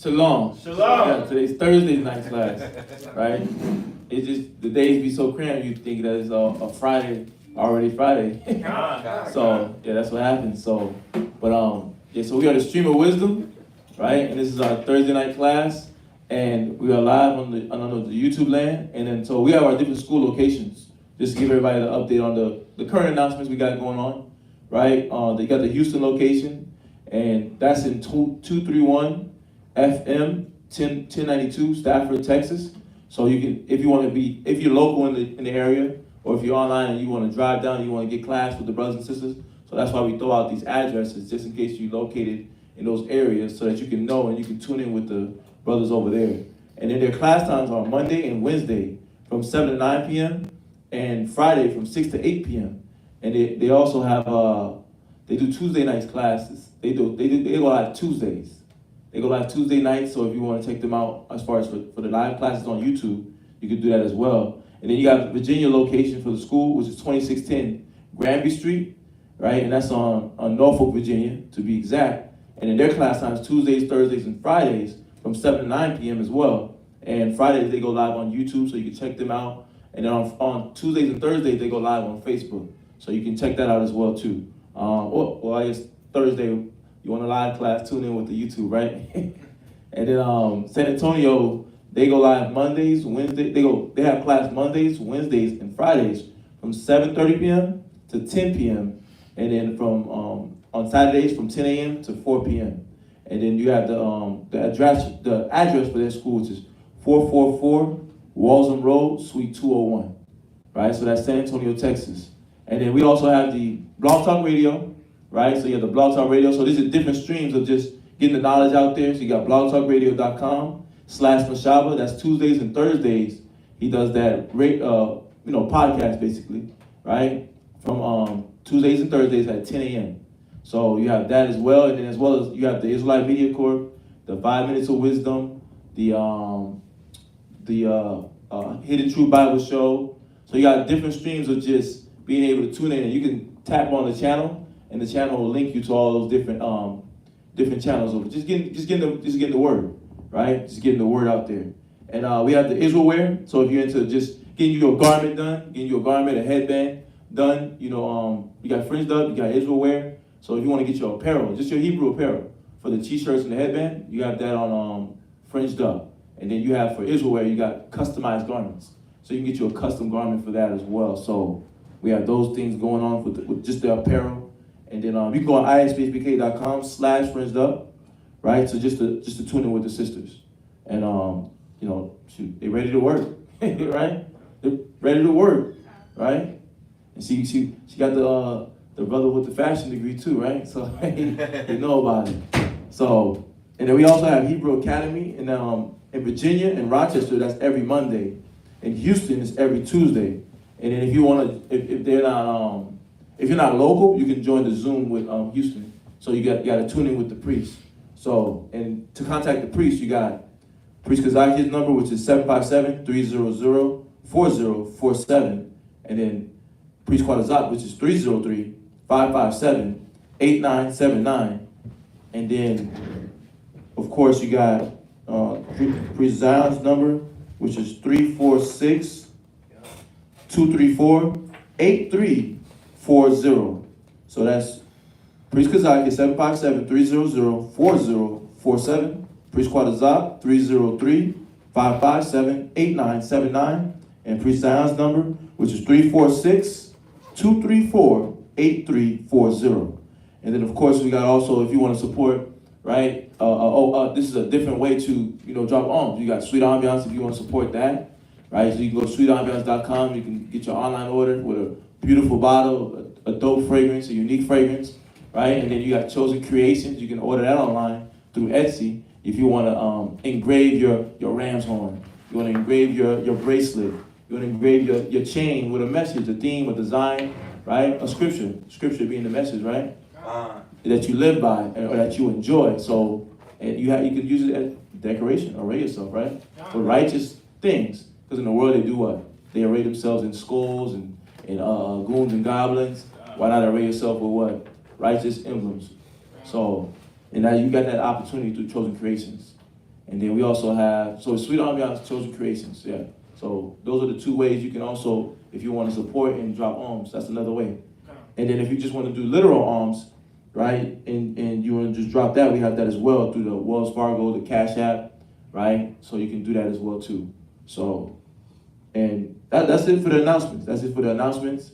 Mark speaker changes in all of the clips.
Speaker 1: Shalom.
Speaker 2: Shalom.
Speaker 1: Yeah, today's Thursday night class, right? It's just, the days be so cramped, you think that it's a Friday, already Friday. So, yeah, that's what happens. So, but, yeah, so we are the Stream of Wisdom, right? And this is our Thursday night class. And we are live on the YouTube land. And then, so we have our different school locations. Just to give everybody the update on the current announcements we got going on, right? They got the Houston location, and that's in 231 FM 1092 Stafford, Texas. So you can, if you want to be, if you're local in the area, or if you're online and you want to drive down, you want to get class with the brothers and sisters. So that's why we throw out these addresses, just in case you're located in those areas, so that you can know and you can tune in with the brothers over there. And then their class times are Monday and Wednesday from 7 to 9 p.m. and Friday from 6 to 8 p.m. And they also have they do Tuesday nights classes. They go live Tuesdays. They go live Tuesday nights, so if you want to check them out as far as for the live classes on YouTube, you can do that as well. And then you got Virginia location for the school, which is 2610 Granby Street, right? And that's on Norfolk, Virginia, to be exact. And then their class times Tuesdays, Thursdays, and Fridays from 7 to 9 p.m. as well. And Fridays, they go live on YouTube, so you can check them out. And then on Tuesdays and Thursdays, they go live on Facebook. So you can check that out as well, too. Well, I guess Thursday, you want a live class, tune in with the YouTube, right? And then San Antonio, they go live Mondays, Wednesdays. They have class Mondays, Wednesdays, and Fridays from 7:30 p.m. to 10 p.m. And then from on Saturdays from 10 a.m. to 4 p.m. And then you have the address for their school, which is 444 Walsham Road, Suite 201, right? So that's San Antonio, Texas. And then we also have the Blog Talk Radio, right? So you have the Blog Talk Radio. So these are different streams of just getting the knowledge out there. So you got blogtalkradio.com/Mashaba. That's Tuesdays and Thursdays. He does that, podcast basically, right? From Tuesdays and Thursdays at 10 a.m. So you have that as well. And then as well as you have the Israelite Media Corp, the 5 Minutes of Wisdom, the Hidden True Bible Show. So you got different streams of just being able to tune in, and you can tap on the channel, and the channel will link you to all those different channels. Of just getting the word, right? Just getting the word out there. And we have the Israel wear. So if you're into just getting you a garment done, getting you a garment, a headband done, you got fringed up, you got Israel wear. So if you want to get your apparel, just your Hebrew apparel for the t-shirts and the headband, you have that on fringed up. And then you have for Israel wear, you got customized garments. So you can get you a custom garment for that as well. So we have those things going on with just the apparel. And then you can go on ishbhbk.com/fringed up, right? So just to tune in with the sisters. And shoot, they ready to work, right? They're ready to work, right? And she got the brother with the fashion degree too, right? So they know about it. So, and then we also have Hebrew Academy in Virginia and Rochester. That's every Monday. In Houston, it's every Tuesday. And then if you want to, if you're not local, you can join the Zoom with Houston. So you got to tune in with the priest. So, and to contact the priest, you got Priest Kazaki's number, which is 757-300-4047. And then Priest Quadazak, which is 303-557-8979. And then, of course, you got Priest Zion's number, which is 346-234-8340. So that's Priest Kazaki, 757-300-4047. Priest Quadazak, 303-557-8979. And Priest Zion's number, which is 346-234-8340. And then, of course, we got also, if you want to support, right? This is a different way to, drop alms. You got Sweet Ambiance if you want to support that, right? So you can go to sweetambiance.com. You can get your online order with a beautiful bottle, a dope fragrance, a unique fragrance, right? And then you got Chosen Creations. You can order that online through Etsy if you want to engrave your ram's horn. You want to engrave your bracelet. You want to engrave your chain with a message, a theme, a design, right? A scripture. Scripture being the message, right? That you live by or that you enjoy. So and you can use it as decoration, array yourself, right? For righteous things. Because in the world they do what? They array themselves in skulls and goons and goblins. Why not array yourself with what? Righteous emblems. So, and now you got that opportunity through Chosen Creations. And then we also have, so Sweet Ambiance, Chosen Creations, yeah. So those are the two ways you can also, if you want to support and drop alms, that's another way. And then if you just want to do literal alms, right, and you want to just drop that, we have that as well through the Wells Fargo, the Cash App, right? So you can do that as well too. So, and that's it for the announcements. That's it for the announcements.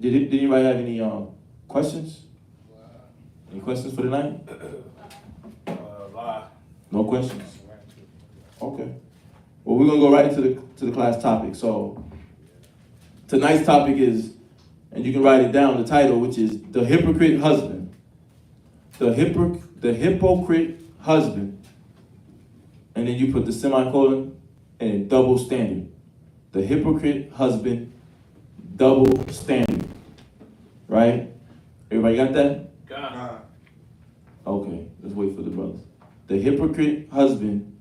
Speaker 1: Did anybody have any questions? Any questions for tonight? No questions? Okay. Well, we're gonna go right into the class topic. So tonight's topic is, and you can write it down, the title, which is the hypocrite husband. The hypocrite husband. And then you put the semicolon and double standard. The hypocrite husband, double standard. Right? Everybody got that?
Speaker 2: God.
Speaker 1: Okay, let's wait for the brothers. The hypocrite husband,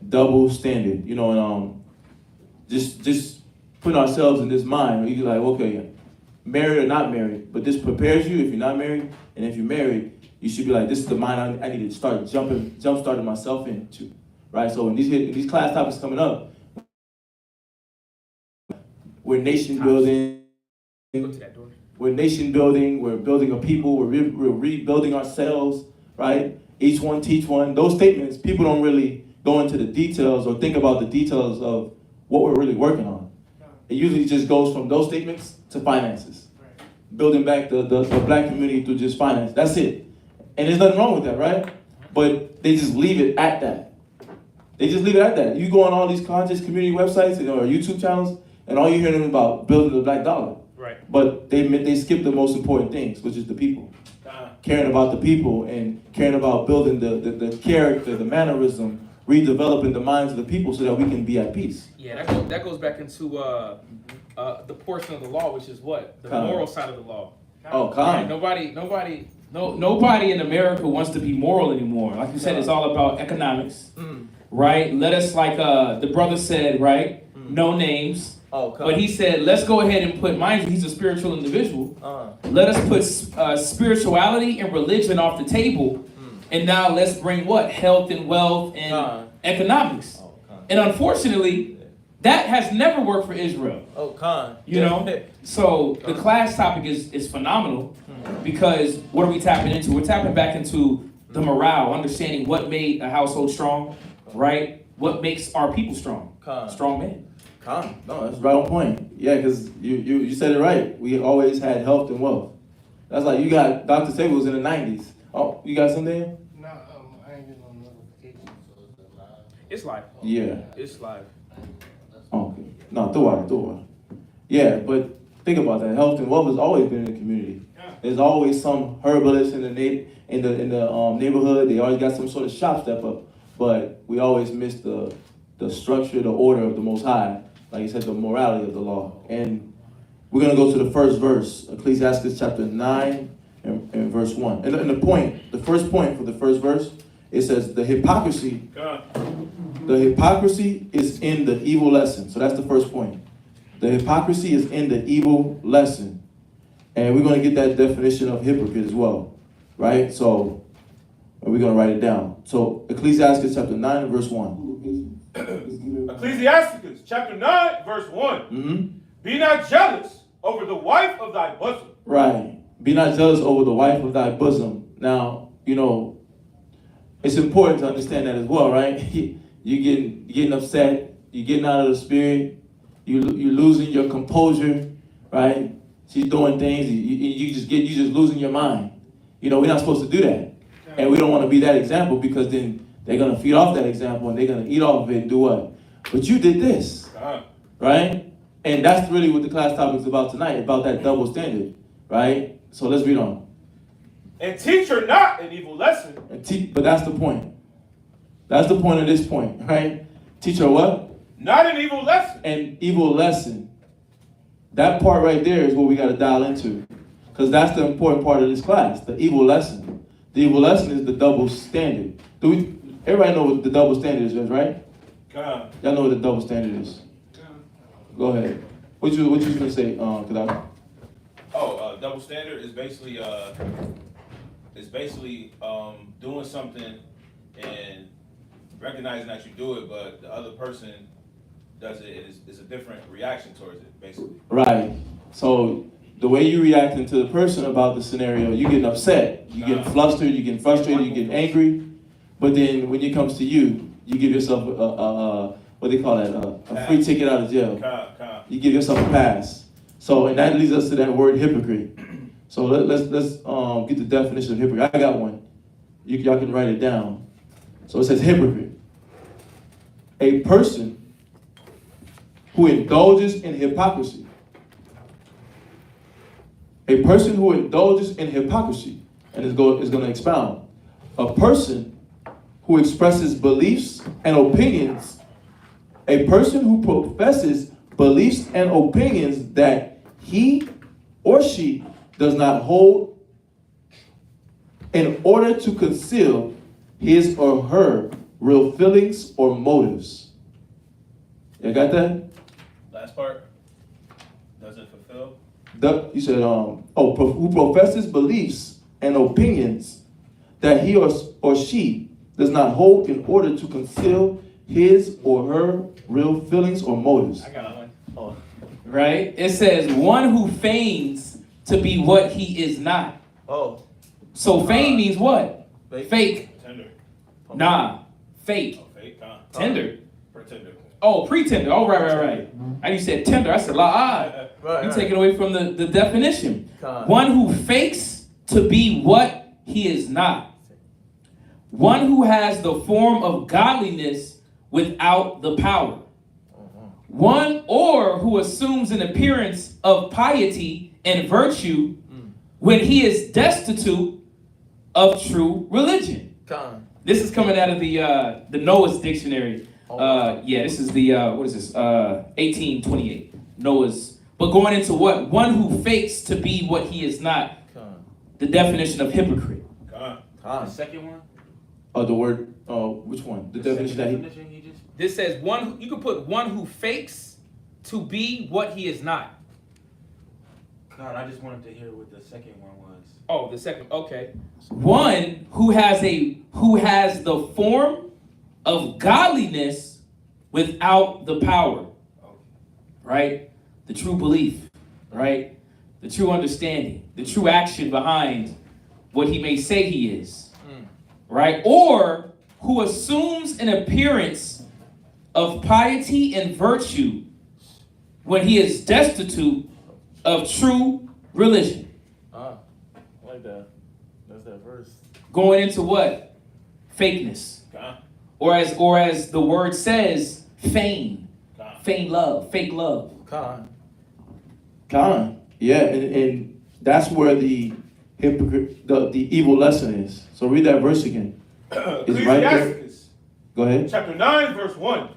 Speaker 1: double standard. You know, and just putting ourselves in this mind, you're like, okay, married or not married, but this prepares you if you're not married, and if you're married, you should be like, this is the mind I need to start jump starting myself into, right? So in these class topics coming up, we're nation building. We're nation building. We're building a people. We're rebuilding ourselves, right? Each one teach one. Those statements, people don't really go into the details or think about the details of what we're really working on. It usually just goes from those statements to finances. Building back the black community through just finance. That's it. And there's nothing wrong with that, right? But they just leave it at that. They just leave it at that. You go on all these conscious community websites or YouTube channels, and all you're hearing about building the black dollar.
Speaker 2: Right.
Speaker 1: But they skip the most important things, which is the people. Caring about the people and caring about building the character, the mannerism, redeveloping the minds of the people so that we can be at peace.
Speaker 2: Yeah, that goes back into the portion of the law, which is what? The moral side of the law.
Speaker 1: Right?
Speaker 3: Nobody in America wants to be moral anymore. Like you said, it's all about economics, right? Let us, like the brother said, right? No names. But he said, let's go ahead and put, mind you, he's a spiritual individual. Let us put spirituality and religion off the table. And now let's bring what? Health and wealth and economics. And unfortunately, that has never worked for Israel. You know? So the class topic is phenomenal because what are we tapping into? We're tapping back into the morale, understanding what made a household strong, right? What makes our people strong? Strong men.
Speaker 1: No, that's right on point. Yeah, because you said it right. We always had health and wealth. That's like you got Dr. S.O.W was in the 90s. Oh, you got something?
Speaker 4: No, I ain't getting no notification, so it's live.
Speaker 2: It's live.
Speaker 1: Yeah.
Speaker 2: It's live.
Speaker 1: Okay. No, throw it. Yeah, but think about that. Health and wealth has always been in the community. There's always some herbalist in the neighborhood. They always got some sort of shop step up, but we always miss the structure, the order of the Most High. Like you said, the morality of the law. And we're going to go to the first verse, Ecclesiastes chapter 9 and verse 1. And the first point for the first verse, it says the hypocrisy is in the evil lesson. So that's the first point. The hypocrisy is in the evil lesson. And we're going to get that definition of hypocrite as well, right? So we're going to write it down. So Ecclesiastes chapter 9 and verse 1.
Speaker 5: Ecclesiasticus chapter 9 verse 1. Be not jealous over the wife of thy bosom.
Speaker 1: Right. Be not jealous over the wife of thy bosom. Now, you know, it's important to understand that as well, right? You're getting upset. You're getting out of the spirit. You're losing your composure, right? She's doing things. You just losing your mind. You know, we're not supposed to do that, and we don't want to be that example because then they're gonna feed off that example and they're gonna eat off of it and do what? But you did this, right? And that's really what the class topic is about tonight, about that double standard, right? So let's read on.
Speaker 5: And teach her not an evil lesson.
Speaker 1: But that's the point. That's the point of this point, right? Teach her what?
Speaker 5: Not an evil lesson.
Speaker 1: An evil lesson. That part right there is what we got to dial into. Because that's the important part of this class, the evil lesson. The evil lesson is the double standard. Everybody know what the double standard is, right? Y'all know what the double standard is. Go ahead. What you going to say, Kadaka?
Speaker 6: Double standard is basically doing something and recognizing that you do it, but the other person does it, it's a different reaction towards it, basically.
Speaker 1: Right. So the way you reacting to the person about the scenario, you getting upset, you getting flustered, you getting frustrated, you getting angry. But then when it comes to you, you give yourself what they call that, a free ticket out of jail. You give yourself a pass. So, and that leads us to that word hypocrite. So let's get the definition of hypocrite. I got one. Y'all can write it down. So it says hypocrite. A person who indulges in hypocrisy. A person who indulges in hypocrisy, and is going to expound. A person who expresses beliefs and opinions. A person who professes beliefs and opinions that he or she does not hold in order to conceal his or her real feelings or motives. You got that?
Speaker 6: Last part. Does it fulfill?
Speaker 1: You said, who professes beliefs and opinions that he or she does not hold in order to conceal his or her real feelings or motives.
Speaker 2: I got one.
Speaker 1: Oh.
Speaker 3: Right? It says one who feigns to be what he is not.
Speaker 1: Oh.
Speaker 3: So feign means what? Fake.
Speaker 6: Pretender.
Speaker 3: Nah. Fake.
Speaker 6: Oh, fake.
Speaker 3: Tender.
Speaker 6: Pretender.
Speaker 3: Oh, pretender. Oh, right. And you said tender. I said you taking away from the definition. One who fakes to be what he is not. One who has the form of godliness without the power. One or who assumes an appearance of piety and virtue when he is destitute of true religion. This is coming out of the Noah's dictionary. This is the what is this? 1828. Noah's. But going into what? One who fakes to be what he is not. The definition of hypocrite.
Speaker 2: The second one?
Speaker 1: The word, which one? The definition that
Speaker 2: he just... This says you can put one who fakes to be what he is not.
Speaker 7: God, I just wanted to hear what the second one was.
Speaker 2: Oh, the second, okay.
Speaker 3: One who has the form of godliness without the power. Right? The true belief, right? The true understanding, the true action behind what he may say he is. Right? Or who assumes an appearance of piety and virtue when he is destitute of true religion.
Speaker 1: I like that. That's that verse.
Speaker 3: Going into what? Fakeness. Or as the word says, feign. Feign love. Fake love.
Speaker 1: Yeah, and that's where the hypocrite, the evil lesson is. So read that verse again. It's right there. Go ahead.
Speaker 5: Chapter 9, verse 1.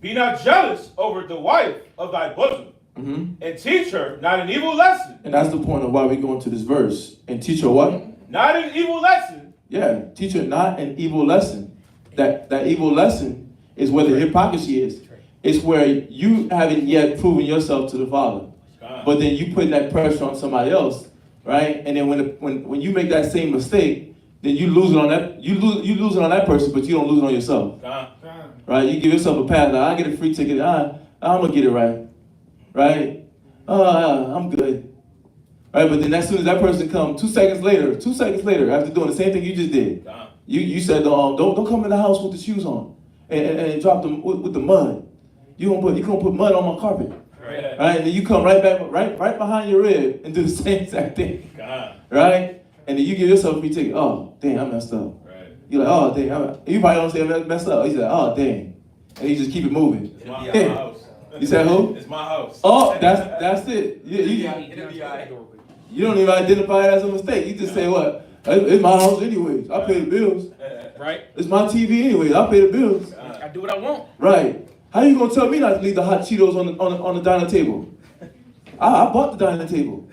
Speaker 5: Be not jealous over the wife of thy bosom, and teach her not an evil lesson.
Speaker 1: And that's the point of why we go into this verse. And teach her what?
Speaker 5: Not an evil lesson.
Speaker 1: Yeah, teach her not an evil lesson. That evil lesson is where the hypocrisy is. It's where you haven't yet proven yourself to the Father. But then you put that pressure on somebody else, right? And then when you make that same mistake, then you lose it on that. You lose it on that person, but you don't lose it on yourself. Right? You give yourself a pass. I get a free ticket. I'm gonna get it right. Right? I'm good. Right? But then as soon as that person comes, 2 seconds later, after doing the same thing you just did, you said, don't come in the house with the shoes on and drop them with the mud. You gonna put mud on my carpet. Right? And then you come right back, right behind your rib and do the same exact thing. Right? And then you give yourself a free ticket. Oh, dang, I messed up. You're like, oh, dang. You probably don't say I messed up. You say, oh, dang. And you just keep it moving.
Speaker 6: It's my house.
Speaker 1: You said who?
Speaker 6: It's my house.
Speaker 1: Oh, that's it. You don't even identify it as a mistake. You just say, what? It's my house anyways. I pay the bills.
Speaker 2: Right?
Speaker 1: It's my TV anyways. I pay the bills.
Speaker 2: I do what I want.
Speaker 1: Right. How you gonna tell me not to leave the hot Cheetos on the dining table? I bought the dining table.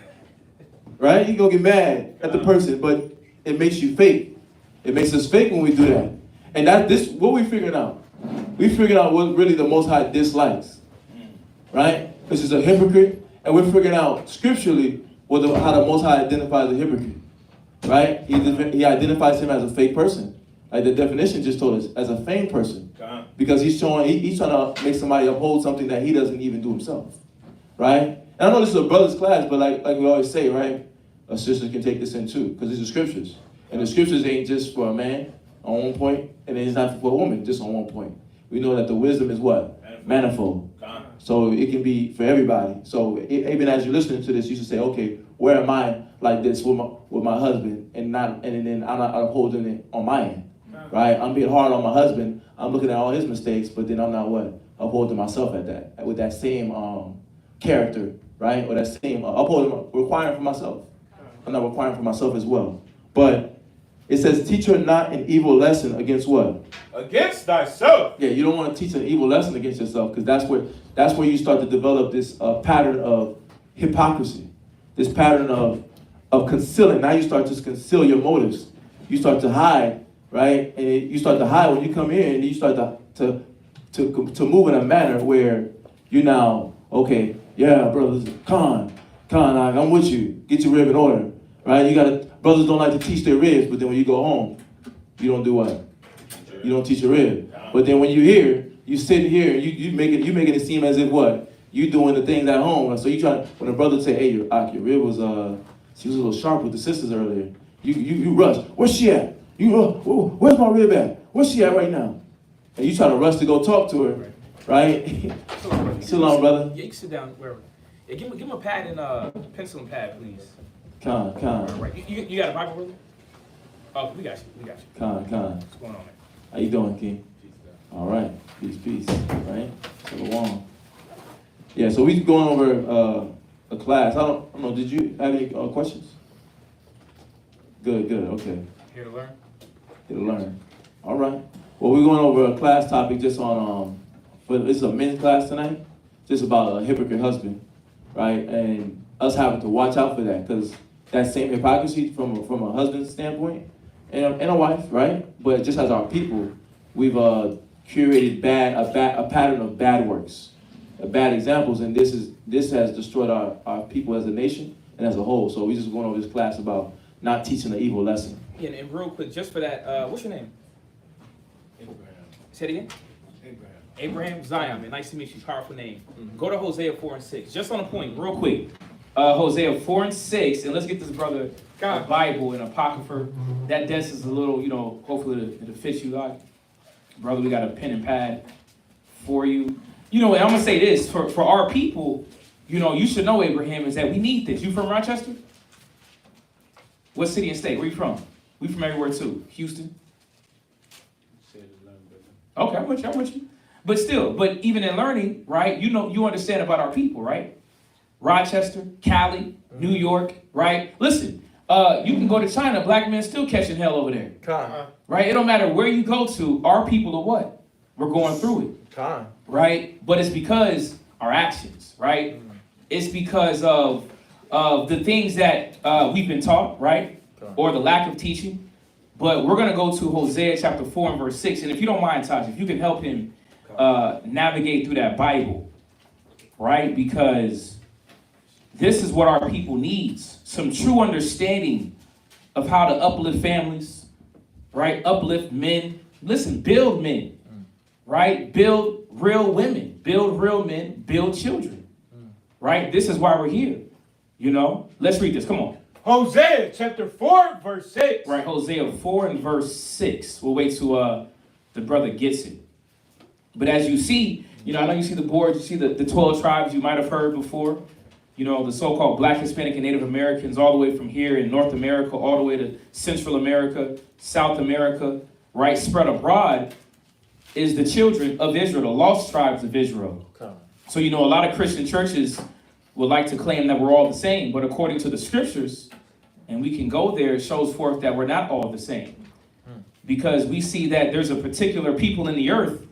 Speaker 1: Right? You gonna get mad at the person, but it makes you fake. It makes us fake when we do that. And what we figuring out. We figured out what really the Most High dislikes. Right? This is a hypocrite, and we're figuring out scripturally how the Most High identifies a hypocrite. Right? He identifies him as a fake person. Like the definition just told us, as a fame person.
Speaker 6: Con.
Speaker 1: Because he's trying to make somebody uphold something that he doesn't even do himself. Right? And I know this is a brother's class, but like we always say, right? A sister can take this in too, because it's the scriptures. And the scriptures ain't just for a man on one point, and it's not for a woman just on one point. We know that the wisdom is what? Manifold. So it can be for everybody. So even as you're listening to this, you should say, okay, where am I like this with my husband, and then I'm not upholding it on my end, right? I'm being hard on my husband. I'm looking at all his mistakes, but then I'm not what? Upholding myself with that same character, right? Or that same requiring for myself. I'm not requiring for myself as well. But it says, teach her not an evil lesson against what?
Speaker 5: Against thyself.
Speaker 1: Yeah, you don't want to teach an evil lesson against yourself, because that's where you start to develop this pattern of hypocrisy, this pattern of concealing. Now you start to conceal your motives. You start to hide, right? And you start to hide when you come in, and you start to move in a manner where you now, okay, yeah, brothers, I'm with you. Get your rib in order, right? Brothers don't like to teach their ribs, but then when you go home, you don't do what? You don't teach your rib. But then when you here, you sitting here, you making it seem as if what? You doing the things at home. So when a brother say, hey, your rib was she was a little sharp with the sisters earlier. You rush. Where's she at? Where's my rib at? Where's she at right now? And you try to rush to go talk to her, right? Sit down, brother.
Speaker 2: Yeah, you can sit down wherever. Yeah, give him a pad and pencil and pad, please.
Speaker 1: Con.
Speaker 2: Right. You got a Bible, brother? Oh, we got you.
Speaker 1: Con.
Speaker 2: What's going on, man?
Speaker 1: How you doing, King? All right. Peace. Right? Shalom. Yeah, so we going over a class. I don't know, did you have any questions? Good, okay.
Speaker 2: Here to learn?
Speaker 1: Here to learn. All right. Well, we're going over a class topic just on, this is a men's class tonight, just about a hypocrite husband, right? And us having to watch out for that, because that same hypocrisy from a husband's standpoint and a wife, right? But just as our people, we've curated a pattern of bad works, bad examples, and this has destroyed our people as a nation and as a whole. So we just going over this class about not teaching an evil lesson.
Speaker 2: Yeah, and real quick, just for that, what's your name?
Speaker 7: Abraham.
Speaker 2: Say it again. Abraham Zion, man. Nice to meet you. Powerful name. Mm-hmm. Go to Hosea 4:6. Just on a point, real quick. Hosea 4:6, and let's get this brother a Bible and Apocrypha. That desk is a little, hopefully it'll fit you like. Brother, we got a pen and pad for you. And I'm going to say this, for our people, you should know, Abraham, is that we need this. You from Rochester? What city and state? Where you from? We from everywhere too. Houston? Okay, I'm with you. But even in learning, right, you understand about our people, right? Rochester, Cali, New York, right? Listen, you can go to China, black men still catching hell over there. Right? It don't matter where you go to, our people are what? We're going through it. Right? But it's because our actions, right? It's because of the things that we've been taught, right? Or the lack of teaching. But we're going to go to Hosea chapter 4 and verse 6. And if you don't mind, Taj, if you can help him navigate through that Bible, right? Because this is what our people needs. Some true understanding of how to uplift families, right? Uplift men. Listen, build men, right? Build real women, build real men, build children, right? This is why we're here, Let's read this. Come on.
Speaker 5: Hosea chapter 4, verse 6.
Speaker 2: Right, Hosea 4 and verse 6. We'll wait till the brother gets it. But as you see, I know you see the board, you see the 12 tribes you might have heard before. The so-called Black, Hispanic, and Native Americans, all the way from here in North America, all the way to Central America, South America, right? Spread abroad is the children of Israel, the lost tribes of Israel. So, a lot of Christian churches would like to claim that we're all the same, but according to the scriptures, and we can go there, it shows forth that we're not all the same. Because we see that there's a particular people in the earth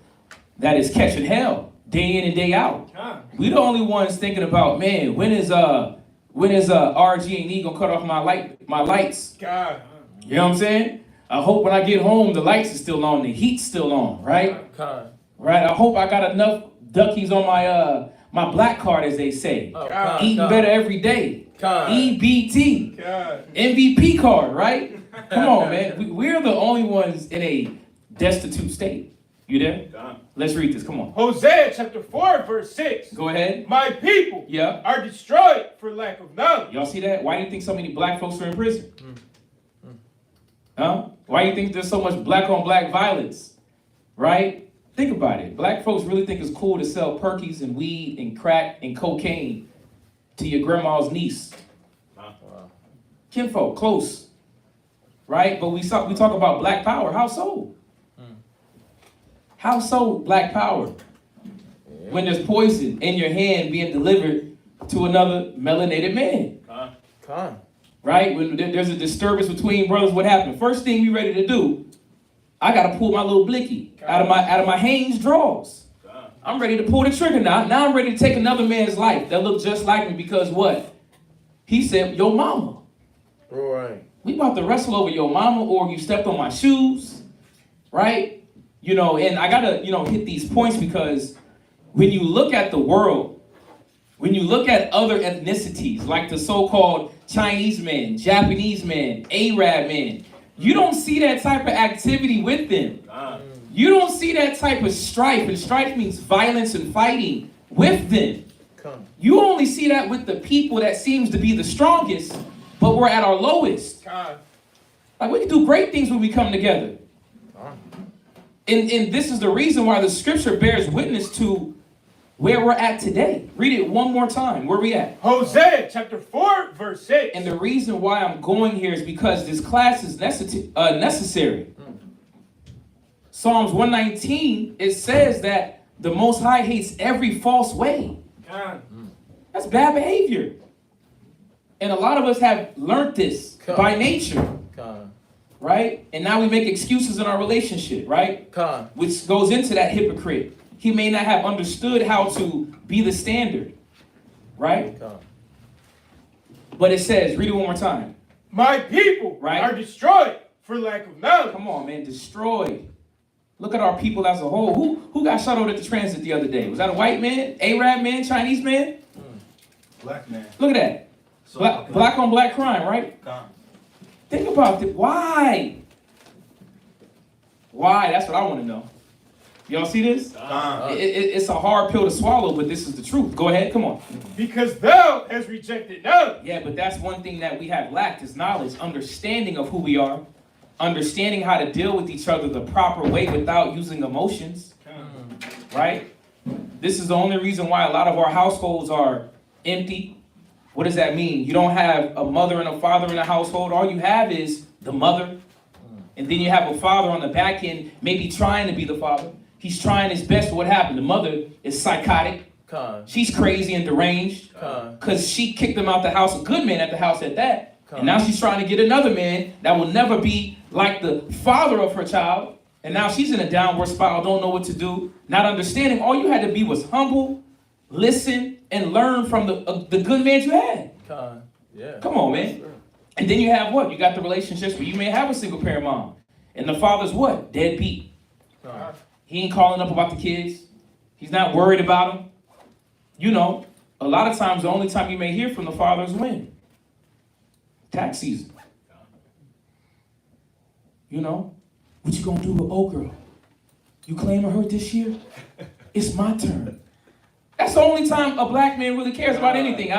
Speaker 2: that is catching hell day in and day out. We the only ones thinking about, man, when is RG&E gonna cut off my lights?
Speaker 5: God.
Speaker 2: You know what I'm saying? I hope when I get home the lights are still on, the heat's still on, right? Right. I hope I got enough duckies on my black card, as they say. Eating better every day. EBT. MVP card, right? Come on, man. We're the only ones in a destitute state. You there? Let's read this. Come on.
Speaker 5: Hosea chapter 4, verse 6.
Speaker 2: Go ahead.
Speaker 5: My people
Speaker 2: Yeah.
Speaker 5: are destroyed for lack of knowledge.
Speaker 2: Y'all see that? Why do you think so many black folks are in prison? Huh? Why do you think there's so much black on black violence? Right? Think about it. Black folks really think it's cool to sell perkies and weed and crack and cocaine to your grandma's niece. Kinfolk, close. Right? But we talk about black power. How so? How so black power? When there's poison in your hand being delivered to another melanated man. Right? When there's a disturbance between brothers, what happened? First thing we ready to do, I gotta pull my little blicky out of my Hanes drawers. I'm ready to pull the trigger now. Now I'm ready to take another man's life that looked just like me because what? He said, your mama.
Speaker 3: Right.
Speaker 2: We about to wrestle over your mama, or you stepped on my shoes, right? You know, and I gotta, hit these points because when you look at the world, when you look at other ethnicities, like the so-called Chinese men, Japanese men, Arab men, you don't see that type of activity with them. You don't see that type of strife, and strife means violence and fighting with them. You only see that with the people that seems to be the strongest, but we're at our lowest. Like, we can do great things when we come together. And this is the reason why the scripture bears witness to where we're at today. Read it one more time. Where we at?
Speaker 5: Hosea chapter 4, verse 6.
Speaker 2: And the reason why I'm going here is because this class is necessary. Psalms 119, it says that the Most High hates every false way. That's bad behavior. And a lot of us have learned this by nature. Right? And now we make excuses in our relationship, right? Which goes into that hypocrite. He may not have understood how to be the standard. Right? But it says, read it one more time.
Speaker 5: My people are destroyed for lack of knowledge.
Speaker 2: Come on, man, destroyed. Look at our people as a whole. Who got shot over at the transit the other day? Was that a white man, Arab man, Chinese man?
Speaker 7: Black man.
Speaker 2: Look at that. Black on black crime, right? Think about it. Why? Why? That's what I want to know. Y'all see this? It's a hard pill to swallow, but this is the truth. Go ahead. Come on.
Speaker 5: Because thou hast rejected knowledge.
Speaker 2: Yeah, but that's one thing that we have lacked is knowledge, understanding of who we are, understanding how to deal with each other the proper way without using emotions. Right? This is the only reason why a lot of our households are empty. What does that mean? You don't have a mother and a father in a household. All you have is the mother. And then you have a father on the back end, maybe trying to be the father. He's trying his best. What happened? The mother is psychotic. She's crazy and deranged because she kicked him out the house, a good man at the house at that. And now she's trying to get another man that will never be like the father of her child. And now she's in a downward spiral, don't know what to do, not understanding. All you had to be was humble, listen, and learn from the good man you had. Come on, man. And then you have what? You got the relationships where you may have a single parent mom. And the father's what? Deadbeat. He ain't calling up about the kids. He's not worried about them. You know, a lot of times the only time you may hear from the father is when? Tax season. You know? What you gonna do with old girl? You claiming her this year? It's my turn. That's the only time a black man really cares about anything.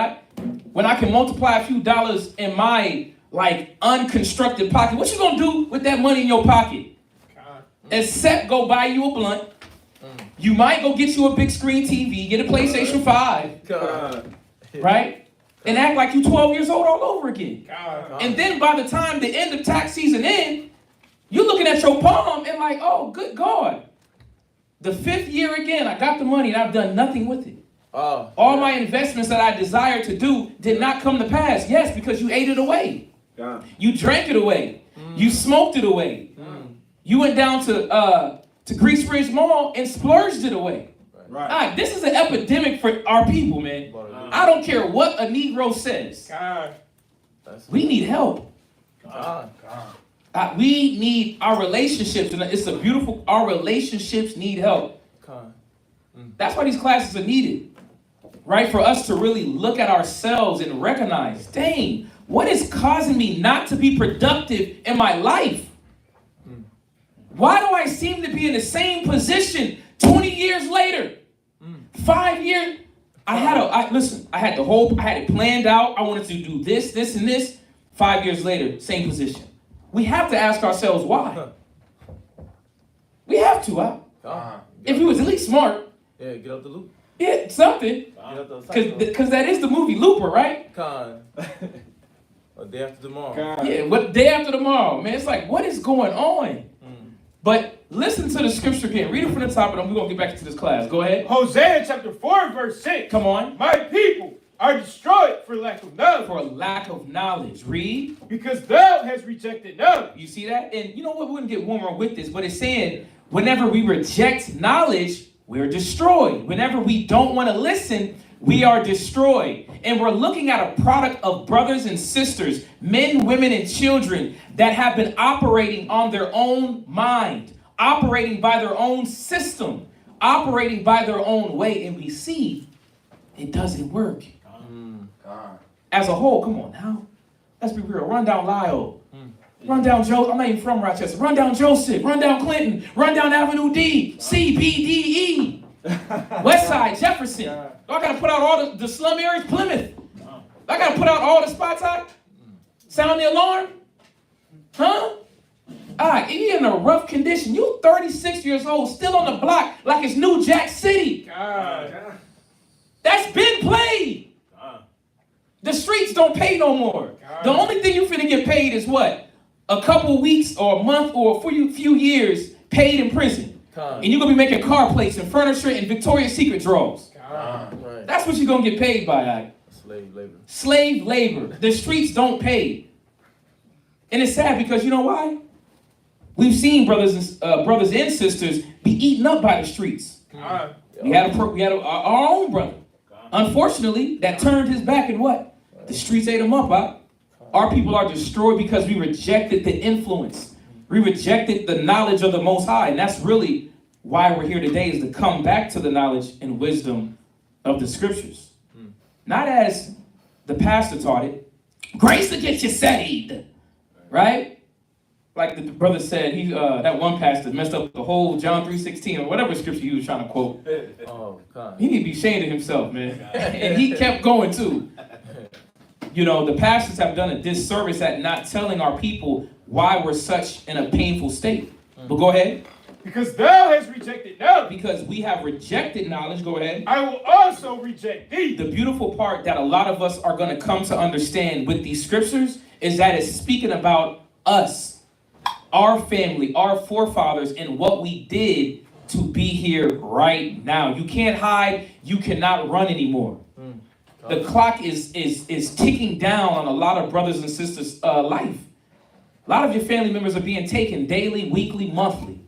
Speaker 2: When I can multiply a few dollars in my unconstructed pocket, what you gonna do with that money in your pocket? Except go buy you a blunt. You might go get you a big screen TV, get a PlayStation 5, right? And act like you 12 years old all over again. And then by the time the end of tax season ends, you're looking at your palm and like, oh, good God. The 5th year again, I got the money and I've done nothing with it. All my investments that I desired to do did not come to pass. Yes, because you ate it away. You drank it away. You smoked it away. You went down to Grease Ridge Mall and splurged it away. Right. This is an epidemic for our people, man. I don't care what a Negro says. We need help. We need our relationships, and it's a beautiful, our relationships need help. That's why these classes are needed, right? For us to really look at ourselves and recognize, dang, What is causing me not to be productive in my life? Why do I seem to be in the same position 20 years later? 5 years? I had it planned out. I wanted to do this, this, and this. 5 years later, same position. We have to ask ourselves why. We have to. If we was at least smart.
Speaker 1: Yeah, get out the loop.
Speaker 2: Yeah, something. Because that is the movie Looper, right?
Speaker 1: A day after tomorrow.
Speaker 2: Yeah, what day after tomorrow, man? It's like, what is going on? But listen to the scripture again. Read it from the top, and we're going to get back into this class. Go ahead.
Speaker 5: Hosea chapter 4, verse 6.
Speaker 2: Come on.
Speaker 5: My people are destroyed for lack of knowledge.
Speaker 2: For lack of knowledge. Read.
Speaker 5: Because thou hast rejected knowledge.
Speaker 2: You see that? And you know what? We wouldn't get warmer with this, but it's saying whenever we reject knowledge, we're destroyed. Whenever we don't want to listen, we are destroyed. And we're looking at a product of brothers and sisters, men, women, and children that have been operating on their own mind, operating by their own system, operating by their own way. And we see it doesn't work. As a whole, come on now. Let's be real. Run down Lyle. Run down Joe. I'm not even from Rochester. Run down Joseph. Run down Clinton. Run down Avenue D. C, B, D, E. West Side, Jefferson. I got to put out all the slum areas. Plymouth. I got to put out all the spots out. Sound the alarm. Huh? If you're in a rough condition, you 36 years old, still on the block like it's New Jack City. That's been played. The streets don't pay no more. The only thing you finna get paid is what? A couple weeks or a month or a few years paid in prison. And you're going to be making car plates and furniture and Victoria's Secret drawers. That's what you're going to get paid by.
Speaker 1: Slave labor.
Speaker 2: Slave labor. The streets don't pay. And it's sad because you know why? We've seen brothers and sisters be eaten up by the streets. We had our own brother. Unfortunately, that turned his back and what? The streets ate him up. Our people are destroyed because we rejected the influence. We rejected the knowledge of the Most High. And that's really why we're here today, is to come back to the knowledge and wisdom of the scriptures. Not as the pastor taught it. Grace to get you saved. Right? Like the brother said, that one pastor messed up the whole John 3:16 or whatever scripture he was trying to quote. He need to be ashamed of himself, man. And he kept going too. You know, the pastors have done a disservice at not telling our people why we're such in a painful state. But go ahead.
Speaker 5: Because thou hast rejected knowledge.
Speaker 2: Because we have rejected knowledge. Go ahead.
Speaker 5: I will also reject thee.
Speaker 2: The beautiful part that a lot of us are going to come to understand with these scriptures is that it's speaking about us, our family, our forefathers, and what we did to be here right now. You can't hide. You cannot run anymore. The clock is ticking down on a lot of brothers and sisters' life. A lot of your family members are being taken daily, weekly, monthly.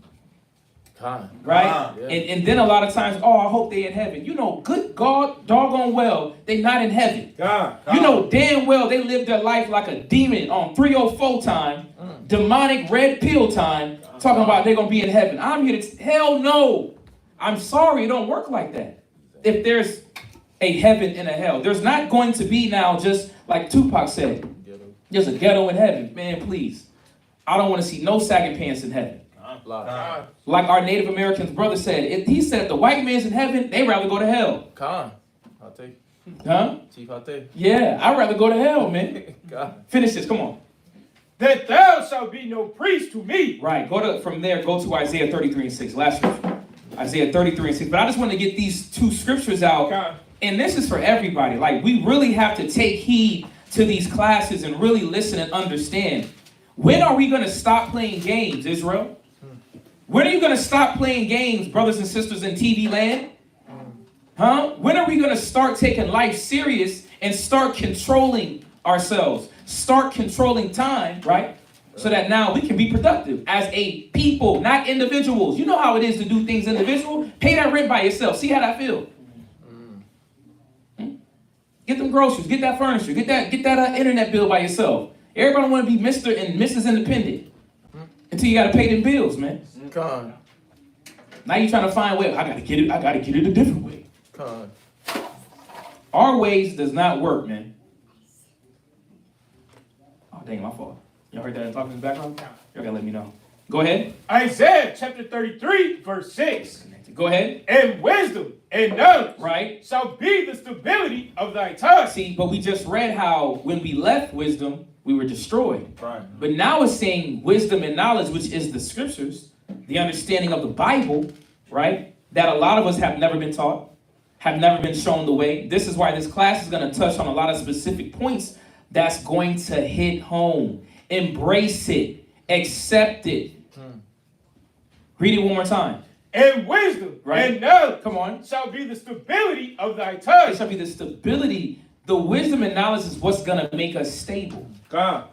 Speaker 2: Right?
Speaker 1: Yeah.
Speaker 2: And then a lot of times, I hope they're in heaven. You know, good God, doggone well, they're not in heaven. You know damn well they live their life like a demon on 304 time, demonic red pill time, talking about they're going to be in heaven. I'm here to hell no. I'm sorry, it don't work like that. If there's a heaven and a hell, there's not going to be now, just like Tupac said, there's a ghetto in heaven. Man, please. I don't want to see no sagging pants in heaven. Like our Native Americans brother said, he said if the white man's in heaven, they'd rather go to hell.
Speaker 1: I'll take.
Speaker 2: Huh?
Speaker 1: Chief, I'll take.
Speaker 2: Yeah, I'd rather go to hell, man. Finish this, come on.
Speaker 5: That thou shalt be no priest to me.
Speaker 2: Right, from there, go to Isaiah 33:6. Last scripture. Isaiah 33:6. But I just want to get these two scriptures out. And this is for everybody. Like, we really have to take heed to these classes and really listen and understand. When are we going to stop playing games, Israel? When are you going to stop playing games, brothers and sisters in TV land? Huh? When are we going to start taking life serious and start controlling ourselves? Start controlling time, right? So that now we can be productive as a people, not individuals. You know how it is to do things individual. Pay that rent by yourself. See how that feel. Get them groceries. Get that furniture. Get that internet bill by yourself. Everybody want to be Mr. and Mrs. Independent until you got to pay them bills, man. Now you're trying to find a way. I got to get it a different way. Our ways does not work, man. dang, my fault. Y'all heard that talking in the background? Y'all gotta let me know. Go ahead.
Speaker 5: Isaiah chapter 33, verse 6.
Speaker 2: Go ahead.
Speaker 5: And wisdom and knowledge
Speaker 2: Right.
Speaker 5: shall be the stability of thy tongue.
Speaker 2: See, but we just read how when we left wisdom, we were destroyed.
Speaker 7: Right.
Speaker 2: But now it's saying wisdom and knowledge, which is the scriptures, the understanding of the Bible, right? That a lot of us have never been taught, have never been shown the way. This is why this class is going to touch on a lot of specific points that's going to hit home. Embrace it. Accept it. Read it one more time.
Speaker 5: And wisdom
Speaker 2: Right.
Speaker 5: and knowledge
Speaker 2: Come on.
Speaker 5: shall be the stability of thy
Speaker 2: It
Speaker 5: tongue.
Speaker 2: shall be the stability. The wisdom and knowledge is what's going to make us stable.
Speaker 5: God.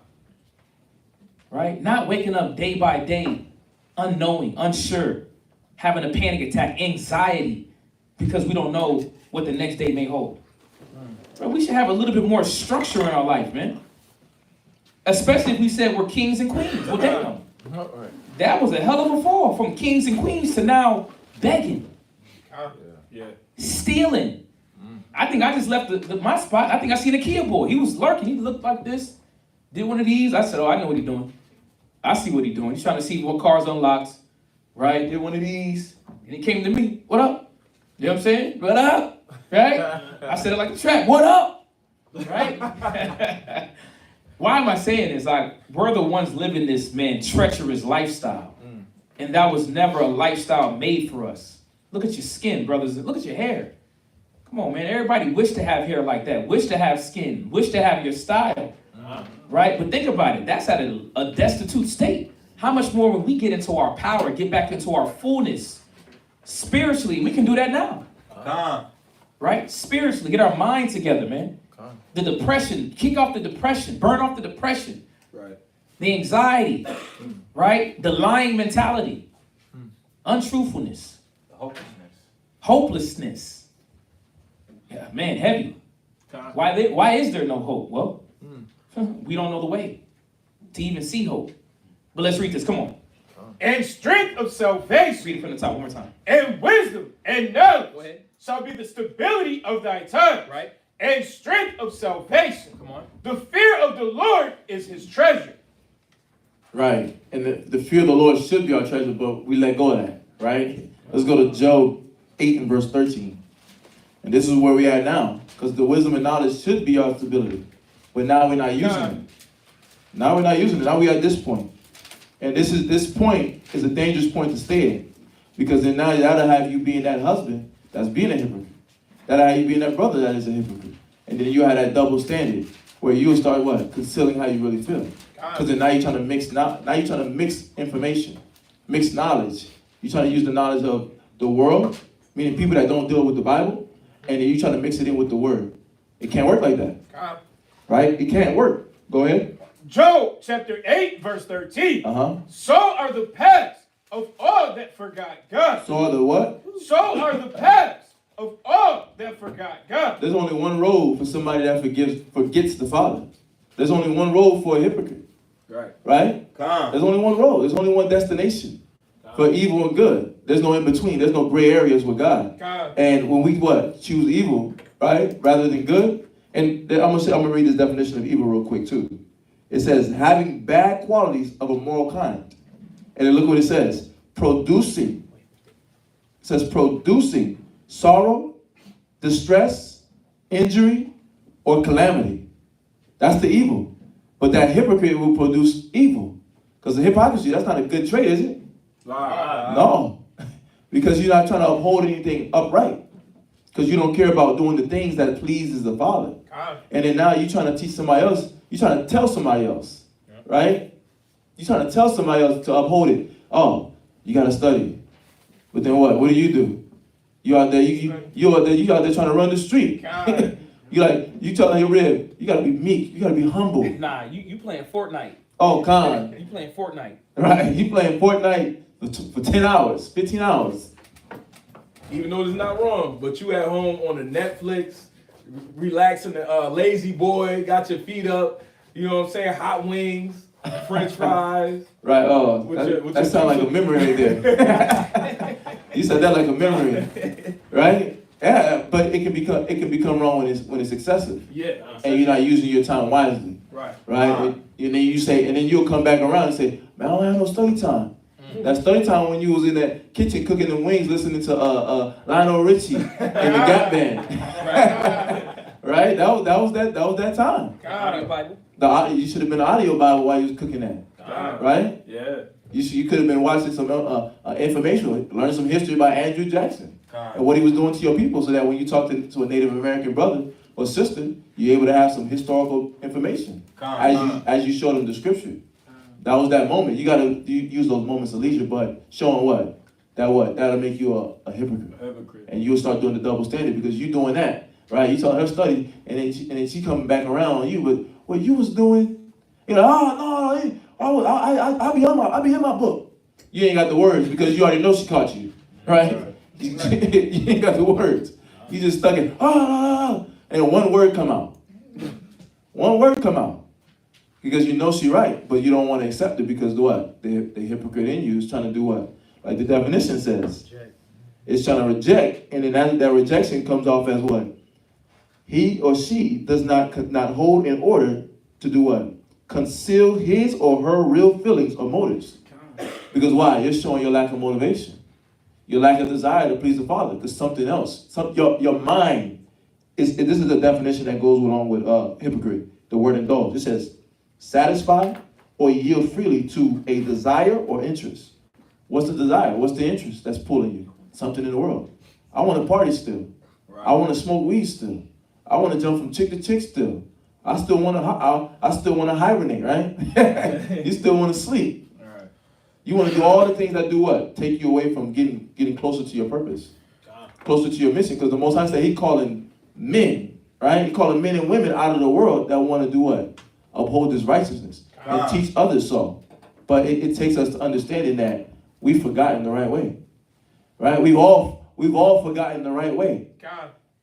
Speaker 2: Right? Not waking up day by day, unknowing, unsure, having a panic attack, anxiety, because we don't know what the next day may hold. Bro, we should have a little bit more structure in our life, man. Especially if we said we're kings and queens. Well, damn. That was a hell of a fall from kings and queens to now begging, stealing. I think I just left my spot. I think I seen a Kia boy. He was lurking. He looked like this. Did one of these. I said, oh, I know what he's doing. I see what he's doing. He's trying to see what car's unlocked. Right? Did one of these. And he came to me. What up? You know what I'm saying? What up? Right? I said it like a trap. What up? Right? Why am I saying this? Like, we're the ones living this, man, treacherous lifestyle. And that was never a lifestyle made for us. Look at your skin, brothers. Look at your hair. Come on, man. Everybody wish to have hair like that. Wish to have skin. Wish to have your style. Right? But think about it. That's at a destitute state. How much more when we get into our power, get back into our fullness? Spiritually, we can do that now. Right? Spiritually, get our mind together, man. The depression, kick off the depression, burn off the depression.
Speaker 7: Right.
Speaker 2: The anxiety, right? The lying mentality, untruthfulness,
Speaker 7: The
Speaker 2: hopelessness. Yeah, man, heavy. Why is there no hope? Well, we don't know the way to even see hope. But let's read this. Come on.
Speaker 5: And strength of salvation.
Speaker 2: Read it from the top one more time.
Speaker 5: And wisdom and knowledge
Speaker 2: Go ahead.
Speaker 5: shall be the stability of thy tongue.
Speaker 2: Right.
Speaker 5: And strength of salvation.
Speaker 2: Come on.
Speaker 5: The fear of the Lord is his treasure.
Speaker 1: Right. And the fear of the Lord should be our treasure, but we let go of that, right? Let's go to Job 8 and verse 13. And this is where we are now, because the wisdom and knowledge should be our stability. But now we're not using it. Now we're not using it. Now we're at this point. And this point is a dangerous point to stay in. Because then now that'll have you being that husband that's being a hypocrite. That'll have you being that brother that is a hypocrite. And then you have that double standard where you'll start what? Concealing how you really feel. Because then now you're trying to mix information, mix knowledge. You're trying to use the knowledge of the world, meaning people that don't deal with the Bible, and then you try to mix it in with the word. It can't work like that. Right? It can't work. Go ahead.
Speaker 5: Job chapter 8 verse 13. So are the paths of all that forgot God.
Speaker 1: So are the what?
Speaker 5: So are the paths of all that forgot God.
Speaker 1: There's only one road for somebody that forgets the Father. There's only one road for a hypocrite. Right? There's only one road. There's only one destination for evil and good. There's no in between. There's no gray areas with God. And when we choose evil, right, rather than good. And I'm gonna read this definition of evil real quick too. It says having bad qualities of a moral kind. And then look what it says. Producing. It says producing sorrow, distress, injury, or calamity. That's the evil. But that hypocrite will produce evil. Because the hypocrisy, that's not a good trait, is it? No. Because you're not trying to uphold anything upright. Because you don't care about doing the things that pleases the Father. And then now you're trying to teach somebody else. You're trying to tell somebody else. Right? You're trying to tell somebody else to uphold it. Oh, you got to study. But then what? What do? You out there, you out there trying to run the street. You telling your rib, you gotta be meek, you gotta be humble.
Speaker 2: Nah, you playing Fortnite.
Speaker 1: Oh, Con.
Speaker 2: You playing Fortnite.
Speaker 1: Right, you playing Fortnite for 10 hours, 15 hours.
Speaker 7: Even though it's not wrong, but you at home on the Netflix, relaxing, the lazy boy, got your feet up, you know what I'm saying, hot wings, French fries.
Speaker 1: Right, that sounds like a memory right there. You said that like a memory, right? Yeah, but it can become wrong when it's excessive.
Speaker 7: Yeah.
Speaker 1: And you're not using your time wisely.
Speaker 5: Right.
Speaker 1: And then you say, and then you'll come back around and say, man, I don't have no study time. That study time when you was in that kitchen cooking them wings, listening to Lionel Richie and the Gap Band. Right? That was that time.
Speaker 2: Audio Bible.
Speaker 1: You should have been an audio Bible while you was cooking that. Right?
Speaker 5: Yeah.
Speaker 1: You could have been watching some information, learn some history about Andrew Jackson and what he was doing to your people, so that when you talk to a Native American brother or sister, you're able to have some historical information as you show them the scripture. That was that moment. You gotta use those moments of leisure, but showing what? That'll make you a hypocrite. And you'll start doing the double standard because you're doing that, right? You tell her study, and then she coming back around on you, but what you was doing, you're like, I be in my book. You ain't got the words because you already know she caught you, right? You ain't got the words. You just stuck it, and one word come out. One word come out. Because you know she right, but you don't want to accept it because what? The hypocrite in you is trying to do what? Like the definition says. It's trying to reject, and then that rejection comes off as what? He or she does not hold in order to do what? Conceal his or her real feelings or motives. Because why? You're showing your lack of motivation. Your lack of desire to please the Father. Because something else. Your mind. This is the definition that goes along with hypocrite. The word indulge. It says, satisfy or yield freely to a desire or interest. What's the desire? What's the interest that's pulling you? Something in the world. I want to party still. Right. I want to smoke weed still. I want to jump from chick to chick still. I still want to hibernate, right? You still want to sleep. Right. You want to do all the things that do what? Take you away from getting closer to your purpose, closer to your mission. Because the Most High said He calling men, right? He calling men and women out of the world that want to do what? Uphold His righteousness and teach others so. But it takes us to understanding that we've forgotten the right way, right? We've all forgotten the right way,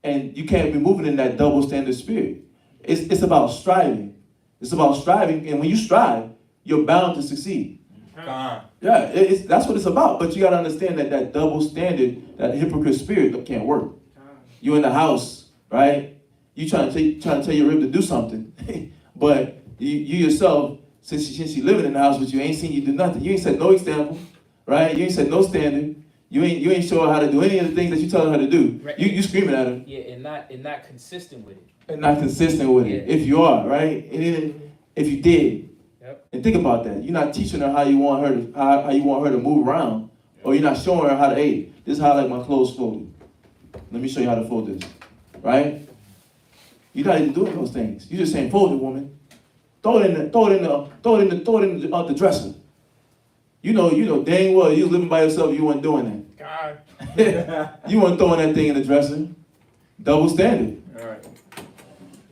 Speaker 1: and you can't be moving in that double standard spirit. It's about striving. It's about striving, and when you strive, you're bound to succeed. Yeah, that's what it's about. But you got to understand that double standard, that hypocrite spirit, can't work. You in the house, right? You trying to tell your rib to do something, but you yourself, since she living in the house with you, ain't seen you do nothing. You ain't set no example, right? You ain't set no standard. You ain't show her how to do any of the things that you tell her how to do. Right. You screaming at her.
Speaker 2: Yeah, and not consistent with it.
Speaker 1: And not consistent with it. If you are, right? And then if you did, and think about that. You're not teaching her how you want her to move around, or you're not showing her how to. Hey, this is how I like my clothes folded. Let me show you how to fold this, right? You're not even doing those things. You're just saying, fold it, woman. Throw it in the dresser. You know dang well you was living by yourself, you weren't doing that. You weren't throwing that thing in the dresser. Double standard.
Speaker 5: All right.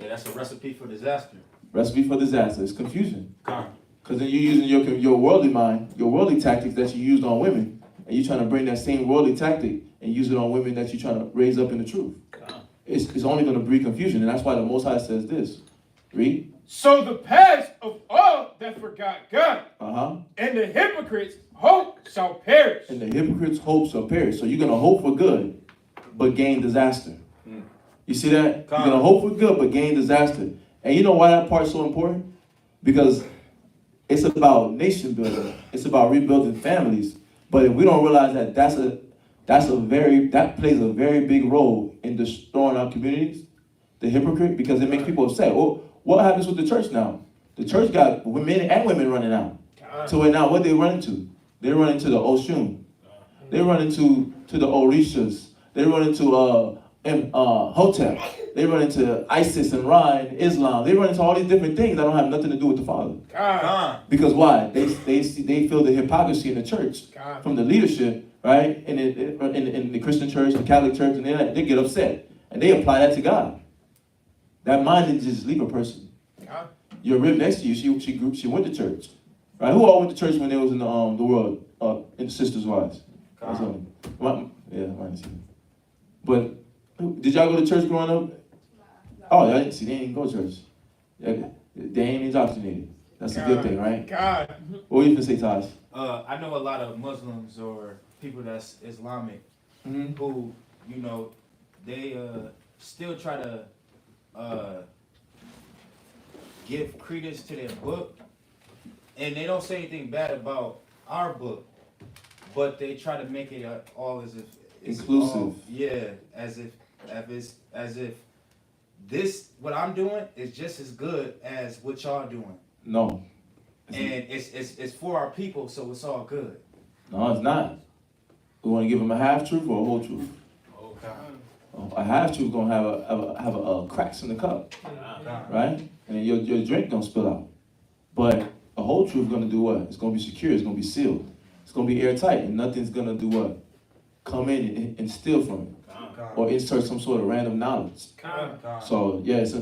Speaker 6: Yeah, that's a recipe for disaster.
Speaker 1: Recipe for disaster. It's confusion. Because then you're using your worldly mind, your worldly tactics that you used on women, and you're trying to bring that same worldly tactic and use it on women that you're trying to raise up in the truth. It's only going to breed confusion, and that's why the Most High says this. Read.
Speaker 5: So the past of all that forgot God, and the hypocrites' hope shall perish.
Speaker 1: And the hypocrites' hope shall perish. So you're going to hope for good, but gain disaster. You see that? You're going to hope for good, but gain disaster. And you know why that part's so important? Because it's about nation building. It's about rebuilding families. But if we don't realize that that plays a very big role in destroying our communities, the hypocrite, because it makes people upset. Well, what happens with the church now? The church got men and women running out. So now what they run into? They run into the Oshun. They run into the Orishas. They run into Hotep. They run into ISIS and Ra and Islam. They run into all these different things that don't have nothing to do with the Father. Because why? They feel the hypocrisy in the church from the leadership, right? In the Christian church, the Catholic church, and they get upset. And they apply that to God. That mind didn't just leave a person. Your rib next to you, she went to church. Right? Who all went to church when they was in the world, in Sisters' Wives? But did y'all go to church growing up? Oh, y'all didn't see. They didn't go to church. They ain't indoctrinated. That's a good thing, right? What were you gonna say, Taj?
Speaker 6: I know a lot of Muslims or people that's Islamic who, they still try to
Speaker 8: give credence to their book, and they don't say anything bad about our book, but they try to make it all as if it's
Speaker 1: inclusive.
Speaker 8: All, yeah, as if this what I'm doing is just as good as what y'all doing.
Speaker 1: No.
Speaker 8: And it's for our people, so it's all good.
Speaker 1: No, it's not. We want to give them a half truth or a whole truth. A half truth gonna have a cracks in the cup, right? And your drink gonna spill out. But a whole truth gonna do what? It's gonna be secure. It's gonna be sealed. It's gonna be airtight, and nothing's gonna do what? Come in and steal from it, or insert some sort of random knowledge. So yeah, it's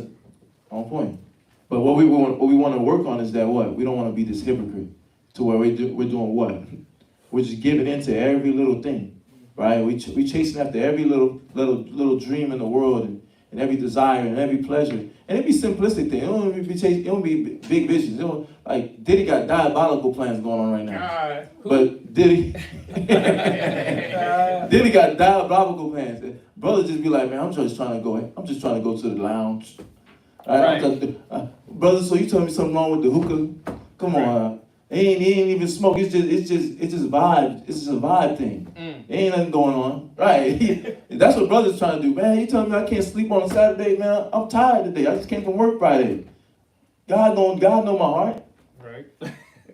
Speaker 1: on point. But what we want to work on is that what? We don't want to be this hypocrite to where we're doing what? We're just giving into every little thing, right? We chasing after every little dream in the world and every desire and every pleasure. And it be simplistic thing. It don't be chasing. It don't be big visions. It don't, like Diddy got diabolical plans going on right now. But Diddy got diabolical plans. Brother just be like, man, I'm just trying to go to the lounge. Brother, so you telling me something wrong with the hookah? Come on, it ain't even smoke. It's just vibe. It's just a vibe thing. There ain't nothing going on, right? That's what brother's trying to do, man. You telling me I can't sleep on a Saturday, man? I'm tired today. I just came from work Friday. God know my heart,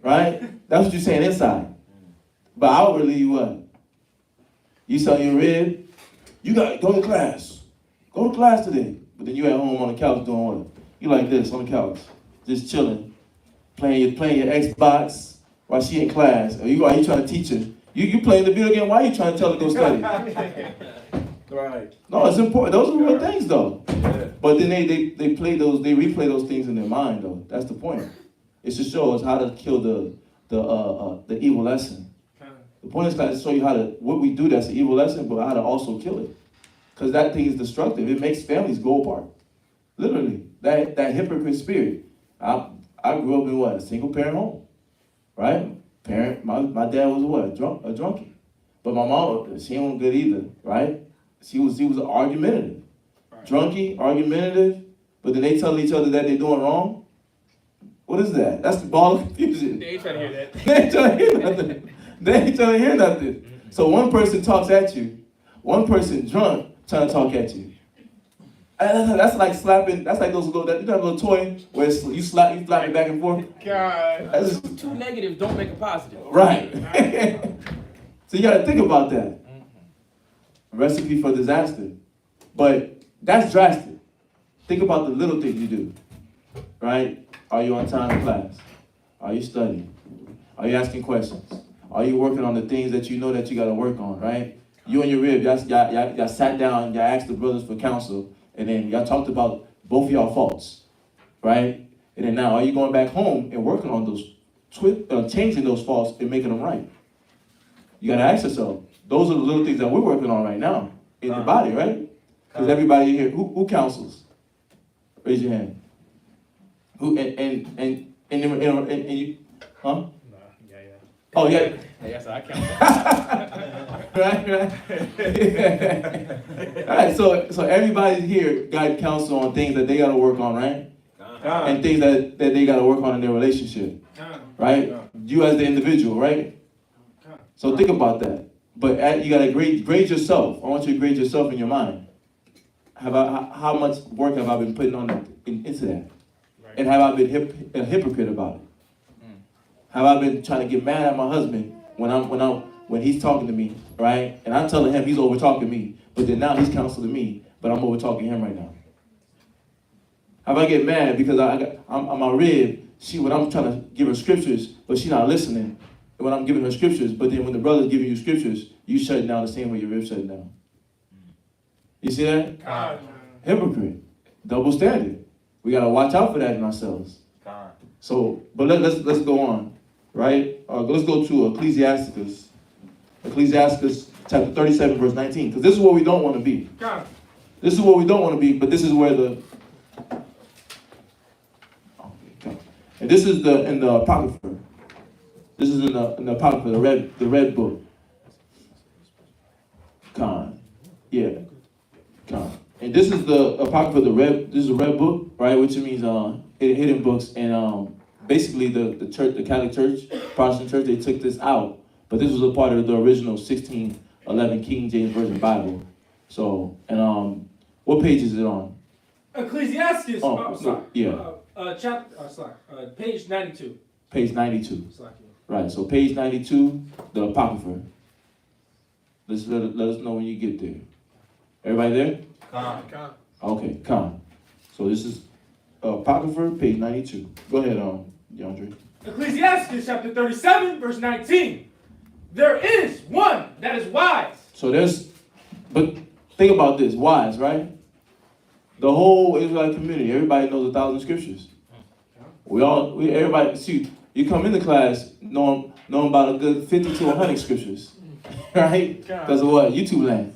Speaker 1: right? That's what you're saying inside, but outwardly you what? You selling your rib. You got to go to class. Go to class today. But then you at home on the couch doing what? You like this on the couch, just chilling, playing your Xbox while she in class. Or you trying to teach her? You playing the video game? Why are you trying to tell her to go study?
Speaker 7: Right.
Speaker 1: No, it's important. Those are real things though.
Speaker 7: Yeah.
Speaker 1: But then they replay those things in their mind though. That's the point. It's to show us how to kill the evil lesson. The point is to show you what we do that's an evil lesson, but how to also kill it. Because that thing is destructive. It makes families go apart. Literally. That hypocrite spirit. I grew up in what? A single parent home. Right? My dad was what? A drunkie. But my mom, she ain't good either, right? She was argumentative. Right. Drunkie, argumentative, but then they tell each other that they're doing wrong. What is that? That's the ball of confusion.
Speaker 3: They ain't trying to hear that.
Speaker 1: They ain't trying to hear nothing. They ain't trying to hear nothing. So one person talks at you, one person drunk trying to talk at you. That's like slapping. That's like those little. You know that little toy where you slap it back and forth.
Speaker 3: God,
Speaker 1: that's
Speaker 3: two negatives don't make a positive.
Speaker 1: Right. So you got to think about that. A recipe for disaster. But that's drastic. Think about the little things you do. Right? Are you on time in class? Are you studying? Are you asking questions? Are you working on the things that you know that you got to work on? Right? You and your rib, y'all sat down, y'all asked the brothers for counsel. And then y'all talked about both of y'all faults, right? And then now, are you going back home and working on those, changing those faults and making them right? You gotta ask yourself. Those are the little things that we're working on right now in the body, right? Because everybody here, who counsels? Raise your hand. Who and you, huh?
Speaker 3: No, yeah.
Speaker 1: Oh yeah.
Speaker 3: Yes, I count.
Speaker 1: Right. All right. So everybody here got counsel on things that they got to work on, right? And things that they got to work on in their relationship, right? You as the individual, right? So think about that. But you got to grade yourself. I want you to grade yourself in your mind. How much work have I been putting into that? And have I been a hypocrite about it? Have I been trying to get mad at my husband when he's talking to me, right? And I'm telling him he's over talking me, but then now he's counseling me, but I'm over talking him right now. Have I get mad because I'm my rib? When I'm trying to give her scriptures, but she's not listening. And when I'm giving her scriptures, but then when the brother's giving you scriptures, you shut down the same way your rib shut down. You see that? Hypocrite, double standard. We gotta watch out for that in ourselves. So, but let's go on, right? Let's go to Ecclesiasticus chapter 37, verse 19, because this is where we don't want to be. This is where we don't want to be, but this is where and this is in the Apocrypha. This is in the Apocrypha, the red book. And And this is the Apocrypha, this is a red book, right? Which means hidden books. And basically the church, the Catholic Church, Protestant Church, they took this out. But this was a part of the original 1611 King James Version Bible. So, and what page is it on?
Speaker 3: Ecclesiastes.
Speaker 1: Yeah.
Speaker 3: Page 92.
Speaker 1: Page 92. Right, so page 92, the Apocrypha. Let us know when you get there. Everybody there?
Speaker 8: Con.
Speaker 1: Okay, come. So this is Apocrypha, page 92. Go ahead, DeAndre.
Speaker 3: Ecclesiastes chapter 37, verse 19. There is one that is wise.
Speaker 1: So but think about this, wise, right? The whole Israelite community, everybody knows 1,000 scriptures. Everybody, see, you come into class knowing about a good 50 to 100 scriptures, right? Because of what? YouTube land.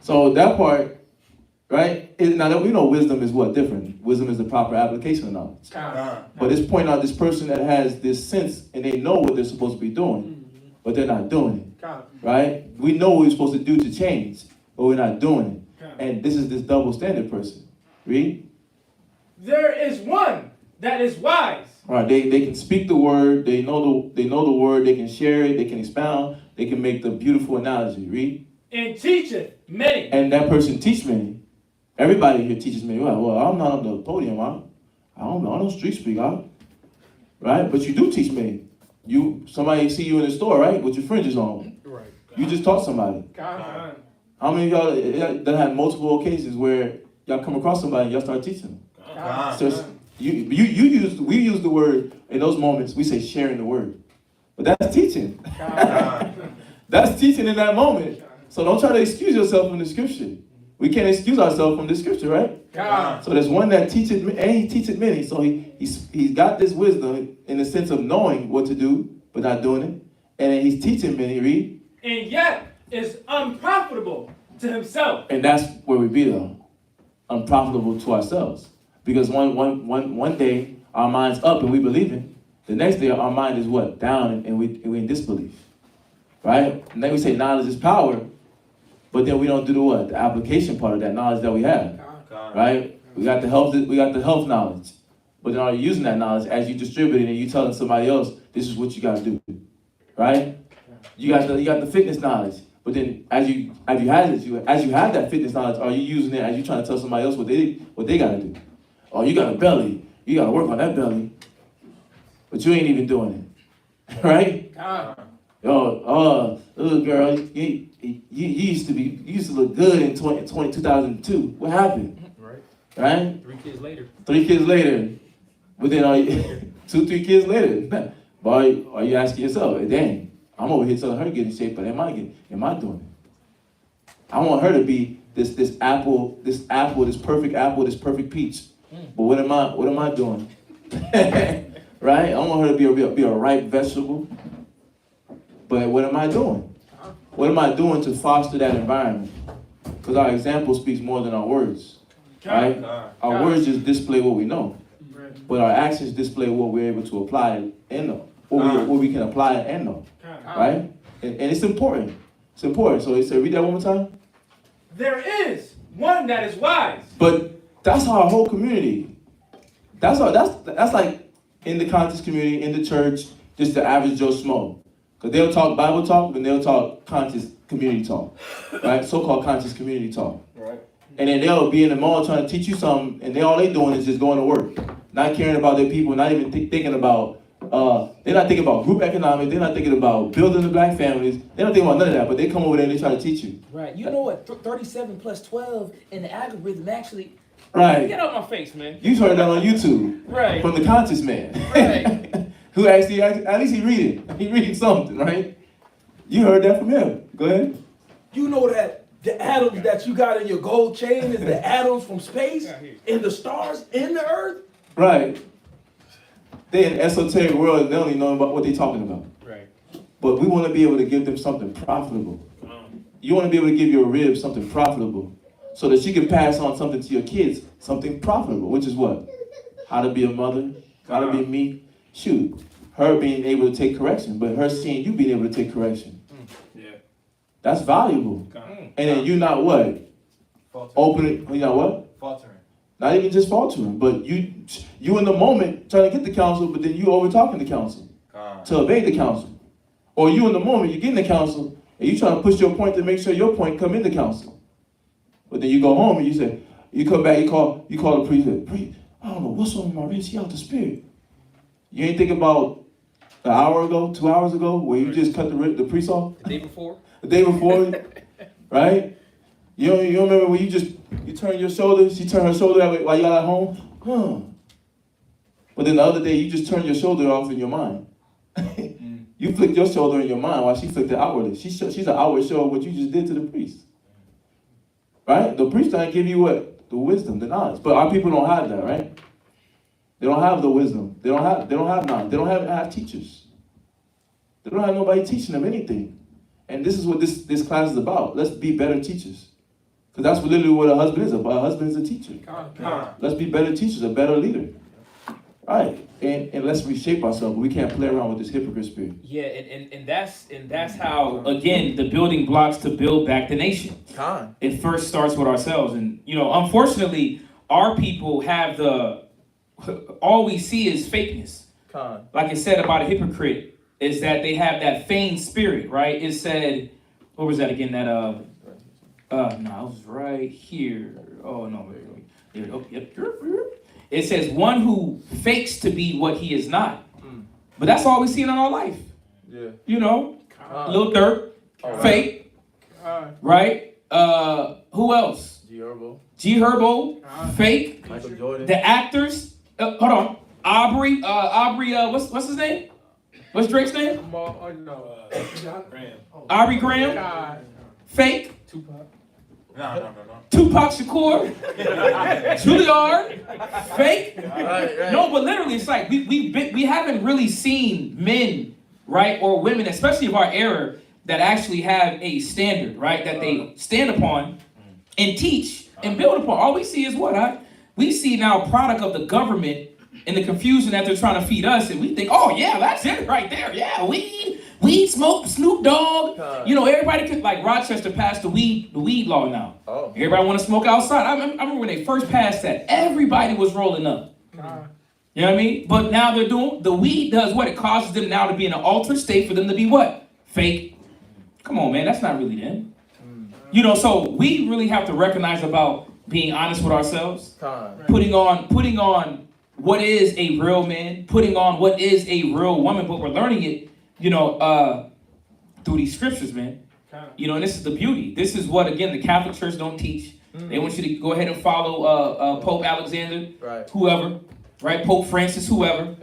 Speaker 1: So that part, right? Now that we know wisdom is what? Different. Wisdom is the proper application of knowledge. But it's pointing out this person that has this sense and they know what they're supposed to be doing, but they're not doing it, right? We know what we're supposed to do to change, but we're not doing it. And this is this double standard person. Read.
Speaker 3: There is one that is wise.
Speaker 1: All right, they can speak the word, they know the word, they can share it, they can expound, they can make the beautiful analogy. Read.
Speaker 3: And teacheth many.
Speaker 1: And that person teach many. Everybody here teaches many. Well, I'm not on the podium, I don't street speak, right? But you do teach many. Somebody see you in the store, right, with your fringes on. Right. You just taught somebody. How many of y'all that had multiple occasions where y'all come across somebody and y'all start teaching them? So we use the word in those moments. We say sharing the word, but that's teaching. That's teaching in that moment. So don't try to excuse yourself from the scripture. We can't excuse ourselves from the scripture, right? So there's one that teaches, and he teaches many. So he's got this wisdom in the sense of knowing what to do, but not doing it. And then he's teaching many. Read.
Speaker 3: And yet is unprofitable to himself.
Speaker 1: And that's where we be though. Unprofitable to ourselves. Because one day our mind's up and we believe it. The next day our mind is what? Down and we in disbelief. Right? And then we say knowledge is power, but then we don't do the what? The application part of that knowledge that we have. Right? We got the health knowledge. But then are you using that knowledge as you distribute it and you telling somebody else this is what you gotta do. Right? You got the fitness knowledge. But then as you have that fitness knowledge, are you using it as you trying to tell somebody else what they gotta do? Oh, you got a belly. You gotta work on that belly. But you ain't even doing it. Right? Little girl, you used to look good in 2002. What happened? Right?
Speaker 3: 3 kids later.
Speaker 1: 3 kids later. But then 2-3 kids later. Boy, are you asking yourself, hey, dang, I'm over here telling her to get in shape, but am I doing it? I want her to be this perfect apple, this perfect peach. But what am I doing? Right? I want her to be a ripe vegetable. But what am I doing? What am I doing to foster that environment? Because our example speaks more than our words. Right? Our words just display what we know. But our actions display what we're able to apply and know. What we can apply and know. Right? And it's important. It's important. So read that one more time.
Speaker 3: There is one that is wise.
Speaker 1: But that's our whole community. That's like in the conscious community, in the church, just the average Joe Schmo. Because they'll talk Bible talk, and they'll talk conscious community talk. Right? So-called conscious community talk. Right. And then they'll be in the mall trying to teach you something, and all they doing is just going to work. Not caring about their people, not even thinking about, they're not thinking about group economics, they're not thinking about building the black families, they're not thinking about none of that, but they come over there and they try to teach you.
Speaker 2: Right. You know what? 37 plus 12 in the algorithm actually.
Speaker 1: Right.
Speaker 2: Get out my face, man.
Speaker 1: You heard that on YouTube.
Speaker 2: Right.
Speaker 1: From the conscious man.
Speaker 2: Right.
Speaker 1: Who actually, at least he reading. He reading something, right? You heard that from him. Go ahead.
Speaker 7: You know that the atoms that you got in your gold chain is the atoms from space and the stars in the earth?
Speaker 1: Right. They in the esoteric world, they don't even know about what they're talking about.
Speaker 3: Right.
Speaker 1: But we want to be able to give them something profitable. You want to be able to give your rib something profitable so that she can pass on something to your kids, something profitable, which is what? How to be a mother, how to be me. Shoot, her being able to take correction, but her seeing you being able to take correction. Yeah. That's valuable. And then you not what? open it, you know what?
Speaker 8: Faltering.
Speaker 1: Not even just faltering, but you in the moment trying to get the counsel, but then you over talking the counsel to evade the counsel. Or you in the moment, you getting the counsel, and you trying to push your point to make sure your point come in the counsel. But then you go home and you say, you come back, you call the priest, I don't know what's on my wrist, he out the spirit. You ain't thinking about an hour ago, 2 hours ago, where you just cut the priest off?
Speaker 2: The day before?
Speaker 1: The day before, right? You don't remember when you turn your shoulder, she turned her shoulder that way while y'all at home? But then the other day, you just turned your shoulder off in your mind. You flicked your shoulder in your mind while she flicked it outwardly. She's an outward show of what you just did to the priest. Right? The priest trying to give you what? The wisdom, the knowledge. But our people don't have that, right? They don't have the wisdom. They don't have knowledge. They don't have teachers. They don't have nobody teaching them anything. And this is what this class is about. Let's be better teachers. Because that's literally what a husband is about. A husband is a teacher. Let's be better teachers, a better leader. Right. And let's reshape ourselves. We can't play around with this hypocrite spirit.
Speaker 2: Yeah, and that's how, again, the building blocks to build back the nation. It first starts with ourselves. And, unfortunately, our people have all we see is fakeness. Like it said about a hypocrite, is that they have that feigned spirit, right? It said, what was that again? That, no, it was right here. Oh, no, wait. Oh, yep. It says one who fakes to be what he is not. But that's all we see in our life.
Speaker 7: Yeah.
Speaker 2: Lil Durk, fake, right? Who else? G Herbo, fake.
Speaker 1: Michael Jordan.
Speaker 2: The actors, hold on. Aubrey, what's his name? What's Drake's name? Aubrey Graham, fake.
Speaker 8: No.
Speaker 2: Tupac Shakur, Juilliard, fake.
Speaker 1: Right.
Speaker 2: No, but literally, it's like we haven't really seen men, right, or women, especially of our era, that actually have a standard, right, that they stand upon and teach and build upon. All we see is what? We see now a product of the government and the confusion that they're trying to feed us, and we think, oh yeah, that's it right there. Yeah, weed smoke, Snoop Dogg. Everybody could, like Rochester passed the weed law now. Everybody want to smoke outside. I remember when they first passed that, everybody was rolling up. You know what I mean? But now they're doing, the weed does what? It causes them now to be in an altered state for them to be what? Fake. Come on, man, that's not really them. So we really have to recognize about being honest with ourselves, putting on what is a real man, putting on what is a real woman, but we're learning it, through these scriptures, man. And this is the beauty. This is what, again, the Catholic Church don't teach. They want you to go ahead and follow Pope Alexander, whoever, right? Pope Francis, whoever.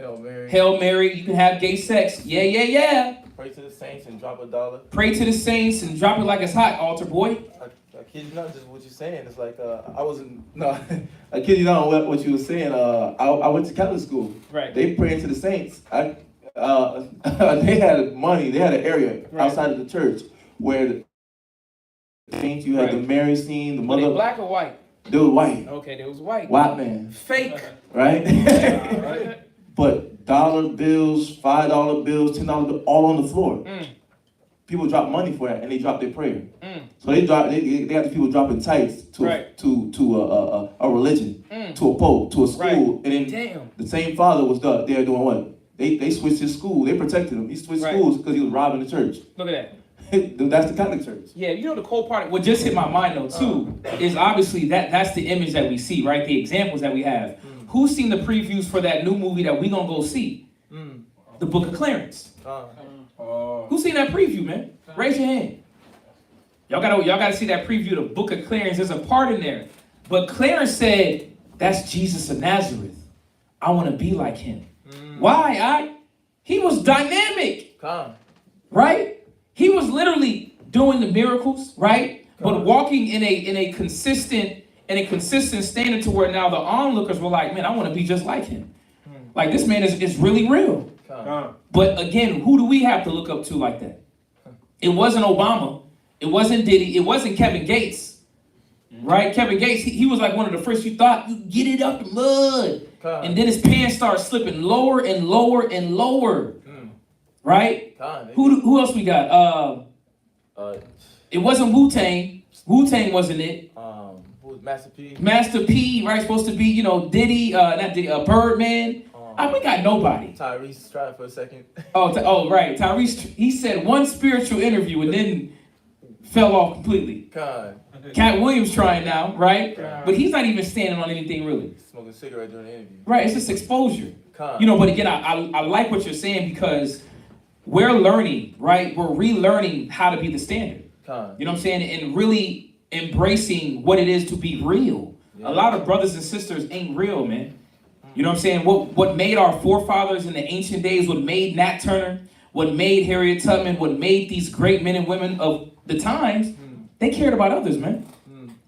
Speaker 2: Hail Mary. You can have gay sex. Yeah.
Speaker 1: Pray to the saints and drop $1.
Speaker 2: Pray to the saints and drop it like it's hot, altar boy.
Speaker 1: I kid you not, just what you're saying. It's like, I kid you not what you were saying. I went to Catholic school.
Speaker 2: Right.
Speaker 1: They praying to the saints. They had money. They had an area outside of the church where the saints, you had the Mary scene, the mother.
Speaker 2: Were they black or white?
Speaker 1: They were white.
Speaker 2: Okay, they was white.
Speaker 1: White man.
Speaker 2: Fake.
Speaker 1: Right? But dollar bills, $5 bills, $10 bills, all on the floor. People drop money for that, and they drop their prayer. So they got the people dropping tithes to a religion, to a pope, to a school, and then the same father was there doing what? They switched his school. They protected him. He switched schools because he was robbing the church.
Speaker 2: Look at that.
Speaker 1: That's the Catholic Church.
Speaker 2: Yeah, the cool part, what just hit my mind though too, is obviously that's the image that we see, right? The examples that we have. Who's seen the previews for that new movie that we gonna go see? The Book of Clarence. Who's seen that preview, man? Raise your hand. Y'all gotta see that preview, the Book of Clarence. There's a part in there. But Clarence said, that's Jesus of Nazareth. I want to be like him. Why? He was dynamic. Right? He was literally doing the miracles, right? But walking in a consistent standard to where now the onlookers were like, man, I want to be just like him. Like this man is really real. But again, who do we have to look up to like that? It wasn't Obama. It wasn't Diddy. It wasn't Kevin Gates. Right? Kevin Gates, he was like one of the first. You thought, you get it up the mud. And then his pants started slipping lower and lower and lower. Right? Who else we got? It wasn't Wu-Tang. Wu-Tang wasn't it.
Speaker 1: Who was Master P?
Speaker 2: Master P, right? Supposed to be, you know, Diddy, not Diddy, Birdman. We got nobody.
Speaker 1: Tyrese tried for a second.
Speaker 2: Right. Tyrese, he said one spiritual interview and then fell off completely.
Speaker 1: God.
Speaker 2: Cat Williams trying now, right? But he's not even standing on anything really.
Speaker 1: Smoking a cigarette during the interview.
Speaker 2: Right, it's just exposure.
Speaker 1: God.
Speaker 2: You know, but again, I like what you're saying because we're learning, right? We're relearning how to be the standard.
Speaker 1: God.
Speaker 2: You know what I'm saying? And really embracing what it is to be real.
Speaker 1: Yeah.
Speaker 2: A lot of brothers and sisters ain't real, man. You know what I'm saying? What made our forefathers in the ancient days, what made Nat Turner, what made Harriet Tubman, what made these great men and women of the times, they cared about others, man.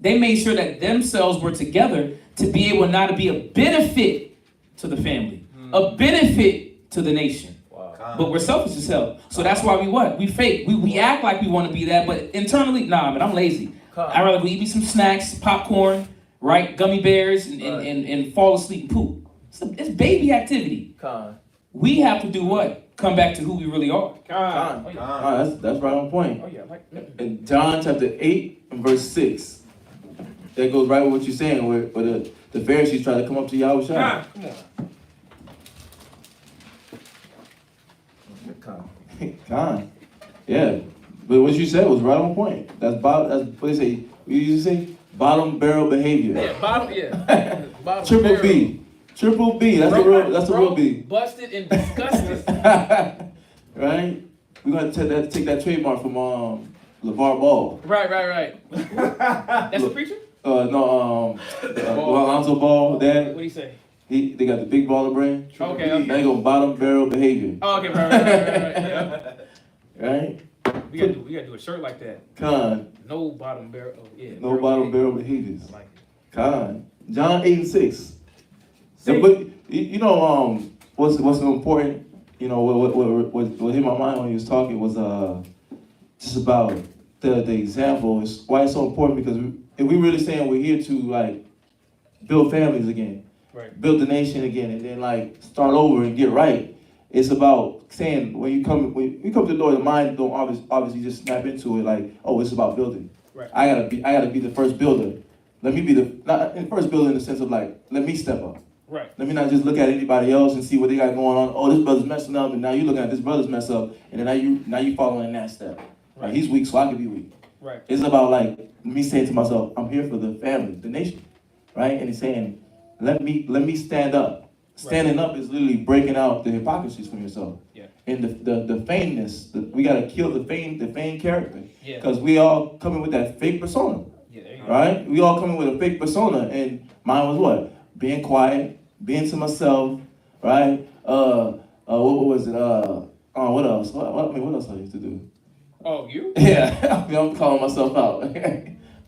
Speaker 2: They made sure that themselves were together to be able not to be a benefit to the family, a benefit to the nation.
Speaker 1: Wow.
Speaker 2: But we're selfish as hell. So that's why we what? We fake. We act like we want to be that, but internally, nah, man, I'm lazy. I'd rather go eat me some snacks, popcorn, right? Gummy bears, and fall asleep and poop. It's baby activity. We have to do what? Come back to who we really are.
Speaker 1: That's right on point.
Speaker 2: Oh yeah,
Speaker 1: In John chapter 8 and verse 6. That goes right with what you're saying, where the Pharisees try to come up to Yahweh Shai. Come on. Yeah. But what you said was right on point. That's what they say. What you used to say? Bottom barrel behavior.
Speaker 3: Yeah, bottom
Speaker 1: Triple B. Triple B. That's the real B.
Speaker 3: Busted and disgusted.
Speaker 1: Right? We're gonna take that trademark from LeVar Ball.
Speaker 3: Right. That's the preacher?
Speaker 1: Alonzo Ball, Dad.
Speaker 3: What do you say?
Speaker 1: They got the big baller brand.
Speaker 3: Okay.
Speaker 1: They go bottom barrel behavior.
Speaker 3: Oh, okay, right. Yeah.
Speaker 1: Right?
Speaker 3: We gotta do a shirt like that. No bottom barrel. Oh, yeah.
Speaker 1: No bottom barrel behaviors.
Speaker 3: I like it.
Speaker 1: John 8 and 6. Yeah, but you know what's important. You know what hit my mind when he was talking was just about the example. Is why it's so important because if we really saying we're here to like build families again,
Speaker 3: right,
Speaker 1: build the nation again, and then like start over and get right. It's about saying when you come to the door, the mind don't obviously just snap into it like, oh, it's about building.
Speaker 3: Right.
Speaker 1: I gotta be the first builder. Let me be the first builder in the sense of like, let me step up.
Speaker 3: Right.
Speaker 1: Let me not just look at anybody else and see what they got going on. Oh, this brother's messing up, and now you're looking at this brother's mess up, and then now you following that step. Right. He's weak, so I can be weak.
Speaker 3: Right.
Speaker 1: It's about like me saying to myself, I'm here for the family, the nation, right? And he's saying, let me stand up. Standing up is literally breaking out the hypocrisies from yourself.
Speaker 3: Yeah.
Speaker 1: And the feigness, we gotta kill the feigned character.
Speaker 3: Yeah.
Speaker 1: Because we all coming with that fake persona.
Speaker 3: Yeah, there you go.
Speaker 1: Right? We all coming with a fake persona, and mine was what? Being quiet, being to myself, right? What was it? What else? What else I used to do?
Speaker 3: Oh, you?
Speaker 1: Yeah, I'm calling myself out.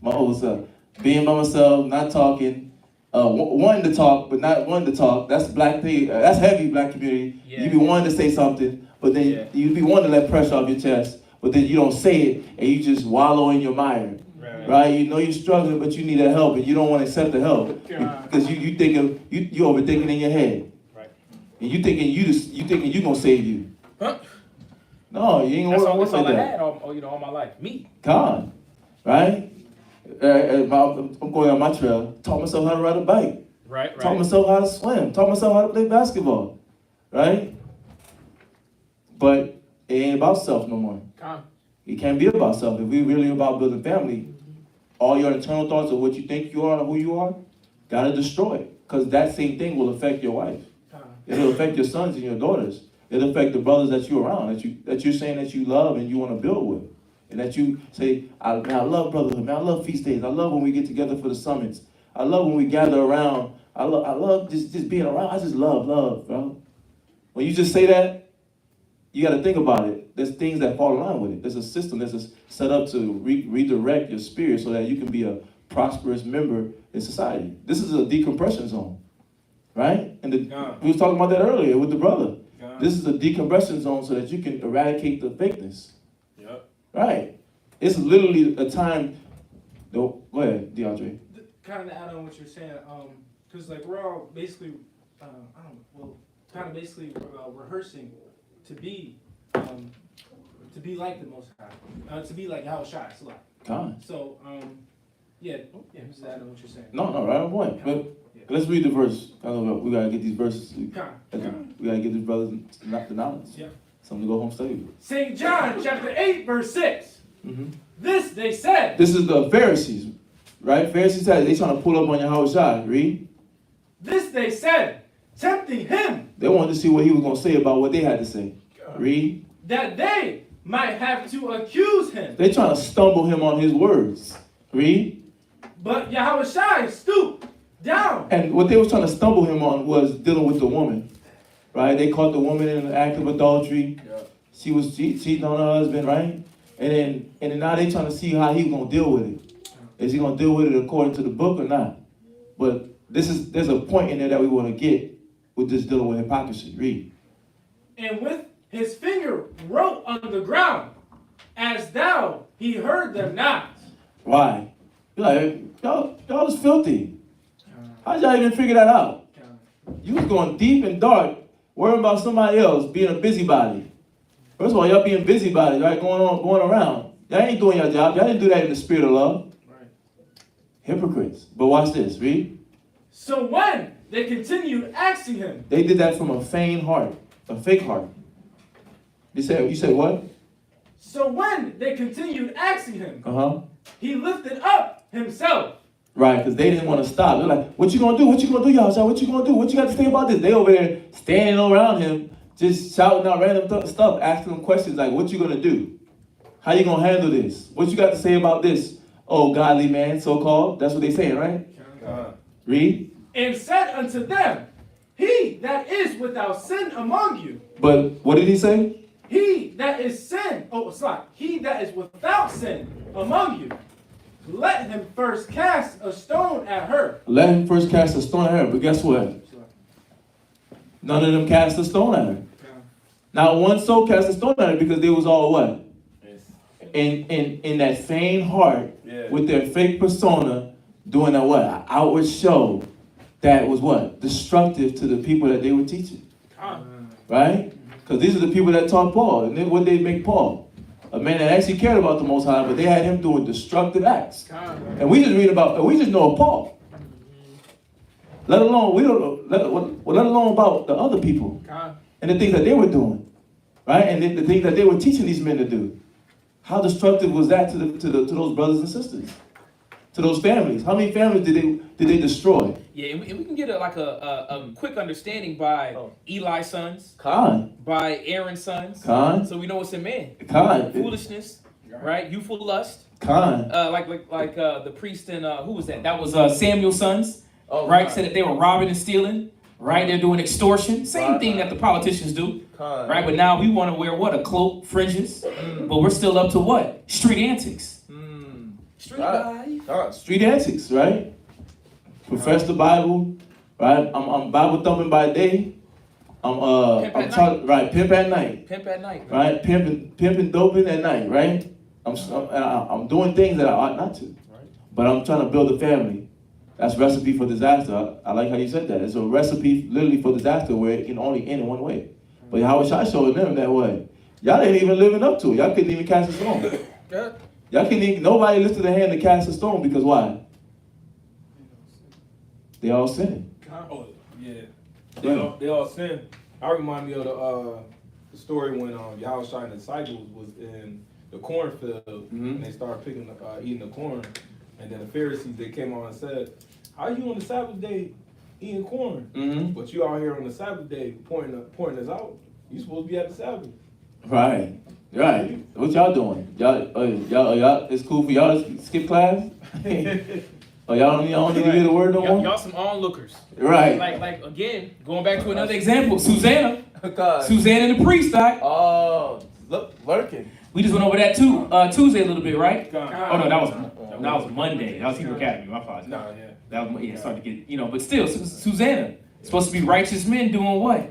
Speaker 1: My old self. Being by myself, not talking, wanting to talk, but not wanting to talk. That's black thing. That's heavy black community.
Speaker 3: Yeah.
Speaker 1: You be wanting to say something, but then you be wanting to let pressure off your chest, but then you don't say it, and you just wallow in your mire. Right? You know you're struggling, but you need that help, and you don't want to accept the help because you thinking you overthinking in your head,
Speaker 3: right?
Speaker 1: And you thinking you gonna save you.
Speaker 3: Huh?
Speaker 1: No, you ain't gonna work
Speaker 3: That's all
Speaker 1: like
Speaker 3: I
Speaker 1: that.
Speaker 3: had all my life. Me.
Speaker 1: God, right? I'm going on my trail. Taught myself how to ride a bike.
Speaker 3: Right.
Speaker 1: Taught myself how to swim. Taught myself how to play basketball. Right? But it ain't about self no more. It can't be about self. If we really about building family, all your internal thoughts of what you think you are and who you are, gotta destroy it. Because that same thing will affect your wife. It'll affect your sons and your daughters. It'll affect the brothers that you're around, that you're saying that you love and you want to build with. And that you say, I love brotherhood, man, I love feast days. I love when we get together for the summits. I love when we gather around. I love just being around. I just love, bro. When you just say that, you got to think about it. There's things that fall in line with it. There's a system that's set up to redirect your spirit so that you can be a prosperous member in society. This is a decompression zone, right? And we was talking about that earlier with the brother. This is a decompression zone so that you can eradicate the fakeness.
Speaker 3: Yep.
Speaker 1: Right. It's literally a time. Go ahead, DeAndre.
Speaker 9: Kind of to add on what you're saying, because like we're all basically, rehearsing to be like the Most High, to be like Yahweh Shai,
Speaker 1: God.
Speaker 9: So, yeah, just add on what you're saying.
Speaker 1: No, right on point. But let's read the verse. I don't know, we gotta get these verses. We
Speaker 9: Con.
Speaker 1: gotta get these brothers the knowledge.
Speaker 9: Yeah.
Speaker 1: Something to go home study with.
Speaker 9: St. John chapter 8, verse 6.
Speaker 1: Mm-hmm.
Speaker 9: This they said.
Speaker 1: This is the Pharisees, right? Pharisees said they trying to pull up on Yahushua. Read.
Speaker 9: This they said, tempting him,
Speaker 1: They wanted to see what he was gonna say about what they had to say. Read.
Speaker 9: that they might have to accuse him.
Speaker 1: They trying to stumble him on his words. Read.
Speaker 9: But Yahushua stooped down.
Speaker 1: And what they was trying to stumble him on was dealing with the woman, right? They caught the woman in an act of adultery.
Speaker 7: Yeah.
Speaker 1: She was cheating on her husband, right? And then now they trying to see how he gonna deal with it. Is he gonna deal with it according to the book or not? But there's a point in there that we want to get with this dealing with hypocrisy. Read.
Speaker 9: And with his finger wrote on the ground, as thou he heard them not.
Speaker 1: Why? You're like, y'all is filthy. How'd y'all even figure that out? You was going deep and dark, worrying about somebody else being a busybody. First of all, y'all being busybodies, right? Going around. Y'all ain't doing your job. Y'all didn't do that in the spirit of love.
Speaker 9: Right.
Speaker 1: Hypocrites. But watch this. Read.
Speaker 9: So when they continued asking him,
Speaker 1: They did that from a feigned heart, a fake heart. You said what?
Speaker 9: so when they continued asking him,
Speaker 1: Uh-huh.
Speaker 9: he lifted up himself.
Speaker 1: Right, because they didn't want to stop. They're like, what you gonna do? What you gonna do, y'all? What you gonna do? What you got to say about this? They over there standing around him, just shouting out random stuff, asking him questions like, what you gonna do? How you gonna handle this? What you got to say about this? Oh, godly man, so-called. That's what they saying, right? Read.
Speaker 9: And said unto them, he that is without sin among you,
Speaker 1: But what did he say?
Speaker 9: he that is he that is without sin among you, let him first cast a stone at her.
Speaker 1: Let him first cast a stone at her. But guess what? None of them cast a stone at her. Not one soul cast a stone at her because they was all what? In that feigned heart, with their fake persona, doing a what? An outward show that was what? Destructive to the people that they were teaching. Right? Because these are the people that taught Paul. And then what they make Paul? A man that actually cared about the Most High, but they had him doing destructive acts. And we just know of Paul. Let alone, let alone about the other people and the things that they were doing. Right? And the things that they were teaching these men to do. How destructive was that to those brothers and sisters? To those families? How many families did they destroy?
Speaker 2: Yeah, and we can get a quick understanding by Eli's sons,
Speaker 1: Khan.
Speaker 2: by Aaron's sons.
Speaker 1: Khan.
Speaker 2: So we know what's in man.
Speaker 1: Khan.
Speaker 2: Foolishness, right? Youthful lust.
Speaker 1: Khan.
Speaker 2: Like the priest and who was that? That was Samuel's sons, right? Said that they were robbing and stealing, right? They're doing extortion. Same thing that the politicians do, right? But now we want to wear what? A cloak, fringes, but we're still up to what? Street antics. Street life.
Speaker 1: Street antics, right? Profess the Bible, right? I'm Bible thumping by day. Pimp at night.
Speaker 2: Pimp at night.
Speaker 1: Right? Pimping doping at night, right? I'm doing things that I ought not to. But I'm trying to build a family. That's recipe for disaster. I like how you said that. It's a recipe literally for disaster where it can only end in one way. But how was I showing them that way? Y'all ain't even living up to it. Y'all couldn't even cast a stone. Y'all couldn't even, nobody lifted a hand to cast a stone because why? They all sinning.
Speaker 7: Oh, yeah. They all sin. I remind me of the story when Yahushua and the disciples was in the cornfield and they started eating the corn. And then the Pharisees, they came on and said, how you on the Sabbath day eating corn? But you out here on the Sabbath day pointing us out. You supposed to be at the Sabbath.
Speaker 1: Right. What y'all doing? Y'all, it's cool for y'all to skip class? Y'all don't need to hear the word no more?
Speaker 2: Y'all some onlookers.
Speaker 1: Right.
Speaker 2: Like again, going back to another example, Susanna. Susanna and the priest, doc.
Speaker 1: Oh, look, lurking.
Speaker 2: We just went over that too Tuesday a little bit, right? Oh no, that was Monday. That was Hebrew Academy. My fault.
Speaker 7: No, yeah.
Speaker 2: That was started to get but still, Susanna supposed to be righteous men doing what?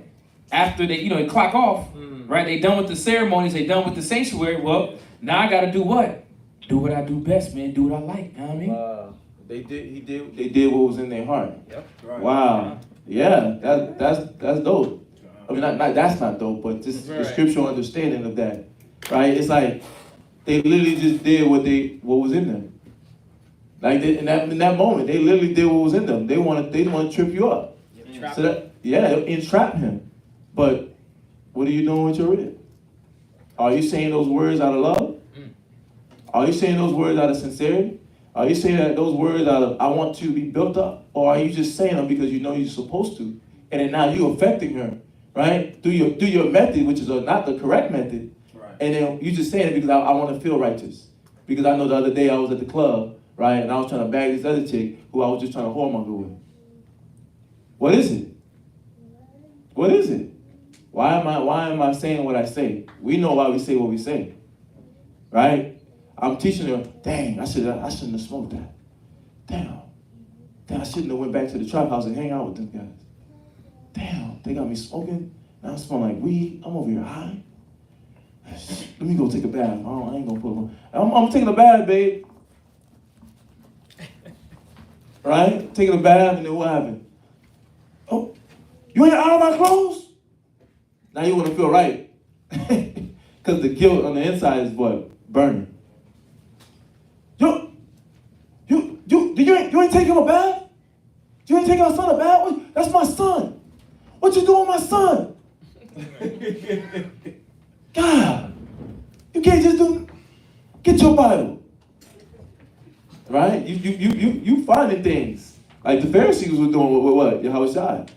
Speaker 2: After they they clock off, right? They done with the ceremonies. They done with the sanctuary. Well, now I got to do what? Do what I do best, man. Do what I like. You know what I mean?
Speaker 1: They did what was in their heart.
Speaker 2: Yep.
Speaker 7: Right.
Speaker 1: Wow. Yeah, that's dope. I mean, that's not dope, but just the scriptural understanding of that, right? It's like They literally just did what was in them. Like in that moment, they literally did what was in them. They want to trip you up. So that, yeah, entrap him. But what are you doing with your rib? Are you saying those words out of love? Are you saying those words out of sincerity? Are you saying that those words out of I want to be built up? Or are you just saying them because you know you're supposed to? And then now you're affecting her, right? Through your method, which is not the correct method. Right. And then you just saying it because I want to feel righteous. Because I know the other day I was at the club, right? And I was trying to bag this other chick who I was just trying to whoremonger with. What is it? What is it? Why am I saying what I say? We know why we say what we say. Right? I'm teaching her, dang, I shouldn't have smoked that. Damn, I shouldn't have went back to the trap house and hang out with them guys. Damn, they got me smoking. Now I'm smelling like weed. I'm over here high. Let me go take a bath. I ain't gonna put them on. I'm taking a bath, babe. Right? Taking a bath, and then what happened? Oh, you ain't iron my clothes? Now you want to feel right. Because the guilt on the inside is what? Burning. You ain't taking a bath? You ain't taking my son a bath? That's my son. What you doing with my son? God, you can't just get your Bible. Right? You finding things. Like the Pharisees were doing with what? Yahushua.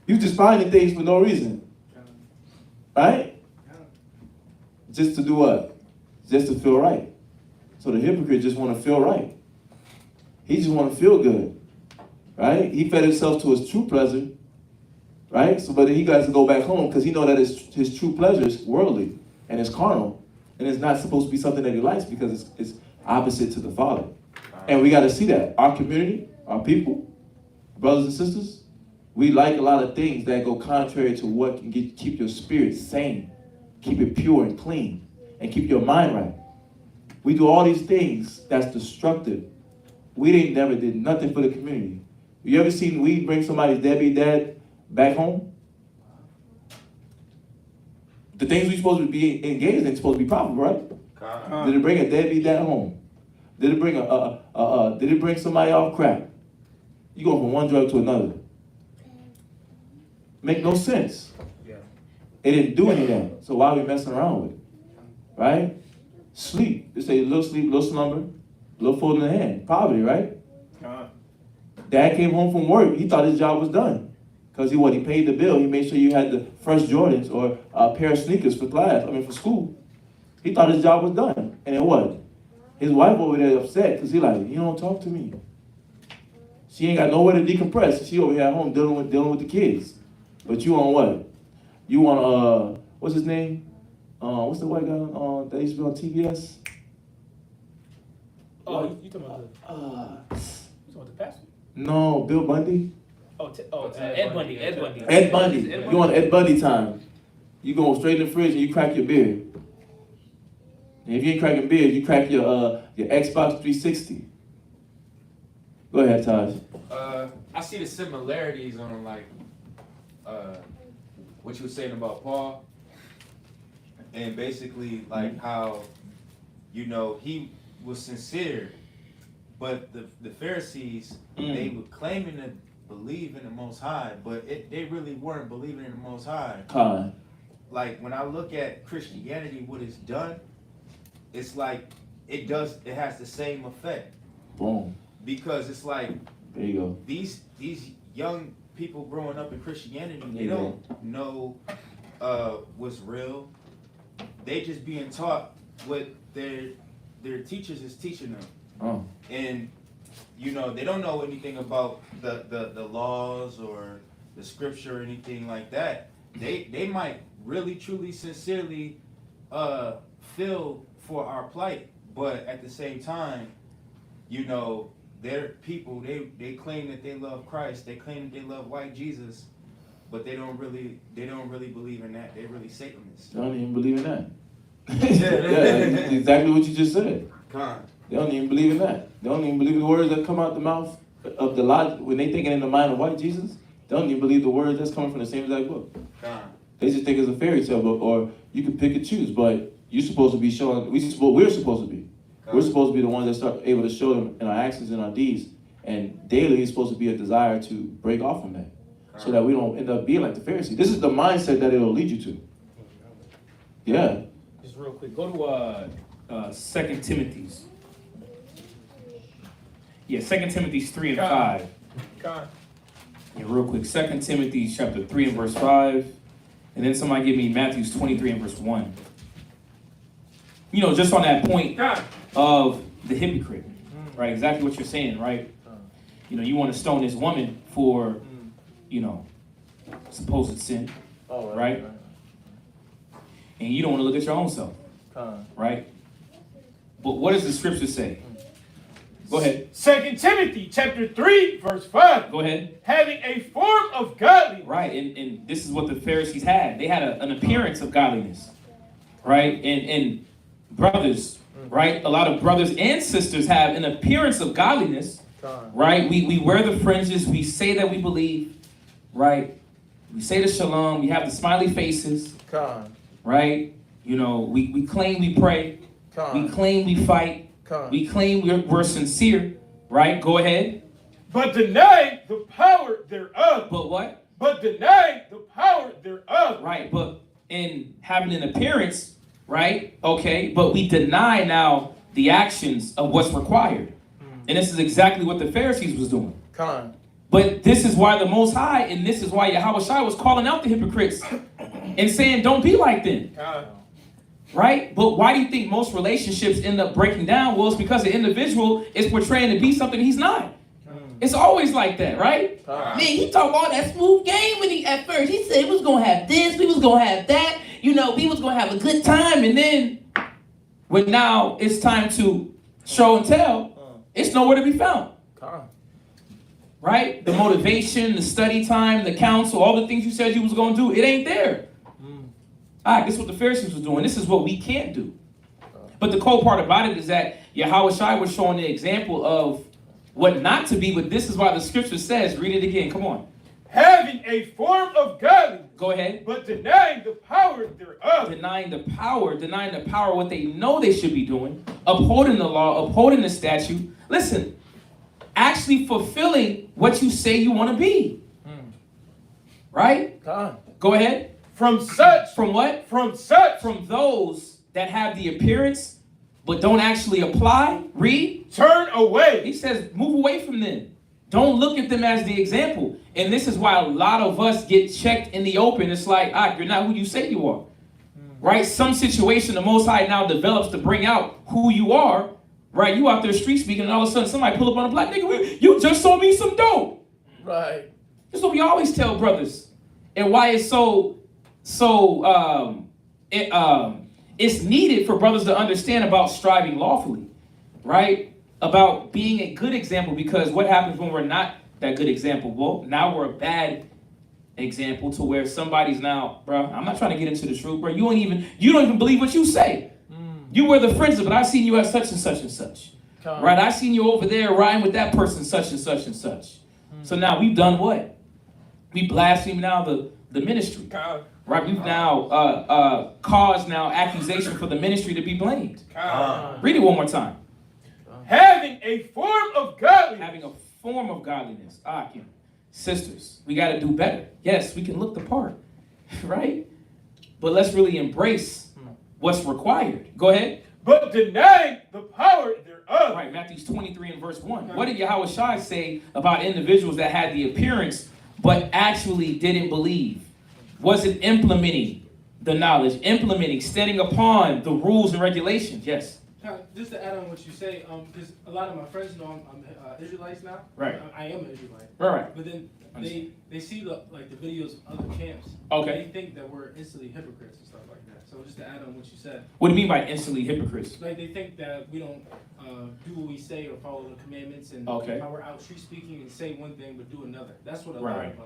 Speaker 1: You just finding things for no reason. Right? Just to do what? Just to feel right. So the hypocrite just want to feel right. He just want to feel good. Right? He fed himself to his true pleasure. Right? So, but then he got to go back home because he know that his true pleasure is worldly and it's carnal. And it's not supposed to be something that he likes because it's opposite to the Father. And we got to see that. Our community, our people, brothers and sisters, we like a lot of things that go contrary to what can keep your spirit sane, keep it pure and clean, and keep your mind right. We do all these things that's destructive. We never did nothing for the community. You ever seen we bring somebody's deadbeat dad back home? The things we supposed to be engaged in supposed to be profitable, right? Did it bring a deadbeat dad home? Did it bring did it bring somebody off crack? You go from one drug to another. Make no sense. Yeah. It didn't do any of that. So why are we messing around with it? Right? Sleep. They say little sleep, little slumber, little fold in the hand. Poverty, right? Dad came home from work. He thought his job was done. Because he paid the bill. He made sure you had the fresh Jordans or a pair of sneakers for school. He thought his job was done. And it was. His wife over there upset because he like, you don't talk to me. She ain't got nowhere to decompress. She over here at home dealing with the kids. But you on what? You on what's his name? What's the white guy that used to be on TBS?
Speaker 2: Oh, you talking about the pastor?
Speaker 1: No, Bill Bundy.
Speaker 2: Ed Bundy.
Speaker 1: Ed Bundy. You on Ed Bundy time. You go straight in the fridge and you crack your beer. And if you ain't cracking beer, you crack your Xbox 360. Go ahead, Taj.
Speaker 10: I see the similarities on what you were saying about Paul, and basically like how, he was sincere, but the Pharisees, they were claiming to believe in the Most High, but they really weren't believing in the Most High. Like when I look at Christianity, what it's done, it's like it has the same effect.
Speaker 1: Boom.
Speaker 10: Because it's like,
Speaker 1: there you go.
Speaker 10: These young people growing up in Christianity, they don't know what's real. They just being taught what their teachers is teaching them. Oh. And they don't know anything about the laws or the scripture or anything like that. They might really, truly, sincerely feel for our plight, but at the same time, they're people, they claim that they love Christ, they claim that they love white Jesus, but they don't really believe in that. They're really Satanists.
Speaker 1: They don't even believe in that. Yeah, exactly what you just said. They don't even believe in that. They don't even believe the words that come out the mouth of the logic when they thinking in the mind of white Jesus. They don't even believe the words that's coming from the same exact book. They just think it's a fairy tale book, or you can pick and choose. But you're supposed to be showing. We're supposed to be. We're supposed to be the ones that start able to show them in our actions and our deeds. And daily is supposed to be a desire to break off from that, so that we don't end up being like the Pharisees. This is the mindset that it'll lead you to. Yeah.
Speaker 2: Just real quick, go to 2 Timothy's. Yeah, 2 Timothy's 3 and 5.
Speaker 7: God.
Speaker 2: Yeah, real quick, 2 Timothy chapter 3 and verse 5. And then somebody give me Matthew 23 and verse 1. You know, just on that point of the hypocrite, right? Exactly what you're saying, right? You know, you want to stone this woman for, you know, supposed sin, right? And you don't want to look at your own self, right? But what does the scripture say? Go ahead.
Speaker 5: 2 Timothy chapter 3, verse 5.
Speaker 2: Go ahead.
Speaker 5: Having a form of godliness.
Speaker 2: Right, and this is what the Pharisees had. They had an appearance of godliness, right? And brothers, right? A lot of brothers and sisters have an appearance of godliness, right? We wear the fringes. We say that we believe, right? We say the shalom. We have the smiley faces, right? You know, we claim we pray. We claim we fight. We claim we're sincere, right? Go ahead.
Speaker 5: But deny the power thereof.
Speaker 2: But what?
Speaker 5: But deny the power thereof.
Speaker 2: Right, but in having an appearance, right? Okay, but we deny now the actions of what's required. And this is exactly what the Pharisees was doing. But this is why the Most High, and this is why Yahweh Shai was calling out the hypocrites and saying, don't be like them. Right? But why do you think most relationships end up breaking down? Well, it's because the individual is portraying to be something he's not. It's always like that, right?
Speaker 3: Man, he talked all that smooth game when at first. He said we was going to have this, we was going to have that. You know, we was going to have a good time. And then, when now it's time to show and tell, it's nowhere to be found. Right? The motivation, the study time, the counsel, all the things you said you was going to do, it ain't there. All right, this is what the Pharisees was doing. This is what we can't do. But the cool part about it is that Yahweh Shai was showing the example of what not to be, but this is why the scripture says, read it again, come on.
Speaker 5: Having a form of godliness.
Speaker 2: Go ahead.
Speaker 5: But denying the power thereof.
Speaker 2: Denying the power, what they know they should be doing, upholding the law, upholding the statute. Listen, actually fulfilling what you say you want to be. Right? Go ahead.
Speaker 5: From such.
Speaker 2: From what?
Speaker 5: From such.
Speaker 2: From those that have the appearance, but don't actually apply. Read.
Speaker 5: Turn away.
Speaker 2: He says, move away from them. Don't look at them as the example. And this is why a lot of us get checked in the open. It's like, you're not who you say you are. Right? Some situation the Most High now develops to bring out who you are. Right? You out there street speaking, and all of a sudden somebody pull up on a black nigga. You just sold me some dope.
Speaker 3: Right.
Speaker 2: This is what we always tell brothers. And why it's it's needed for brothers to understand about striving lawfully, right? About being a good example, because what happens when we're not that good example? Well, now we're a bad example to where somebody's now, bro, I'm not trying to get into the truth, bro. You don't even believe what you say. You wear the fringes, but I seen you at such and such and such. Right? I seen you over there riding with that person such and such and such. So now we've done what? We blaspheme now the ministry. Right, we've now caused now accusation for the ministry to be blamed. Read it one more time.
Speaker 5: Having a form of godliness.
Speaker 2: Having a form of godliness. Sisters, we got to do better. Yes, we can look the part, right? But let's really embrace what's required. Go ahead.
Speaker 5: But denying the power thereof.
Speaker 2: Right, Matthew 23 and verse 1. What did Yahweh Shai say about individuals that had the appearance but actually didn't believe? Wasn't implementing the knowledge, standing upon the rules and regulations. Yes.
Speaker 9: Just to add on what you say, because a lot of my friends know I'm Israelites now.
Speaker 2: Right.
Speaker 9: I am an Israelite.
Speaker 2: Right.
Speaker 9: But then they see the videos of other camps.
Speaker 2: Okay.
Speaker 9: They think that we're instantly hypocrites and stuff like that. So just to add on what you said.
Speaker 2: What do you mean by instantly hypocrites?
Speaker 9: Like they think that we don't do what we say or follow the commandments, and how we're out street speaking and say one thing but do another. That's what a lot of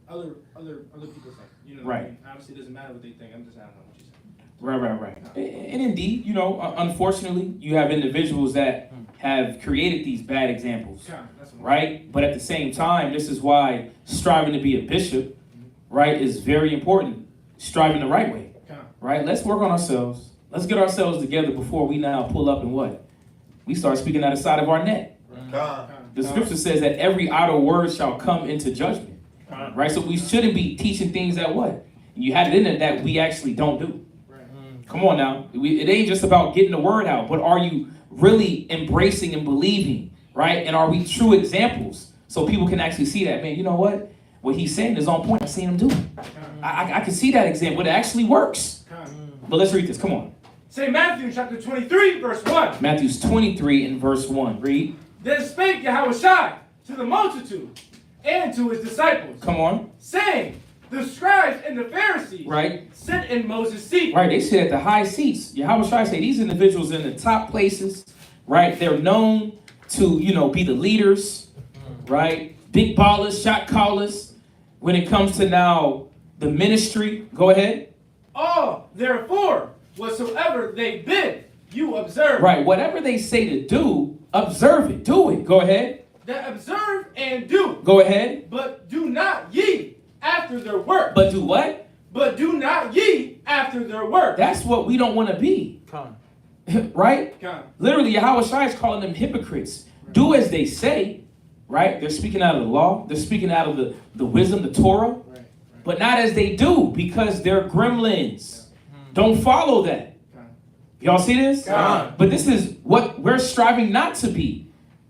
Speaker 9: other people think. You know, what I mean? Obviously, it doesn't matter what they think. I'm just adding on what you said.
Speaker 2: Right. And indeed, unfortunately, you have individuals that have created these bad examples, right? But at the same time, this is why striving to be a bishop, right, is very important. Striving the right way, right? Let's work on ourselves.
Speaker 3: Let's get ourselves together before we now pull up and what? We start speaking out of the side of our neck. The scripture says that every idle word shall come into judgment. Right? So we shouldn't be teaching things that what? You had it in there that we actually don't do. Come on now. It ain't just about getting the word out, but are you really embracing and believing, right? And are we true examples so people can actually see that, man, you know what? What he's saying is on point. I've seen him do it. I can see that example. It actually works. But let's read this. Come on.
Speaker 9: Say Matthew chapter 23, verse 1.
Speaker 3: Matthew's 23 and verse 1. Read.
Speaker 9: Then spake Yahushua to the multitude and to his disciples.
Speaker 3: Come on.
Speaker 9: Saying, the scribes and the Pharisees sit in Moses' seat.
Speaker 3: Right, they sit at the high seats. Yahushua say these individuals in the top places, right? They're known to, be the leaders, right? Big ballers, shot callers. When it comes to now the ministry, go ahead.
Speaker 9: All, therefore, whatsoever they bid, you observe.
Speaker 3: Right, whatever they say to do, observe it, do it. Go ahead.
Speaker 9: That observe and do.
Speaker 3: Go ahead.
Speaker 9: But do not ye after their work.
Speaker 3: But do what?
Speaker 9: But do not ye after their work.
Speaker 3: That's what we don't want to be. Right? Literally, Yahushua is calling them hypocrites. Do as they say, right? They're speaking out of the law. They're speaking out of the wisdom, the Torah. But not as they do, because they're gremlins. Don't follow that. Y'all see this? But this is what we're striving not to be.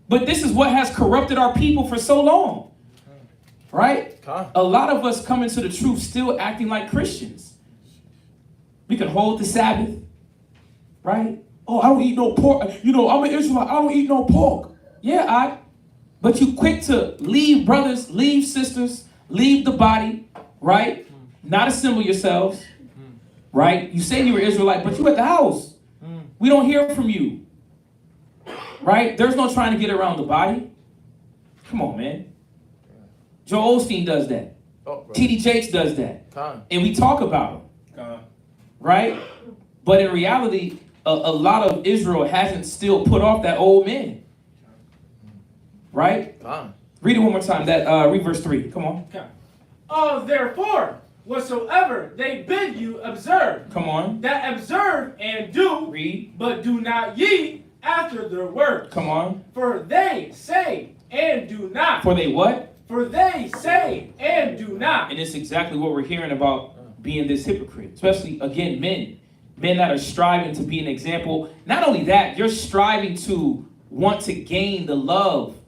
Speaker 3: But this is what has corrupted our people for so long. Right? A lot of us come into the truth still acting like Christians. We can hold the Sabbath. Right? Oh, I don't eat no pork. I'm an Israelite. I don't eat no pork. Yeah, but you quick to leave brothers, leave sisters, leave the body, right? Not assemble yourselves, right? You say you're Israelite, but you at the house. We don't hear from you, right? There's no trying to get around the body. Come on, man. Joel Osteen does that. T.D. Jakes does that. And we talk about them, right? But in reality, a lot of Israel hasn't still put off that old man. Right? Read it one more time. Read verse 3. Come on.
Speaker 9: Oh, therefore, whatsoever they bid you observe.
Speaker 3: Come on.
Speaker 9: That observe and do.
Speaker 3: Read.
Speaker 9: But do not ye after their works.
Speaker 3: Come on.
Speaker 9: For they say and do not.
Speaker 3: For they what?
Speaker 9: For they say and do not.
Speaker 3: And it's exactly what we're hearing about being this hypocrite. Especially, again, men. Men that are striving to be an example. Not only that, you're striving to want to gain the love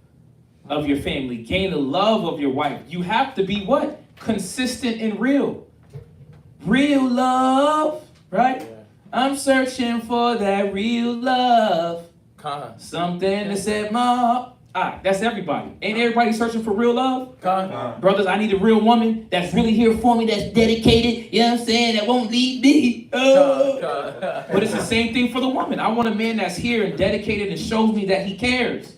Speaker 3: of your family, gain the love of your wife. You have to be what? Consistent and real. Real love, right? Yeah. I'm searching for that real love. Something to set my... that's everybody. Ain't everybody searching for real love? Brothers, I need a real woman that's really here for me, that's dedicated, you know what I'm saying, that won't leave me. But it's the same thing for the woman. I want a man that's here and dedicated and shows me that he cares.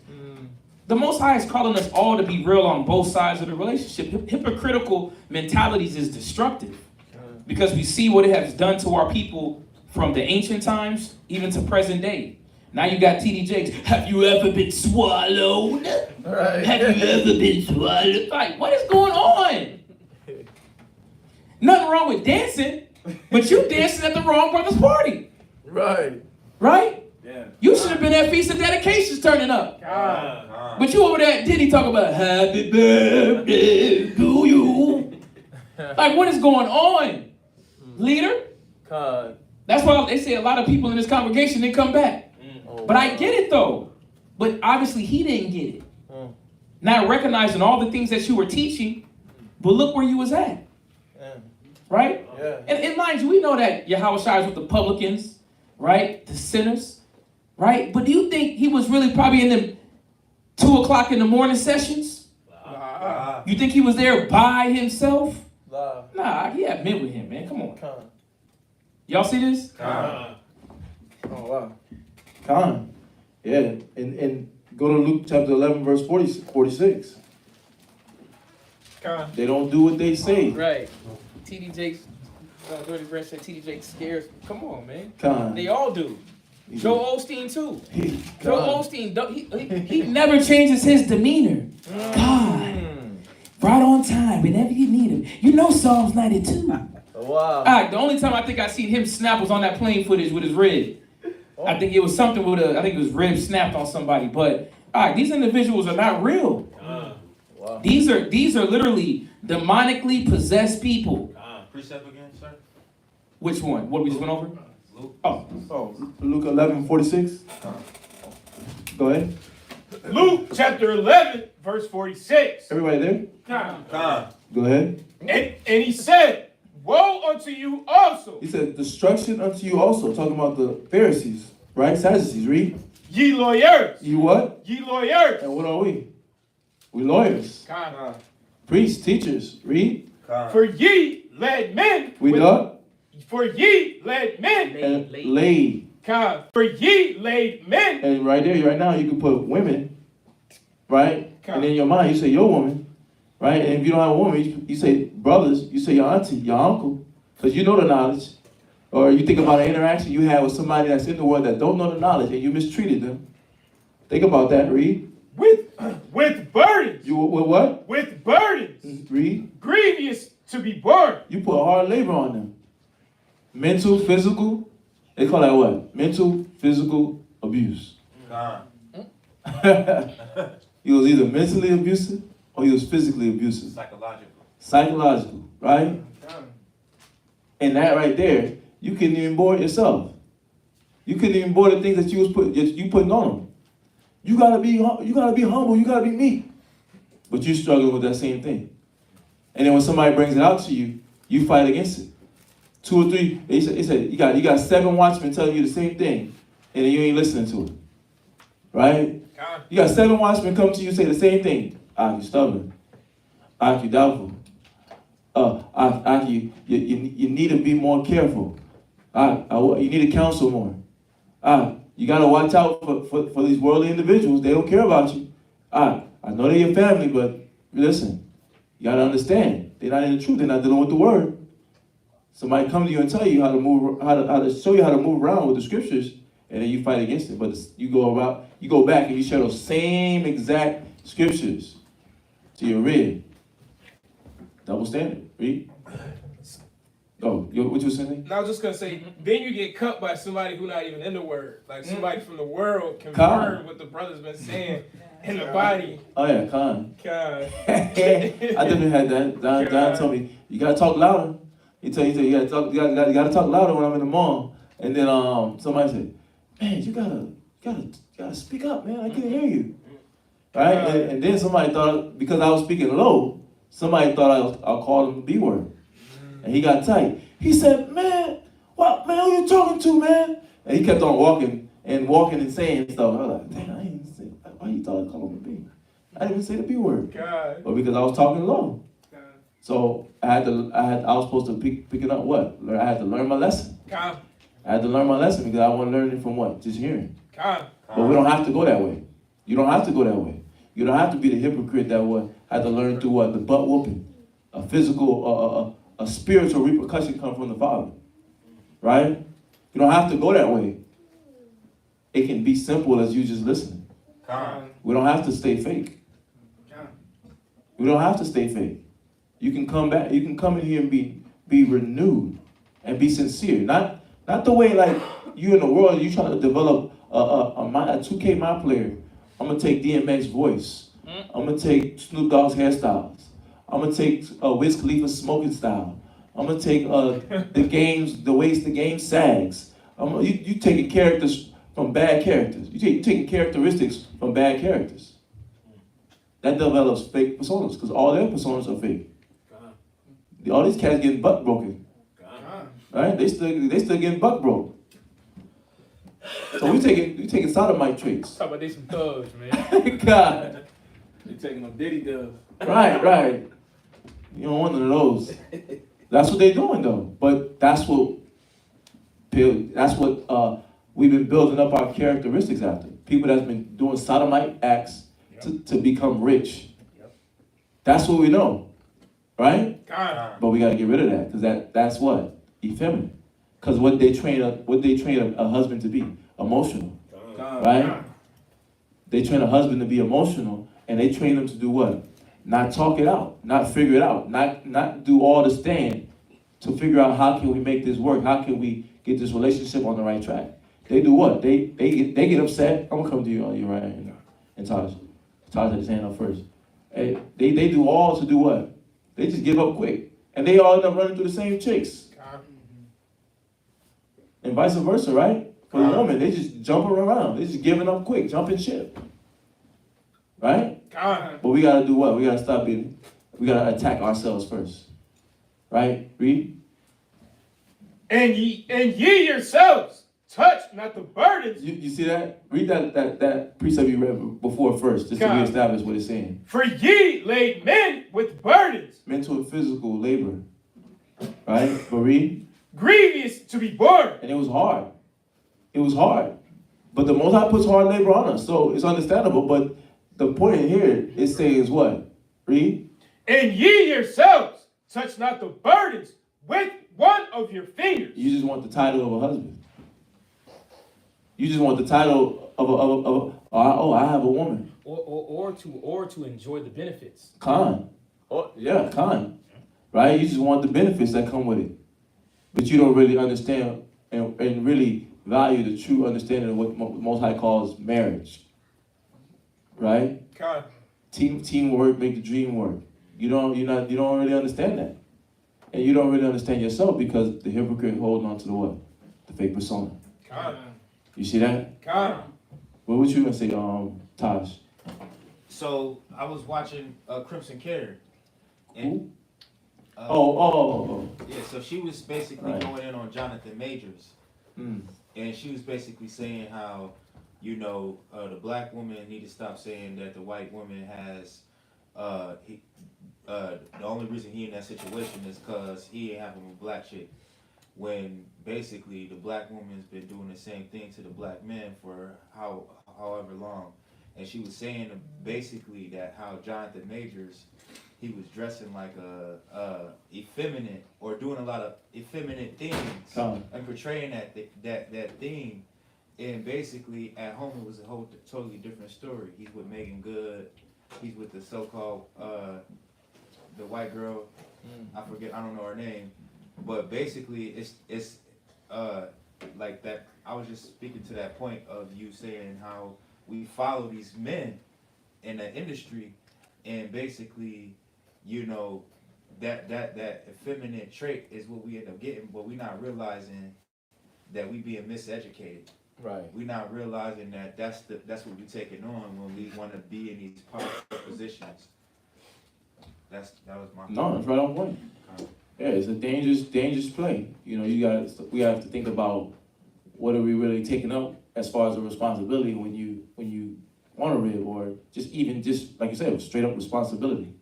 Speaker 3: The Most High is calling us all to be real on both sides of the relationship. Hypocritical mentalities is destructive because we see what it has done to our people from the ancient times even to present day. Now you got T.D. Jakes. Have you ever been swallowed? Right. Have you ever been swallowed? Like, what is going on? Nothing wrong with dancing, but you dancing at the wrong brother's party. Right? Yeah. You should have been at Feast of Dedications turning up. But you over there, Diddy talk about happy birthday to you. Like, what is going on? Leader? That's why they say a lot of people in this congregation didn't come back. But I get it though. But obviously he didn't get it. Now recognizing all the things that you were teaching, but look where you was at. Right? Yeah. And mind you, we know that Yahushua is with the publicans, right? The sinners, right? But do you think he was really probably in them 2 o'clock in the morning sessions? You think he was there by himself? Nah, he had men with him, man. Come on. Y'all see this?
Speaker 1: Oh, wow. Yeah. And go to Luke chapter 11, verse 46. They don't do what they say.
Speaker 3: Right. T.D. Jakes, Jordy Brent said T.D. Jakes scares. Come on, man. They all do. Joel Osteen too. Joel Osteen, he never changes his demeanor. God, right on time, whenever you need him. You know Psalms 92.
Speaker 1: Wow.
Speaker 2: The only time I think I seen him snap was on that plane footage with his rib. I think it was something with I think it was rib snapped on somebody. But these individuals are not real.
Speaker 1: Wow.
Speaker 2: These are literally demonically possessed people.
Speaker 10: Precept again, sir?
Speaker 2: Which one? What we just went over?
Speaker 10: Luke.
Speaker 1: Oh, Luke 11:46. Go ahead.
Speaker 5: Luke chapter 11, verse 46.
Speaker 1: Everybody there? Go ahead.
Speaker 5: And he said, woe unto you also,
Speaker 1: He said, destruction unto you also. Talking about the Pharisees, right? Sadducees, read.
Speaker 5: ye lawyers.
Speaker 1: You what?
Speaker 5: Ye lawyers.
Speaker 1: And what are we? We lawyers. Priests, teachers, read.
Speaker 5: For ye led men.
Speaker 1: We what?
Speaker 5: For ye led men.
Speaker 1: And laid.
Speaker 5: For ye laid men.
Speaker 1: And right there, right now, you can put women, right? And in your mind, you say your woman, right? And if you don't have a woman, you say brothers, you say your auntie, your uncle, because you know the knowledge. Or you think about an interaction you had with somebody that's in the world that don't know the knowledge and you mistreated them. Think about that, read.
Speaker 5: With burdens.
Speaker 1: You with what?
Speaker 5: With burdens.
Speaker 1: Read.
Speaker 5: Grievous to be borne.
Speaker 1: You put hard labor on them. Mental, physical. They call that what? Mental, physical abuse. He was either mentally abusive or he was physically abusive. Psychological, right? And that right there, you couldn't even board yourself. You couldn't even board the things that you putting on them. You gotta be humble. You gotta be meek. But you struggle with that same thing. And then when somebody brings it out to you, you fight against it. 2 or 3. They said you got 7 watchmen telling you the same thing, and then you ain't listening to it. Right? You got 7 watchmen come to you say the same thing. You stubborn. You doubtful. You need to be more careful. You need to counsel more. You got to watch out for these worldly individuals. They don't care about you. I know they're your family, but listen, you got to understand. They're not in the truth. They're not dealing with the word. Somebody come to you and tell you how to move, how to show you how to move around with the scriptures, and then you fight against it. But you go back and you share those same exact scriptures to your rib. Double standard. Read. What you were saying?
Speaker 7: I was just gonna say, then you get cut by somebody who not even in the word, like somebody from the world confirm what the brother's been saying in the body.
Speaker 1: Oh yeah, Khan.
Speaker 7: God.
Speaker 1: I definitely had that. John told me you gotta talk louder. He said you gotta talk louder when I'm in the mall. And then somebody said, man, you gotta speak up, man. I can't hear you. Right? And then somebody thought because I was speaking low, somebody thought I'll call him the B word. And he got tight. He said, man, what, man, who you talking to, man? And he kept on walking and saying stuff. I was like, damn, I didn't say, why you thought I called him a B? I didn't even say the B word.
Speaker 7: God.
Speaker 1: But because I was talking low.
Speaker 7: God.
Speaker 1: So I was supposed to pick it up what? I had to learn my lesson.
Speaker 7: God.
Speaker 1: I had to learn my lesson because I want to learn it from what? Just hearing.
Speaker 7: God.
Speaker 1: But we don't have to go that way. You don't have to go that way. You don't have to be the hypocrite that had to learn through what? The butt whooping. A physical, a spiritual repercussion come from the Father. Right? You don't have to go that way. It can be simple as you just listening. We don't have to stay fake. We don't have to stay fake. You can come back. You can come in here and be renewed and be sincere. Not the way like you in the world. You trying to develop a 2K my player. I'm gonna take DMX voice. I'm gonna take Snoop Dogg's hairstyles. I'm gonna take Wiz Khalifa's smoking style. I'm gonna take the ways the game sags. You taking characters from bad characters. You taking characteristics from bad characters. That develops fake personas because all their personas are fake. All these cats getting butt broken. Right? They still getting butt broke. So we taking sodomite traits.
Speaker 7: Talk about they some thugs, man.
Speaker 1: God.
Speaker 7: They taking them Diddy dubs.
Speaker 1: Right. You don't want none of those. That's what they're doing though. But that's what we've been building up our characteristics after. People that's been doing sodomite acts to become rich. That's what we know. Right? But we gotta get rid of that because that's what? Effeminate. Because what they train a husband to be? Emotional. Right? They train a husband to be emotional and they train them to do what? Not talk it out, not figure it out, not do all the stand to figure out how can we make this work? How can we get this relationship on the right track? They do what? They get upset. I'm gonna come to you on you right now. And Taj had his hand up first. Hey, they do all to do what? They just give up quick. And they all end up running through the same chicks. And vice versa, right? For the woman, they just jumping around. They just giving up quick, jumping ship. Right? But we gotta do what? We gotta stop being, we gotta attack ourselves first. Right? Read.
Speaker 5: And ye yourselves touch not the burdens.
Speaker 1: You see that? Read that precept you read before first, just to reestablish what it's saying.
Speaker 5: For ye laid men with burdens.
Speaker 1: Mental and physical labor. Right? But read.
Speaker 5: Grievous to be borne.
Speaker 1: And it was hard. It was hard. But the Most High puts hard labor on us, so it's understandable. But the point here is saying what? Read.
Speaker 5: And ye yourselves touch not the burdens with one of your fingers.
Speaker 1: You just want the title of a husband. You just want the title of I have a woman.
Speaker 9: Or to enjoy the benefits.
Speaker 1: Con. Right? You just want the benefits that come with it. But you don't really understand and really value the true understanding of what Most High calls marriage. Right?
Speaker 5: Con.
Speaker 1: Teamwork make the dream work. You don't really understand that. And you don't really understand yourself because the hypocrite holding on to the what? The fake persona.
Speaker 5: Con.
Speaker 1: You see that?
Speaker 5: Con.
Speaker 1: What would you gonna say, Taj?
Speaker 10: So I was watching Crimson Care.
Speaker 1: Who?
Speaker 10: Yeah, so she was basically going in on Jonathan Majors. And she was basically saying how, the black woman need to stop saying that the white woman has, the only reason he in that situation is because he ain't having a black chick. When basically the black woman's been doing the same thing to the black man for however long. And she was saying basically that how Jonathan Majors, he was dressing like a effeminate or doing a lot of effeminate things and portraying that thing. And basically at home it was a whole totally different story. He's with Megan Good. He's with the so-called the white girl. I don't know her name. But basically it's like that. I was just speaking to that point of you saying how we follow these men in the industry, and basically, that effeminate trait is what we end up getting, but we're not realizing that we being miseducated.
Speaker 1: Right. We're
Speaker 10: not realizing that that's what we're taking on when we want to be in these powerful positions. That was my.
Speaker 1: No, that's right on point. Yeah, it's a dangerous play. We have to think about what are we really taking up as far as a responsibility when you want a rib, or just like you said, straight up responsibility.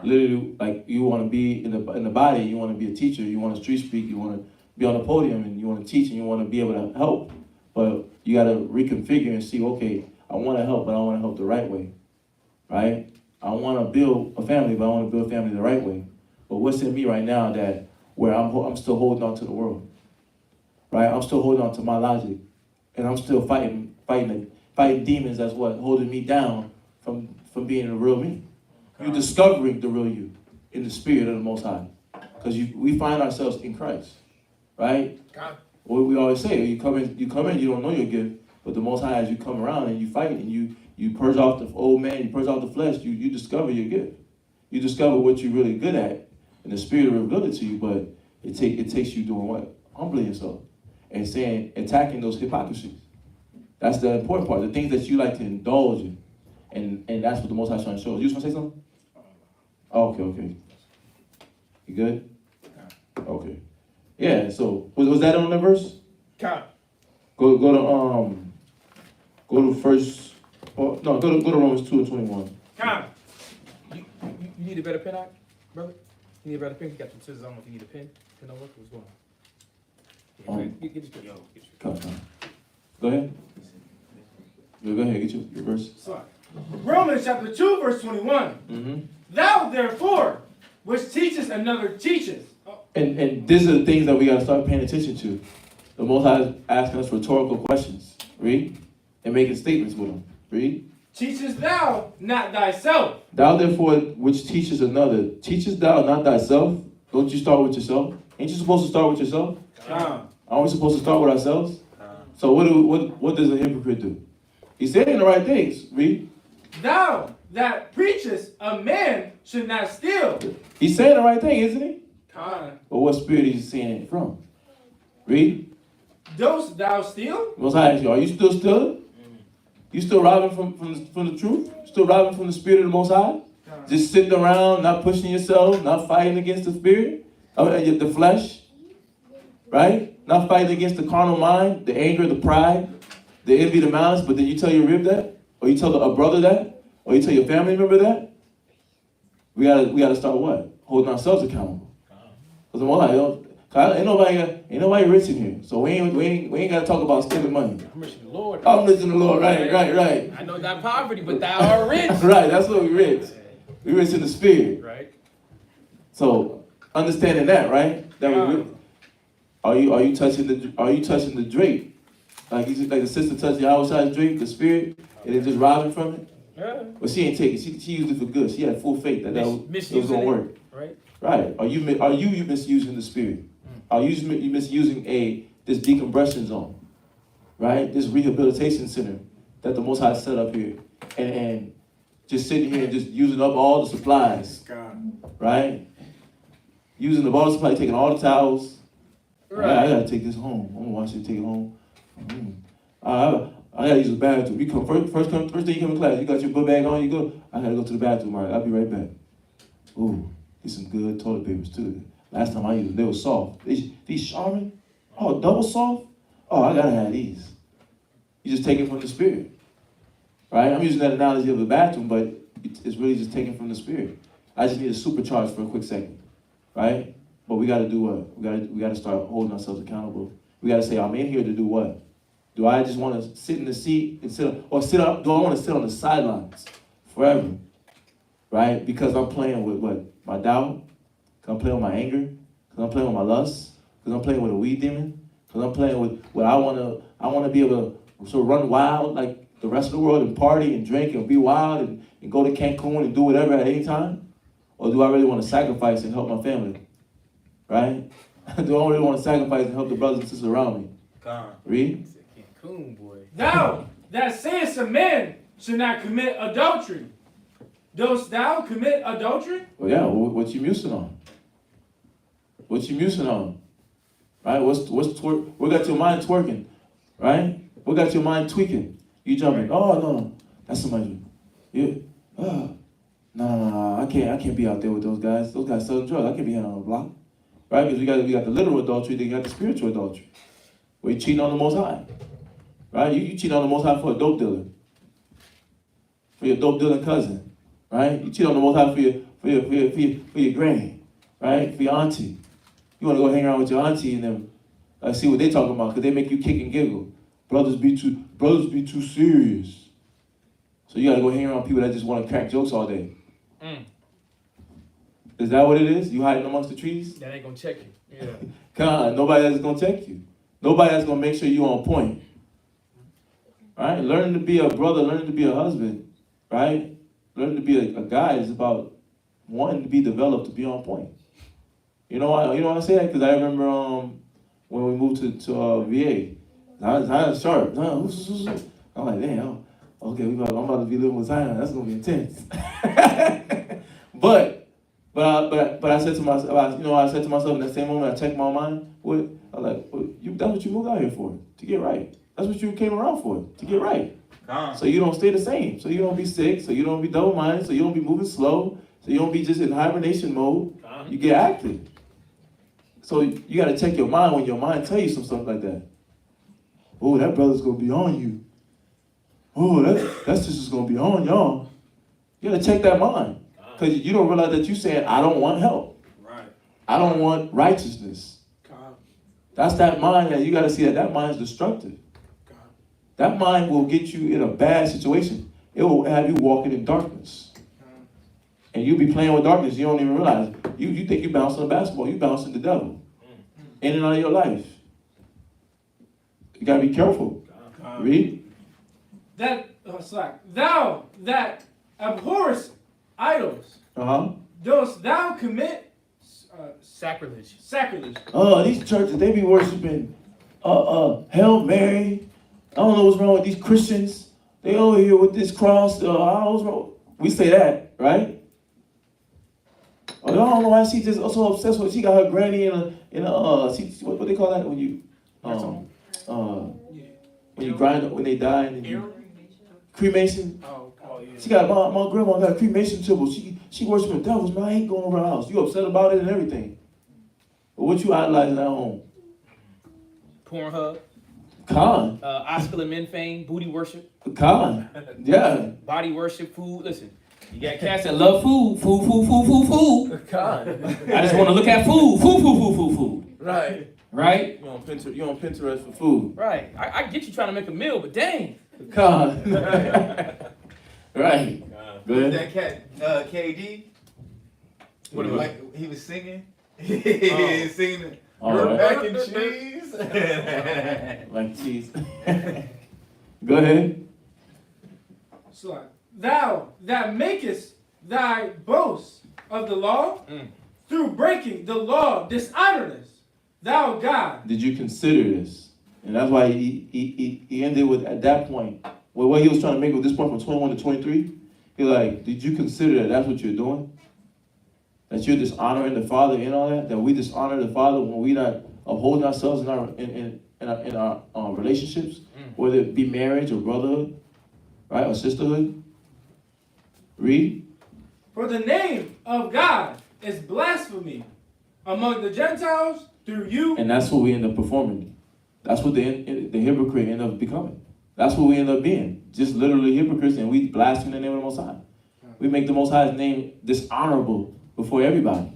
Speaker 1: Literally, like you want to be in the body, you want to be a teacher, you want to street speak, you want to be on the podium, and you want to teach, and you want to be able to help. But you got to reconfigure and see, okay, I want to help, but I want to help the right way, right? I want to build a family, but I want to build a family the right way. But what's in me right now that where I'm still holding on to the world, right? I'm still holding on to my logic, and I'm still fighting demons. That's what holding me down from being the real me. You're discovering the real you in the spirit of the Most High, because we find ourselves in Christ, right? What we always say, you come in, you don't know your gift, but the Most High, as you come around and you fight and you purge off the old man, you purge off the flesh, you discover your gift. You discover what you're really good at. And the Spirit will reveal it to you, but it takes you doing what? Humbling yourself and attacking those hypocrisies. That's the important part. The things that you like to indulge in, and that's what the Most High is trying to show us. You just want to say something? Oh, okay. You good? Okay. Yeah. So was that on the verse? Go to first. Go to Romans 2:21.
Speaker 9: You need a better pen, brother? You need a better pen? You got some scissors. I don't know if you need a pen. Pen over. What's going on? Get your
Speaker 1: Come. Go ahead. Go ahead. Get your verse.
Speaker 5: So, Romans chapter 2, verse 21. Thou therefore, which teachest another teacheth.
Speaker 1: And these are the things that we got to start paying attention to. The Most High is asking us rhetorical questions. Read. And making statements with them. Read.
Speaker 5: Teachest thou not thyself?
Speaker 1: Thou therefore which teachest another, teachest thou not thyself? Don't you start with yourself? Ain't you supposed to start with yourself? Aren't we supposed to start with ourselves? So what does a hypocrite do? He's saying the right things. Read.
Speaker 9: Thou that preachest a man should not steal.
Speaker 1: He's saying the right thing, isn't he?
Speaker 9: Con.
Speaker 1: But what spirit is he saying it from? Read.
Speaker 9: Dost thou steal?
Speaker 1: Most High asks you, are you still stealing? You still robbing from the truth? Still robbing from the spirit of the Most High? Just sitting around, not pushing yourself, not fighting against the spirit, the flesh, right? Not fighting against the carnal mind, the anger, the pride, the envy, the malice, but then you tell your rib that? Or you tell a brother that? Or you tell your family member that? We gotta start what? Holding ourselves accountable. Because the Most High, ain't nobody rich in here. So we ain't gotta talk about spending money.
Speaker 2: I'm rich in the Lord.
Speaker 1: I'm rich in the Lord, right.
Speaker 2: I know thy poverty, but thou art rich.
Speaker 1: Right, that's what we rich. We rich in the spirit.
Speaker 2: Right.
Speaker 1: So understanding that, right? That we are you touching the drape? Like the sister touched the outside drape, the spirit, and then just robbing from it?
Speaker 2: Yeah.
Speaker 1: But she ain't taking. She used it for good. She had full faith that it was gonna work.
Speaker 2: Right.
Speaker 1: Right. Are you misusing the spirit? Are you misusing this decompression zone? Right? This rehabilitation center that the Most High set up here. And just sitting here and just using up all the supplies. Right? Using up all the supplies, taking all the towels. Right. I gotta take this home. I'm gonna wash it, take it home. I gotta use the bathroom. You come first day you come to class, you got your book bag on, you go, I gotta go to the bathroom, all right, I'll be right back. Ooh, these some good toilet papers too. Last time I used them, they were soft. These Charmin, oh, double soft? Oh, I gotta have these. You just take it from the spirit. Right? I'm using that analogy of the bathroom, but it's really just taken from the spirit. I just need to supercharge for a quick second. Right? But we gotta do what? We gotta start holding ourselves accountable. We gotta say, I'm in here to do what? Do I just want to sit in the seat and do I want to sit on the sidelines forever? Right? Because I'm playing with what? My doubt? Because I'm playing with my anger? Because I'm playing with my lust? Because I'm playing with a weed demon? Because I'm playing with what I want to be able to sort of run wild like the rest of the world and party and drink and be wild and go to Cancun and do whatever at any time? Or do I really want to sacrifice and help my family? Right? Do I really want to sacrifice and help the brothers and sisters around me? Read.
Speaker 9: Cancun, boy. Thou that sayest a man should not commit adultery. Dost thou commit adultery?
Speaker 1: Well, yeah. What you musing on? What you musing on? Right? What got your mind twerking? Right? What got your mind tweaking? You jumping? Oh no, that's somebody. Yeah. No. I can't be out there with those guys. Those guys selling drugs. I can't be out on the block. Right? Because we got the literal adultery, then you got the spiritual adultery. Where you cheating on the Most High. Right? You cheat on the Most High for a dope dealer. For your dope dealing cousin. Right? You cheat on the Most High for your granny. Right? For your auntie. You want to go hang around with your auntie and them, see what they talking about, because they make you kick and giggle. Brothers be too serious. So you got to go hang around people that just want to crack jokes all day. Is that what it is? You hiding amongst the trees?
Speaker 2: That ain't gonna check you. Yeah.
Speaker 1: God, nobody that's gonna check you. Nobody that's gonna make sure you on point. Right? Learning to be a brother, learning to be a husband, right? Learning to be a guy is about wanting to be developed to be on point. You know why I say that? Because I remember when we moved to VA, I was sharp. I'm like, damn, okay, I'm about to be living with Zion. That's gonna be intense. But I said to myself, in that same moment, I checked my mind. That's what you moved out here for, to get right. That's what you came around for, to get right. So you don't stay the same. So you don't be sick. So you don't be double-minded. So you don't be moving slow. So you don't be just in hibernation mode. You get active. So you got to check your mind when your mind tell you some stuff like that. Oh, that brother's going to be on you. Oh, that's just going to be on y'all. You got to check that mind. Because you don't realize that you're saying, I don't want help.
Speaker 7: Right.
Speaker 1: I don't want righteousness. That's that mind that you got to see that mind is destructive. That mind will get you in a bad situation. It will have you walking in darkness. And you'll be playing with darkness. You don't even realize it. You think you're bouncing a basketball. You're bouncing the devil. In and out of your life. You got to be careful. Read.
Speaker 9: Thou that abhorrest idols. Dost thou commit Sacrilege.
Speaker 1: Oh, these churches, they be worshiping Hail Mary. I don't know what's wrong with these Christians. They over here with this cross. I don't know what's wrong. We say that, right? Oh, I don't know why she just so obsessed with. She got her granny in a what they call that when you when you grind up when they die and you, cremation.
Speaker 9: Oh, yeah.
Speaker 1: She got my grandma got a cremation table. She worshiping devils, man. I ain't going over her house. You upset about it and everything. But what you idolizing at home?
Speaker 2: Pornhub.
Speaker 1: Con.
Speaker 2: Oscar and fame, booty worship.
Speaker 1: Con. Yeah.
Speaker 2: Body worship, food. Listen, you got cats that love food. Food.
Speaker 1: Con.
Speaker 2: I just want to look at food.
Speaker 1: Right.
Speaker 2: Right?
Speaker 1: You on Pinterest for food.
Speaker 2: Right. I get you trying to make a meal, but dang.
Speaker 1: Con. Right. Go ahead.
Speaker 10: That cat, KD.
Speaker 1: What
Speaker 10: Like he was singing. He was singing. Mac and cheese.
Speaker 1: Like cheese. Go ahead.
Speaker 9: So, thou that makest thy boast of the law, through breaking the law dishonorest, thou God.
Speaker 1: Did you consider this? And that's why he ended with, at that point, well, what he was trying to make with this point from 21 to 23, he's like, did you consider that that's what you're doing? That you're dishonoring the Father in all that? That we dishonor the Father when we not upholding ourselves in our relationships, whether it be marriage or brotherhood, right, or sisterhood? Read.
Speaker 9: For the name of God is blasphemy among the Gentiles through you.
Speaker 1: And that's what we end up performing. That's what the hypocrite end up becoming. That's what we end up being. Just literally hypocrites, and we blaspheme the name of the Most High. We make the Most High's name dishonorable before everybody,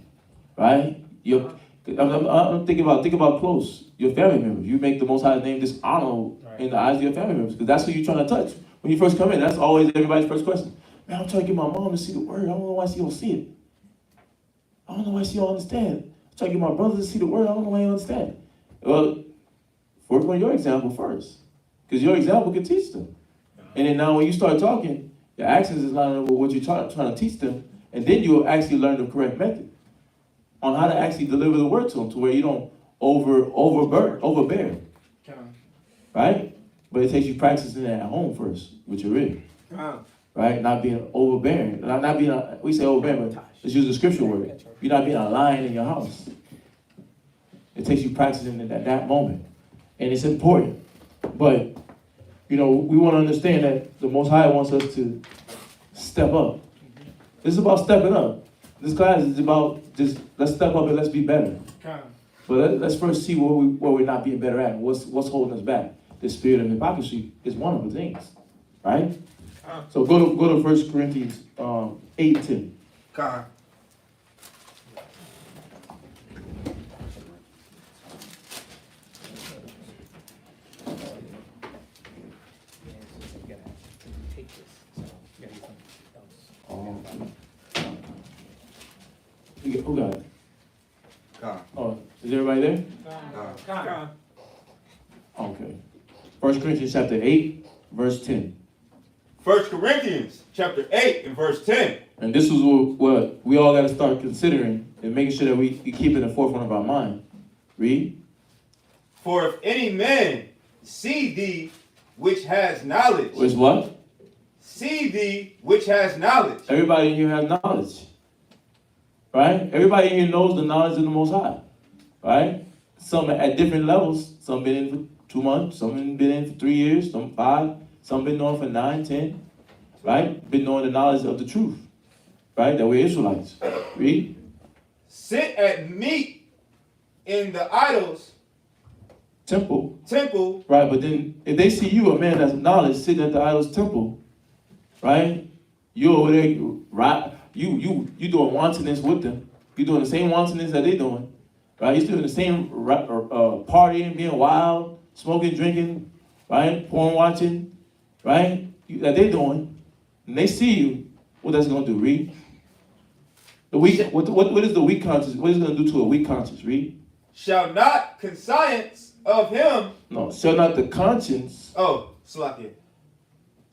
Speaker 1: right? I'm thinking about close, your family members. You make the Most High's name dishonorable in the eyes of your family members, because that's who you're trying to touch. When you first come in, that's always everybody's first question. Man, I'm trying to get my mom to see the word. I don't know why she don't see it. I don't know why she don't understand. I'm trying to get my brother to see the word. I don't know why he don't understand. Well, work on your example first, because your example can teach them. And then now when you start talking, your actions is lining up with what you're trying to teach them, and then you'll actually learn the correct method on how to actually deliver the word to them, to where you don't overbear, right? But it takes you practicing it at home first with your real, right? Not being overbearing, not being. We say overbearing, but let's use the scripture word. You're not being a lion in your house. It takes you practicing it at that moment, and it's important. But we want to understand that the Most High wants us to step up. This is about stepping up. This class is about just let's step up and let's be better. But let's first see where we're not being better at. What's holding us back? The spirit of hypocrisy is one of the things, right? So go to 1 Corinthians 8:10. Who got it? Oh, is everybody there? Okay. 1 Corinthians chapter 8, verse 10.
Speaker 5: 1 Corinthians chapter 8 and verse 10.
Speaker 1: And this is what we all got to start considering and making sure that we keep it in the forefront of our mind. Read.
Speaker 5: For if any man see thee which has knowledge.
Speaker 1: Which what?
Speaker 5: See thee which has knowledge.
Speaker 1: Everybody in here has knowledge. Right? Everybody in here knows the knowledge of the Most High. Right? Some at different levels. Some been in for 2 months. Some been in for 3 years. Some 5. Some been knowing for 9, 10. Right? Been knowing the knowledge of the truth. Right? That we're Israelites. Read.
Speaker 5: Sit at meat in the idols.
Speaker 1: Temple.
Speaker 5: Right?
Speaker 1: But then if they see you, a man that's knowledge, sitting at the idol's temple, right? You over there, right? You doing wantonness with them. You doing the same wantonness that they doing, right? You doing the same partying, being wild, smoking, drinking, right? Porn watching, right? That they doing, and they see you. What that's gonna do? Read. The weak. What is the weak conscience? What is it gonna do to a weak conscience? Read.
Speaker 5: Shall not conscience of him.
Speaker 1: No, shall not the conscience.
Speaker 5: Oh, Slakia.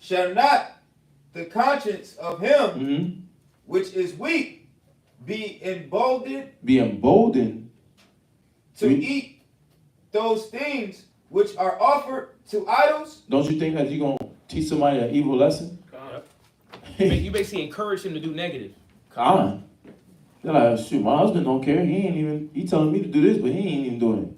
Speaker 5: Shall not the conscience of him which is weak
Speaker 10: be emboldened
Speaker 1: Be emboldened
Speaker 10: to eat those things which are offered to idols.
Speaker 1: Don't you think that you're going to teach somebody an evil lesson?
Speaker 2: You basically encourage him to do negative.
Speaker 1: Con. They're like, shoot, my husband don't care. He telling me to do this, but he ain't even doing it.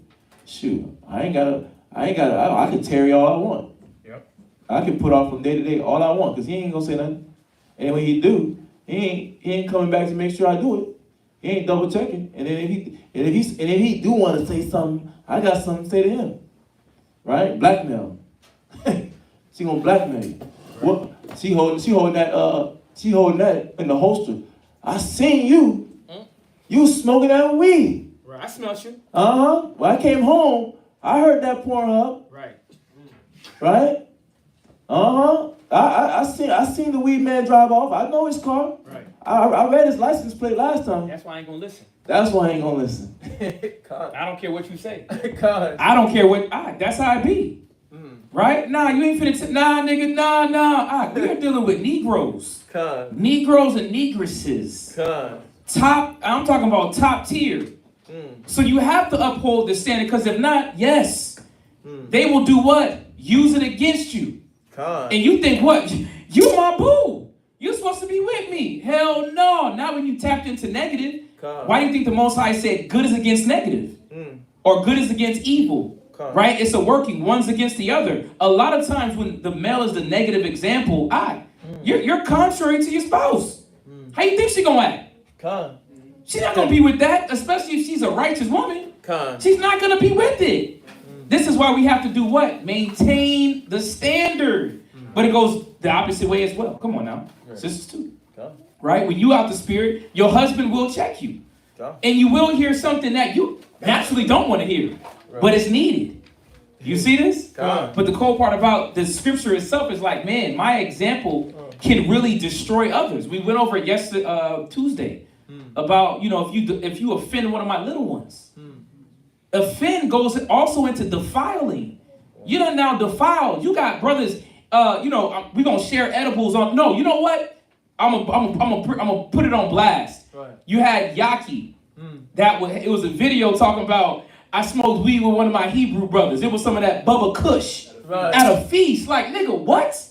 Speaker 1: Shoot, I can tarry all I want.
Speaker 2: Yep.
Speaker 1: I can put off from day to day all I want, because he ain't gonna say nothing. And when he do, he ain't coming back to make sure I do it. He ain't double checking. And then if he do want to say something, I got something to say to him. Right? Blackmail. She gonna blackmail you. What? She holding that in the holster. I seen you. You smoking that weed.
Speaker 2: Right. I smelled you.
Speaker 1: When I came home, I heard that Pornhub.
Speaker 2: Right.
Speaker 1: Right? I seen the weed man drive off. I know his car.
Speaker 2: Right.
Speaker 1: I read his license plate last time.
Speaker 2: That's why I ain't gonna listen.
Speaker 1: That's why I ain't gonna listen.
Speaker 2: I don't care what you say.
Speaker 1: God.
Speaker 2: I don't care what. That's how I be. Right? Nah, you ain't finna. Nah, nigga. Nah. We're dealing with Negroes.
Speaker 1: God.
Speaker 2: Negroes and negresses.
Speaker 1: God.
Speaker 2: I'm talking about top tier. So you have to uphold the standard, because if not, yes, they will do what? Use it against you.
Speaker 1: God.
Speaker 2: And you think, what? You my boo. You're supposed to be with me. Hell no. Not when you tapped into negative.
Speaker 1: God.
Speaker 2: Why do you think the Most High said good is against negative? Or good is against evil?
Speaker 1: God.
Speaker 2: Right? It's a working. One's against the other. A lot of times when the male is the negative example, you're contrary to your spouse. How you think she gonna act?
Speaker 1: God.
Speaker 2: She's not gonna be with that, especially if she's a righteous woman.
Speaker 1: God.
Speaker 2: She's not gonna be with it. This is why we have to do what? Maintain the standard. But it goes the opposite way as well. Come on now. Sisters too. Right? When you out the spirit, your husband will check you. And you will hear something that you naturally don't want to hear. But it's needed. You see this? But the cool part about the scripture itself is like, man, my example can really destroy others. We went over it yesterday, Tuesday, about, if you offend one of my little ones. Offend goes also into defiling. You done now defiled. You got brothers, we're going to share edibles on. No, you know what? I'm gonna put it on blast. Right. You had Yaki. It was a video talking about, I smoked weed with one of my Hebrew brothers. It was some of that Bubba Kush at a feast. Like, nigga, what?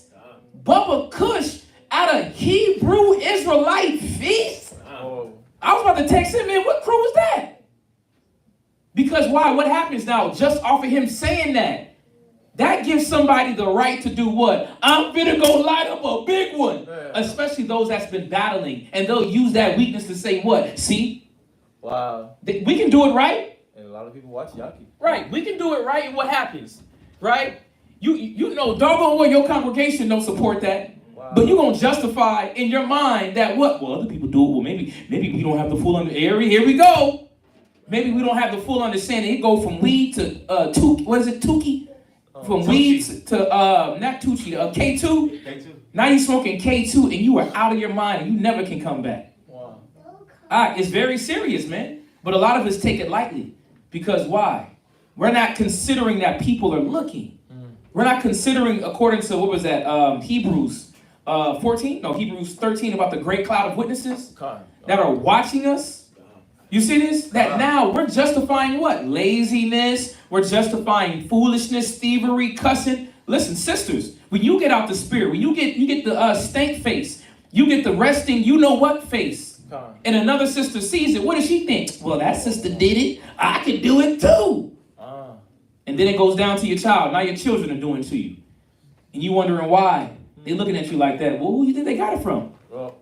Speaker 2: Bubba Kush at a Hebrew Israelite feast? I was about to text him, man, what crew was that? Because why? What happens now? Just off of him saying that gives somebody the right to do what? I'm finna go light up a big one. Yeah. Especially those that's been battling. And they'll use that weakness to say what? See?
Speaker 1: Wow.
Speaker 2: We can do it right.
Speaker 1: And a lot of people watch Yaki.
Speaker 2: Right. We can do it right, and what happens? Right? You know, doggone well your congregation don't support that. Wow. But you're going to justify in your mind that what? Well, other people do it. Well, maybe we don't have the full understanding. Here we go. Maybe we don't have the full understanding. It go from weed to Tukey? From weed to not Tucci, K2. K2. Now you're smoking K2 and you are out of your mind and you never can come back. Wow. It's very serious, man. But a lot of us take it lightly. Because why? We're not considering that people are looking. We're not considering, according to, what was that, Hebrews 14? No, Hebrews 13, about the great cloud of witnesses that are watching us. You see this? That now we're justifying what? Laziness. We're justifying foolishness, thievery, cussing. Listen, sisters, when you get out the spirit, when you get the stank face, you get the resting, you know what face. And another sister sees it. What does she think? Well, that sister did it. I can do it too. And then it goes down to your child. Now your children are doing it to you. And you wondering why. They're looking at you like that. Well, who do you think they got it from?
Speaker 1: Well,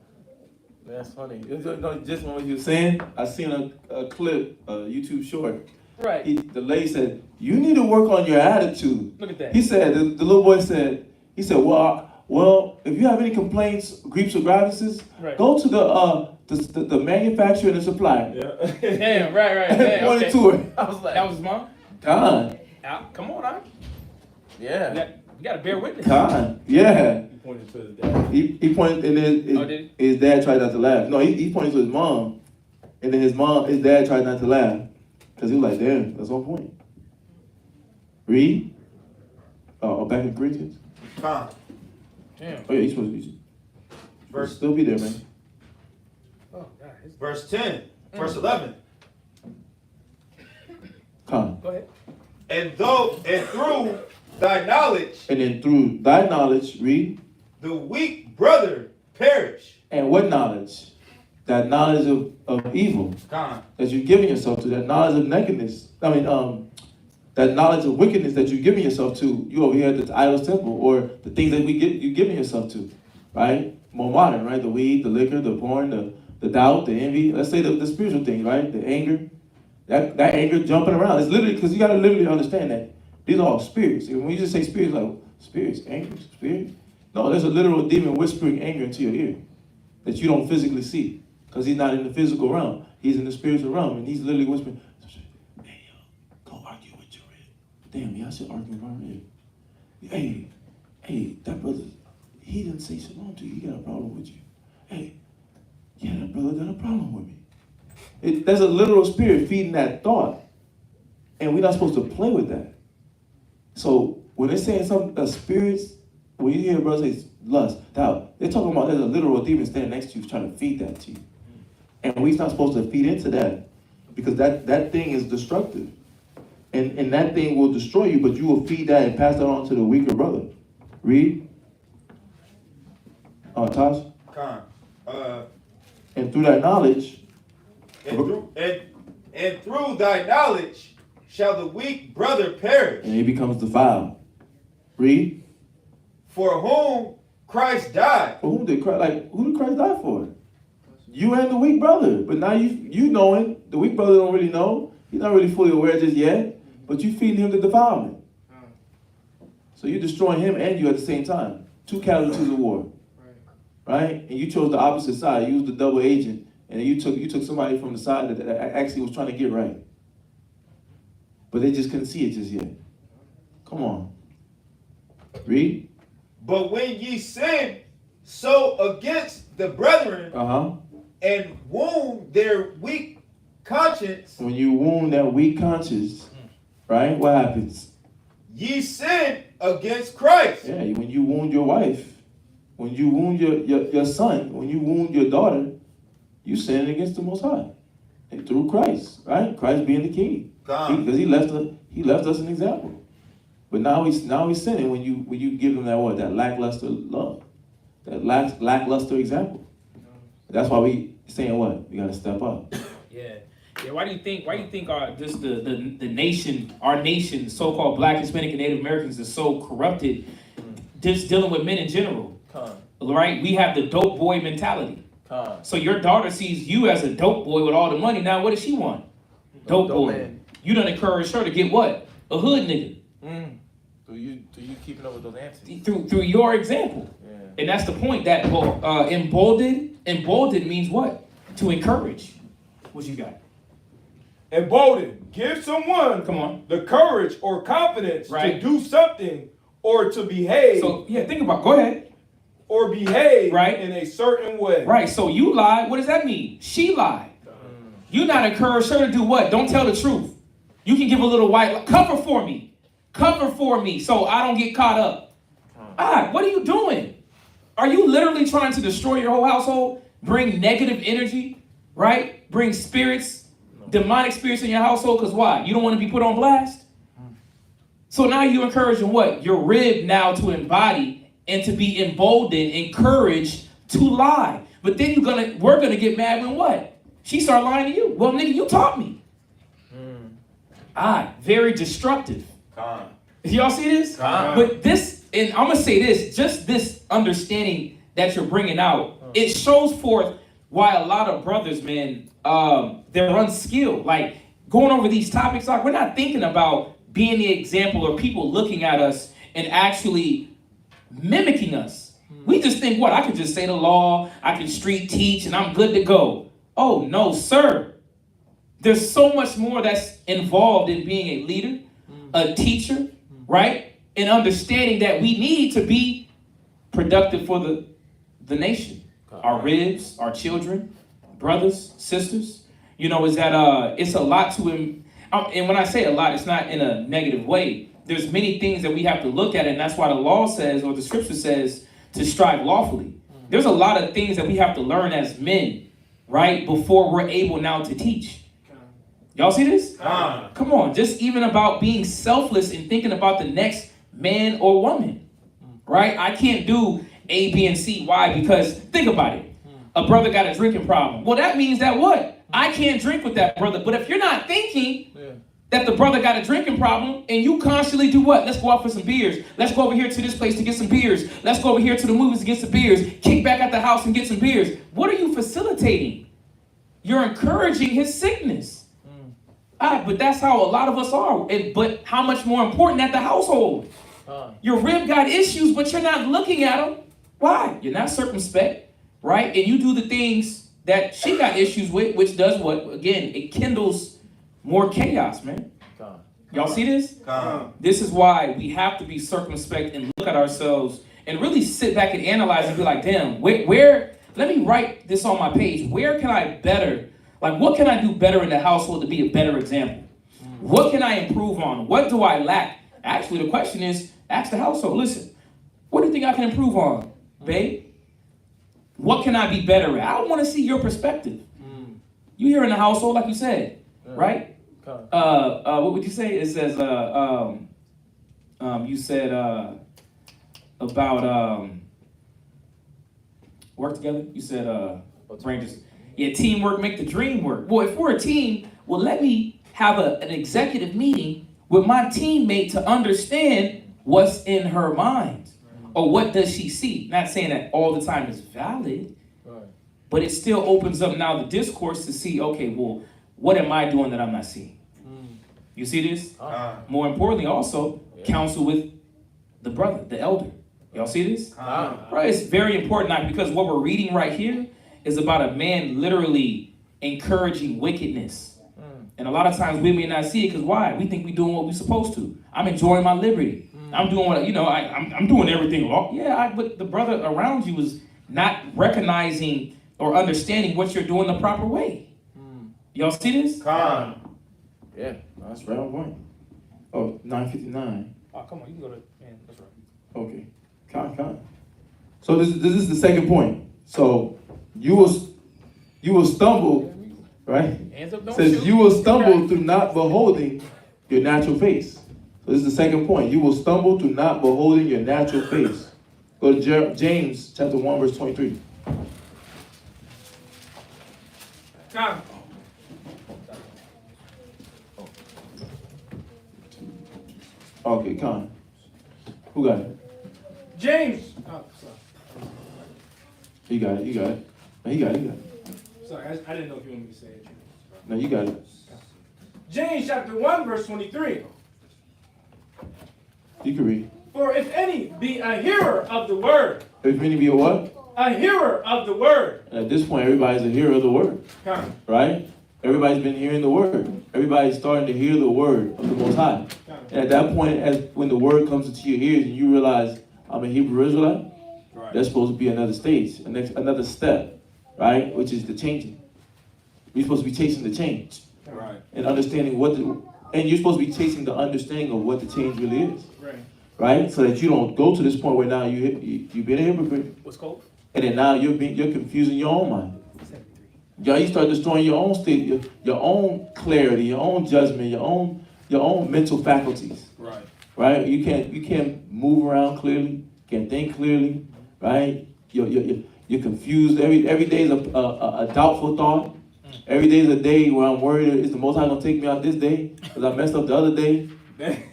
Speaker 1: that's funny. Just what you were saying, I seen a clip, a YouTube short.
Speaker 2: Right.
Speaker 1: The lady said, you need to work on your attitude.
Speaker 2: Look at that.
Speaker 1: He said, the little boy said, well, if you have any complaints, grieves or grievances, go to the manufacturer and the supplier.
Speaker 2: Yeah. Damn, right. Damn,
Speaker 1: pointed to her. I was like,
Speaker 2: that was mom?
Speaker 1: God.
Speaker 2: Come on, huh?
Speaker 1: Yeah.
Speaker 2: You got to bear witness.
Speaker 1: God. Yeah.
Speaker 7: He pointed to his dad.
Speaker 1: He pointed, and then his dad tried not to laugh. No, he pointed to his mom, and then his dad tried not to laugh. Because he was like, damn, that's on point. Read. Back in Corinthians.
Speaker 10: Damn.
Speaker 1: Oh, yeah, he's supposed to be. Verse. Still be there, man.
Speaker 9: Oh, God.
Speaker 10: Verse 10, verse 11.
Speaker 1: Come.
Speaker 2: Go ahead.
Speaker 10: And through thy knowledge,
Speaker 1: And then through thy knowledge, read.
Speaker 10: the weak brother perish.
Speaker 1: And what knowledge? That knowledge of evil
Speaker 10: Come.
Speaker 1: that you've given yourself to, that knowledge of nakedness. That knowledge of wickedness that you've given yourself to. You over here at the idol's temple, or the things that you've given yourself to, right? More modern, right? The weed, the liquor, the porn, the doubt, the envy. Let's say the spiritual things, right? The anger. That anger jumping around. It's literally, because you got to literally understand that these are all spirits. And when you just say spirits, like, spirits, anger, spirit. No, there's a literal demon whispering anger into your ear that you don't physically see, because he's not in the physical realm. He's in the spiritual realm, and he's literally whispering, hey, yo, go argue with your rib. Damn, y'all should argue with my rib. Hey, that brother, he didn't say shalom to you. He got a problem with you. Hey, yeah, that brother got a problem with me. There's a literal spirit feeding that thought, and we're not supposed to play with that. So when they're saying something, spirits, when you hear a brother say lust, doubt, they're talking about there's a literal demon standing next to you trying to feed that to you. And we're not supposed to feed into that, because that thing is destructive. And that thing will destroy you, but you will feed that and pass that on to the weaker brother. Read. Tosh? And through that knowledge,
Speaker 10: and through thy knowledge shall the weak brother perish.
Speaker 1: And he becomes defiled. Read.
Speaker 10: For whom Christ died.
Speaker 1: For whom did Christ die for? You and the weak brother. But now you knowing, the weak brother don't really know. He's not really fully aware just yet. But you feeding him the defilement. So you're destroying him and you at the same time. Two casualties of war. Right? And you chose the opposite side. You used the double agent. And you took somebody from the side that actually was trying to get right. But they just couldn't see it just yet. Come on. Read.
Speaker 10: But when ye sin so against the brethren, and wound their weak conscience.
Speaker 1: When you wound that weak conscience, right? What happens?
Speaker 10: Ye sin against Christ.
Speaker 1: Yeah, when you wound your wife, when you wound your son, when you wound your daughter, you sin against the Most High. And through Christ, right? Christ being the king. Because he left us an example. But now he's sinning when you give him that lackluster love. That lackluster example. That's why we saying what? We gotta step up.
Speaker 2: Yeah. Why do you think just the nation, our nation, so-called Black, Hispanic, and Native Americans is so corrupted, just dealing with men in general? Right? We have the dope boy mentality. So your daughter sees you as a dope boy with all the money. Now what does she want? Dope boy. Man. You done encourage her to get what? A hood nigga.
Speaker 1: Through you keeping up with those answers.
Speaker 2: Through your example. Yeah. And that's the point, that emboldened means what? To encourage. What you got?
Speaker 7: Emboldened. Give someone the courage or confidence to do something or to behave.
Speaker 2: So think about, go ahead.
Speaker 7: Or behave in a certain way.
Speaker 2: Right, so you lied. What does that mean? She lied. You not encourage her to do what? Don't tell the truth. You can give a little white, cover for me, so I don't get caught up. What are you doing? Are you literally trying to destroy your whole household? Bring negative energy, right? Bring spirits, demonic spirits in your household, because why? You don't want to be put on blast? So now you encouraging what? Your rib now to embody and to be emboldened, encouraged to lie. But then we're gonna get mad when what? She start lying to you. Well, nigga, you taught me. Very destructive. Y'all see this? But this, and I'm gonna say this, just this understanding that you're bringing out, it shows forth why a lot of brothers, man, they're unskilled. Like going over these topics, like we're not thinking about being the example or people looking at us and actually mimicking us. We just think, what? I could just say the law, I can street teach, and I'm good to go. Oh, no, sir. There's so much more that's involved in being a leader, a teacher, right? And understanding that we need to be productive for the nation. Our ribs, our children, brothers, sisters. Is that it's a lot to him. And when I say a lot, it's not in a negative way. There's many things that we have to look at, and that's why the law says, or the scripture says, to strive lawfully. There's a lot of things that we have to learn as men right? Before we're able now to teach. Y'all see this? Come on, just even about being selfless and thinking about the next man or woman, right? I can't do A, B, and C. Why? Because think about it. A brother got a drinking problem. Well, that means that what? I can't drink with that brother. But if you're not thinking that the brother got a drinking problem and you constantly do what? Let's go out for some beers. Let's go over here to this place to get some beers. Let's go over here to the movies to get some beers. Kick back at the house and get some beers. What are you facilitating? You're encouraging his sickness. But that's how a lot of us are. But how much more important at the household? Your rib got issues, but you're not looking at them. Why? You're not circumspect, right? And you do the things that she got issues with, which does what? Again, it kindles more chaos, man. Y'all see this? This is why we have to be circumspect and look at ourselves and really sit back and analyze and be like, damn, where let me write this on my page. Where can I better, like what can I do better in the household to be a better example? What can I improve on? What do I lack? Actually, the question is, ask the household. Listen, what do you think I can improve on, babe? What can I be better at? I want to see your perspective. You here in the household, like you said, right? What would you say? It says, you said about work together. You said, Rangers. Yeah, teamwork make the dream work. Well, if we're a team, well, let me have an executive meeting with my teammate to understand what's in her mind. Or what does she see? Not saying that all the time is valid, but it still opens up now the discourse to see, okay, well, what am I doing that I'm not seeing? You see this? More importantly, also, counsel with the brother, the elder. Y'all see this? Right, it's very important, not because what we're reading right here is about a man literally encouraging wickedness. And a lot of times we may not see it because why? We think we're doing what we're supposed to. I'm enjoying my liberty. I'm doing what, I'm doing everything wrong. Yeah, but the brother around you is not recognizing or understanding what you're doing the proper way. Y'all see this?
Speaker 1: Yeah, that's right on point. Oh, 9:59.
Speaker 9: Oh, come on, you can go to, man, that's right.
Speaker 1: Okay, con. So this is the second point. So you will stumble, right?
Speaker 9: Hands up, don't
Speaker 1: Says
Speaker 9: shoot.
Speaker 1: you will stumble through not beholding your natural face. So this is the second point. You will stumble through not beholding your natural face. Go to James chapter 1, verse 23.
Speaker 9: Come.
Speaker 1: Okay, con. Who got it?
Speaker 9: James. Oh, sorry.
Speaker 1: You got it. No, you got it.
Speaker 9: Sorry, I didn't know if you wanted me to say it.
Speaker 1: No, you got it.
Speaker 9: James chapter 1, verse 23.
Speaker 1: You can read.
Speaker 9: For if any be a hearer of the word.
Speaker 1: If any be a what?
Speaker 9: A hearer of the word.
Speaker 1: And at this point, everybody's a hearer of the word.
Speaker 9: Come.
Speaker 1: Right? Everybody's been hearing the word. Everybody's starting to hear the word of the Most High. And at that point, when the word comes into your ears and you realize, I'm a Hebrew Israelite, that's supposed to be another stage, another step, right? Which is the changing. You're supposed to be chasing the change.
Speaker 7: Right.
Speaker 1: And understanding and you're supposed to be chasing the understanding of what the change really is. Right? So that you don't go to this point where now you've been a hypocrite.
Speaker 9: What's called?
Speaker 1: And then now you're confusing your own mind. You start destroying your own state, your own clarity, your own judgment, your own mental faculties.
Speaker 7: Right.
Speaker 1: Right? You can't move around clearly, can't think clearly, right? You're confused. Every day is a doubtful thought. Every day is a day where I'm worried, is the Most High gonna take me out this day? Because I messed up the other day.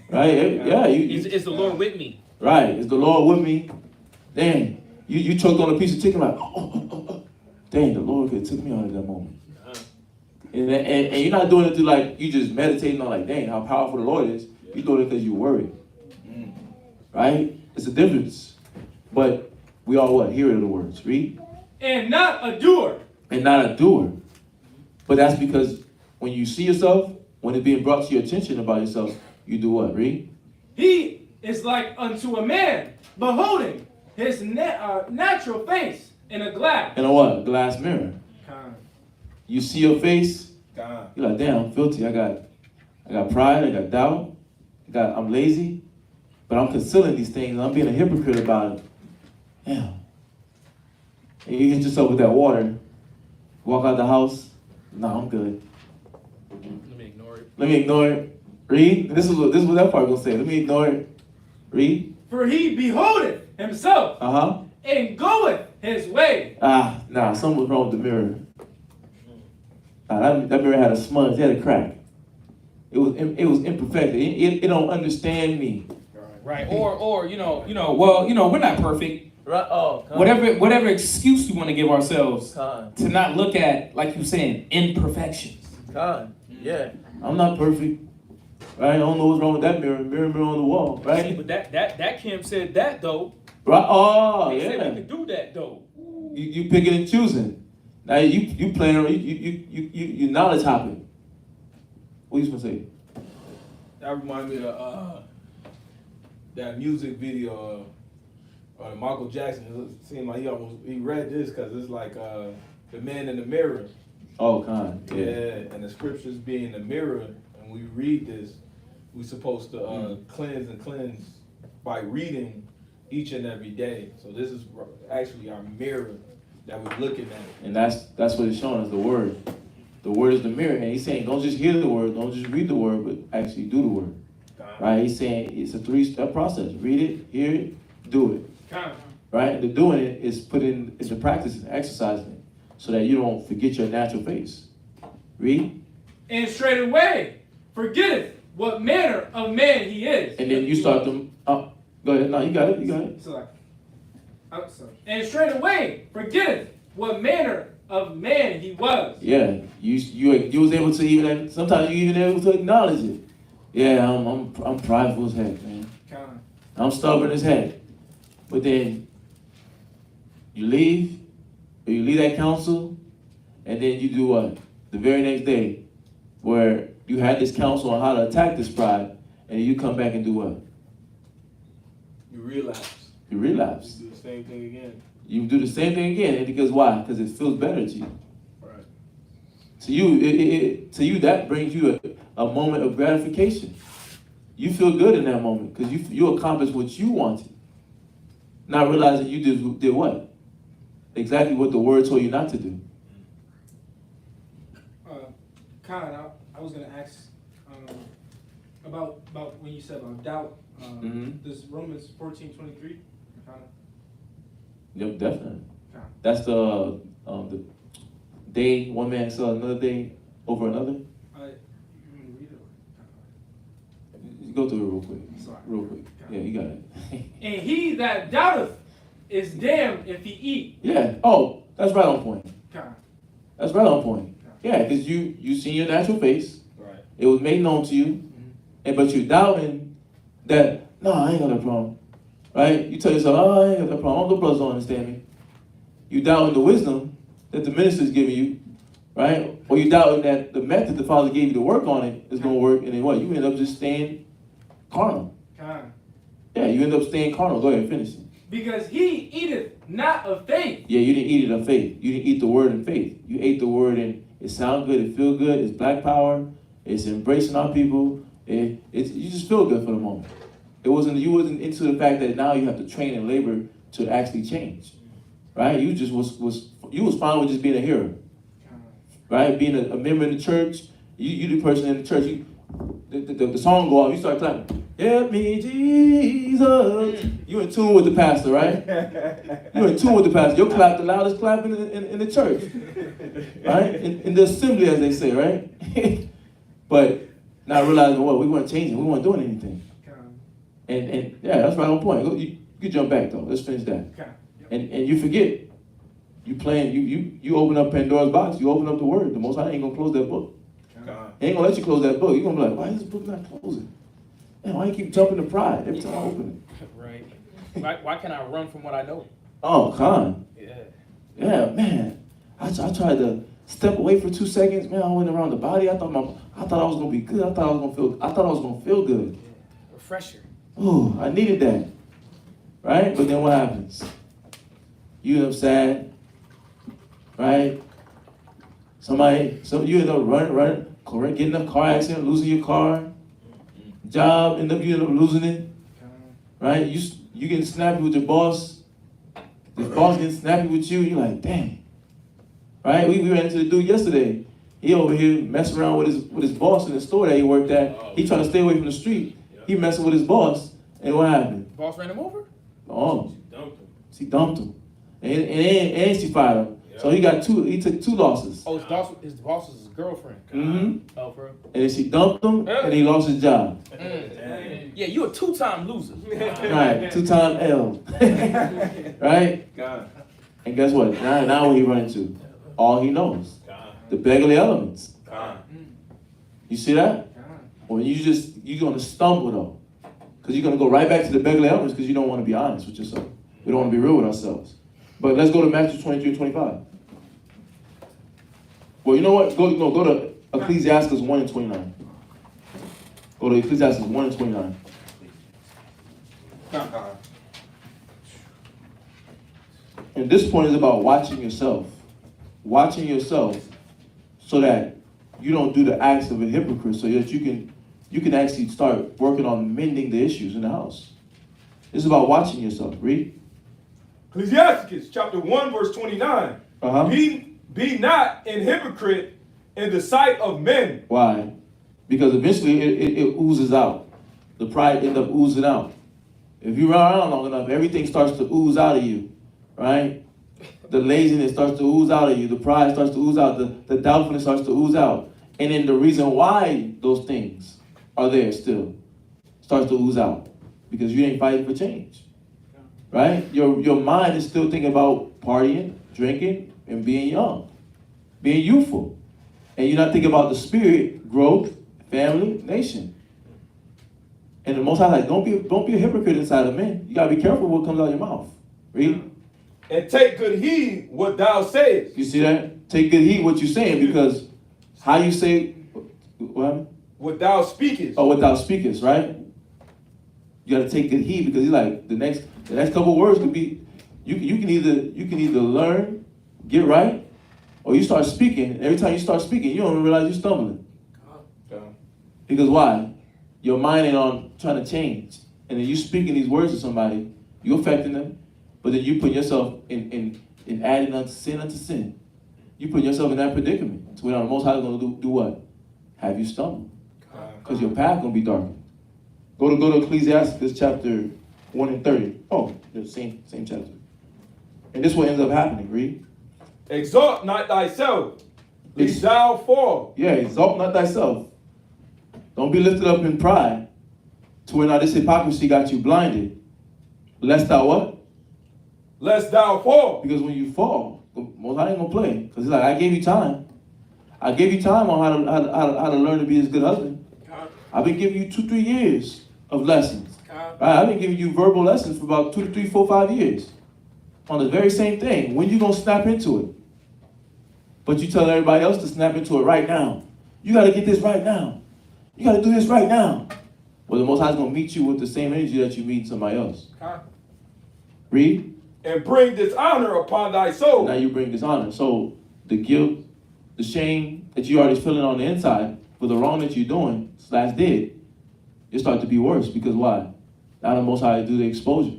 Speaker 1: Right? Yeah.
Speaker 9: Is the Lord with me?
Speaker 1: Right. Is the Lord with me? Dang. You choked on a piece of chicken like, oh. Dang, the Lord could have took me out at that moment. And you're not doing it to like, you just meditating on like, dang, how powerful the Lord is. You're doing it because you're worried. Right? It's a difference. But we all what? Hearer of the words. Read.
Speaker 9: And not a doer.
Speaker 1: And not a doer. But that's because when you see yourself, when it's being brought to your attention about yourself, you do what? Read.
Speaker 9: He is like unto a man beholding his natural face in a glass.
Speaker 1: In a what? Glass mirror. You see your face, you're like, damn, I'm filthy. I got pride, I got doubt, I'm lazy, but I'm concealing these things. I'm being a hypocrite about it. Damn. And you hit yourself with that water, Walk out the house. No, I'm good.
Speaker 9: Let me ignore it.
Speaker 1: Let me ignore it. Read. This is what that part gonna say. Let me ignore it. Read.
Speaker 9: For he beholdeth himself and goeth his way.
Speaker 1: Nah, something was wrong with the mirror. That mirror had a smudge, it had a crack. It was imperfect. It don't understand me.
Speaker 2: Right. Or we're not perfect.
Speaker 1: Right. Oh,
Speaker 2: whatever excuse we want to give ourselves to not look at, like you're saying, imperfections.
Speaker 1: Yeah. I'm not perfect. Right? I don't know what's wrong with that mirror. Mirror on the wall. Right?
Speaker 9: See, but that Kim said that though.
Speaker 1: Right. Oh,
Speaker 9: he
Speaker 1: yeah.
Speaker 9: said we could do that though.
Speaker 1: You picking and choosing. Now you playing. You knowledge hopping. What you supposed to say?
Speaker 7: That remind me of that music video of Michael Jackson. It seemed like he read this because it's like the man in the mirror.
Speaker 1: Oh, yeah.
Speaker 7: And the scriptures being the mirror, and we read this, we're supposed to cleanse by reading each and every day. So this is actually our mirror that we're looking at.
Speaker 1: And that's what it's showing us, the word. The word is the mirror. And he's saying, don't just hear the word, don't just read the word, but actually do the word. Right? He's saying it's a 3-step process. Read it, hear it, do it. Right? The doing it is put into practice and exercising it so that you don't forget your natural face. Read.
Speaker 9: And straightway forgetteth what manner of man he is.
Speaker 1: And then you start to go ahead. No, you got it.
Speaker 9: Sorry. And straightway forgetteth what manner of man he was.
Speaker 1: Yeah, you was able to even, sometimes you even able to acknowledge it. Yeah, I'm prideful as heck, man. I'm stubborn as heck. But then you leave that council, and then you do what? The very next day, where you had this counsel on how to attack this pride, and you come back and do what?
Speaker 7: You relapse.
Speaker 1: You relapse.
Speaker 7: You do the same thing again.
Speaker 1: You do the same thing again, and because why? Because it feels better to you.
Speaker 7: Right.
Speaker 1: To you, that brings you a moment of gratification. You feel good in that moment because you accomplished what you wanted. Not realizing you did what? Exactly what the word told you not to do.
Speaker 9: I was gonna ask about when you said about doubt. This Romans 14:23.
Speaker 1: Yep, definitely. That's the day one man saw another day over another. Go through it real quick. Real quick. Yeah, you got it.
Speaker 9: And he that doubteth is damned if he eat.
Speaker 1: Yeah. Oh, that's right on point. That's right on point. Yeah, because you seen your natural face.
Speaker 7: Right.
Speaker 1: It was made known to you, but you're doubting that. No, I ain't got no problem. Right? You tell yourself, oh, I ain't got no problem. All the brothers don't understand me. You doubting the wisdom that the minister's giving you, right? Or you doubting that the method the Father gave you to work on it is going to work, and then what? You end up just staying carnal. Yeah, you end up staying carnal. Go ahead and finish it.
Speaker 9: Because he eateth not of faith.
Speaker 1: Yeah, you didn't eat it of faith. You didn't eat the word in faith. You ate the word and it sounds good, it feels good, it's black power, it's embracing our people. You just feel good for the moment. You wasn't into the fact that now you have to train and labor to actually change. Right? You just was fine with just being a hearer. Right? Being a member in the church, you the person in the church, the song go off, you start clapping. Help me, Jesus. You in tune with the pastor, right? You're in tune with the pastor. You'll clap the loudest clap in the church. Right? In the assembly, as they say, right? But not realizing what we weren't changing, we weren't doing anything. And yeah, that's right on point. You can jump back though. Let's finish that. And you forget. You open up Pandora's box, you open up the word. The Most High ain't gonna close that book. He ain't gonna let you close that book. You're gonna be like, why is this book not closing? Man, why you keep jumping to pride every time I open it?
Speaker 2: Right. Why can't I run from what I know?
Speaker 1: Oh, Khan.
Speaker 2: Yeah.
Speaker 1: Yeah, man. I tried to step away for 2 seconds. Man, I went around the body. I thought I was gonna be good. I thought I was gonna feel good.
Speaker 2: Yeah. Refresher.
Speaker 1: Oh, I needed that. Right? But then what happens? You end up sad. Right? You end up running, getting in a car accident, losing your car. Job, you end up losing it. Right? You getting snappy with your boss. The boss getting snappy with you. You're like, dang. right? We ran into the dude yesterday. He over here messing around with his boss in the store that he worked at. He trying to stay away from the street. He messing with his boss, and what happened?
Speaker 2: Boss ran him over?
Speaker 1: Oh, she dumped him, and she fired him. So he got two. He took 2 losses.
Speaker 9: Oh, his boss was his girlfriend.
Speaker 1: Mm-hmm.
Speaker 9: Oh, bro.
Speaker 1: And then she dumped him, and he lost his job.
Speaker 2: Yeah, you a 2-time loser.
Speaker 1: Right, 2-time L. Right?
Speaker 7: God.
Speaker 1: And guess what? Now what he run into? All he knows. The beggarly elements. You see that? Well, you're gonna stumble though. Because you're gonna go right back to the beggarly elements because you don't want to be honest with yourself. We don't want to be real with ourselves. But let's go to Matthew 23 and 25. Well, you know what? Go to Ecclesiastes 1 and 29. Go to Ecclesiastes 1 and 29. And this point is about watching yourself. Watching yourself so that you don't do the acts of a hypocrite, so that you can actually start working on mending the issues in the house. This is about watching yourself. Read.
Speaker 5: Ecclesiastes chapter 1 verse 29.
Speaker 1: Uh-huh.
Speaker 5: Be not an hypocrite in the sight of men.
Speaker 1: Why? Because eventually it oozes out. The pride ends up oozing out. If you run around long enough, everything starts to ooze out of you, right? The laziness starts to ooze out of you. The pride starts to ooze out. The doubtfulness starts to ooze out. And then the reason why those things are there still starts to ooze out. Because you ain't fighting for change, right? Your mind is still thinking about partying, drinking, and being young, being youthful. And you're not thinking about the spirit, growth, family, nation. And the Most High like, don't be a hypocrite inside of men. You gotta be careful what comes out of your mouth. Read.
Speaker 5: And take good heed what thou sayest.
Speaker 1: You see that? Take good heed what you're saying, because how you say what?
Speaker 5: What thou speakest.
Speaker 1: Oh, what thou speakest, right? You gotta take good heed, because he's like the next couple of words could be you can either learn, get right, or you start speaking. And every time you start speaking, you don't even realize you're stumbling. Because why? Your mind ain't on trying to change. And then you speaking these words to somebody, you affecting them, but then you put yourself in adding unto sin. You put yourself in that predicament. So the Most High is going to do what? Have you stumbled? Because your path going to be darkened. Go to Ecclesiastes chapter 1 and 30. Oh, the same chapter. And this is what ends up happening. Read.
Speaker 5: Exalt not thyself, lest thou fall.
Speaker 1: Yeah, exalt not thyself. Don't be lifted up in pride to where now this hypocrisy got you blinded. Lest thou what?
Speaker 5: Lest thou fall.
Speaker 1: Because when you fall, the Most High ain't gonna play. Because he's like, I gave you time. I gave you time on how to learn to be his good husband. I've been giving you 2-3 years of lessons. Right? I've been giving you verbal lessons for about 2 to 3, 4, 5 years on the very same thing. When you gonna snap into it? But you tell everybody else to snap into it right now. You gotta get this right now. You gotta do this right now. Well, the Most High is gonna meet you with the same energy that you meet somebody else. Read.
Speaker 5: And bring dishonor upon thy soul.
Speaker 1: Now you bring dishonor. So the guilt, the shame that you already feeling on the inside for the wrong that you're doing / did, it start to be worse. Because why? Now the Most High do the exposure.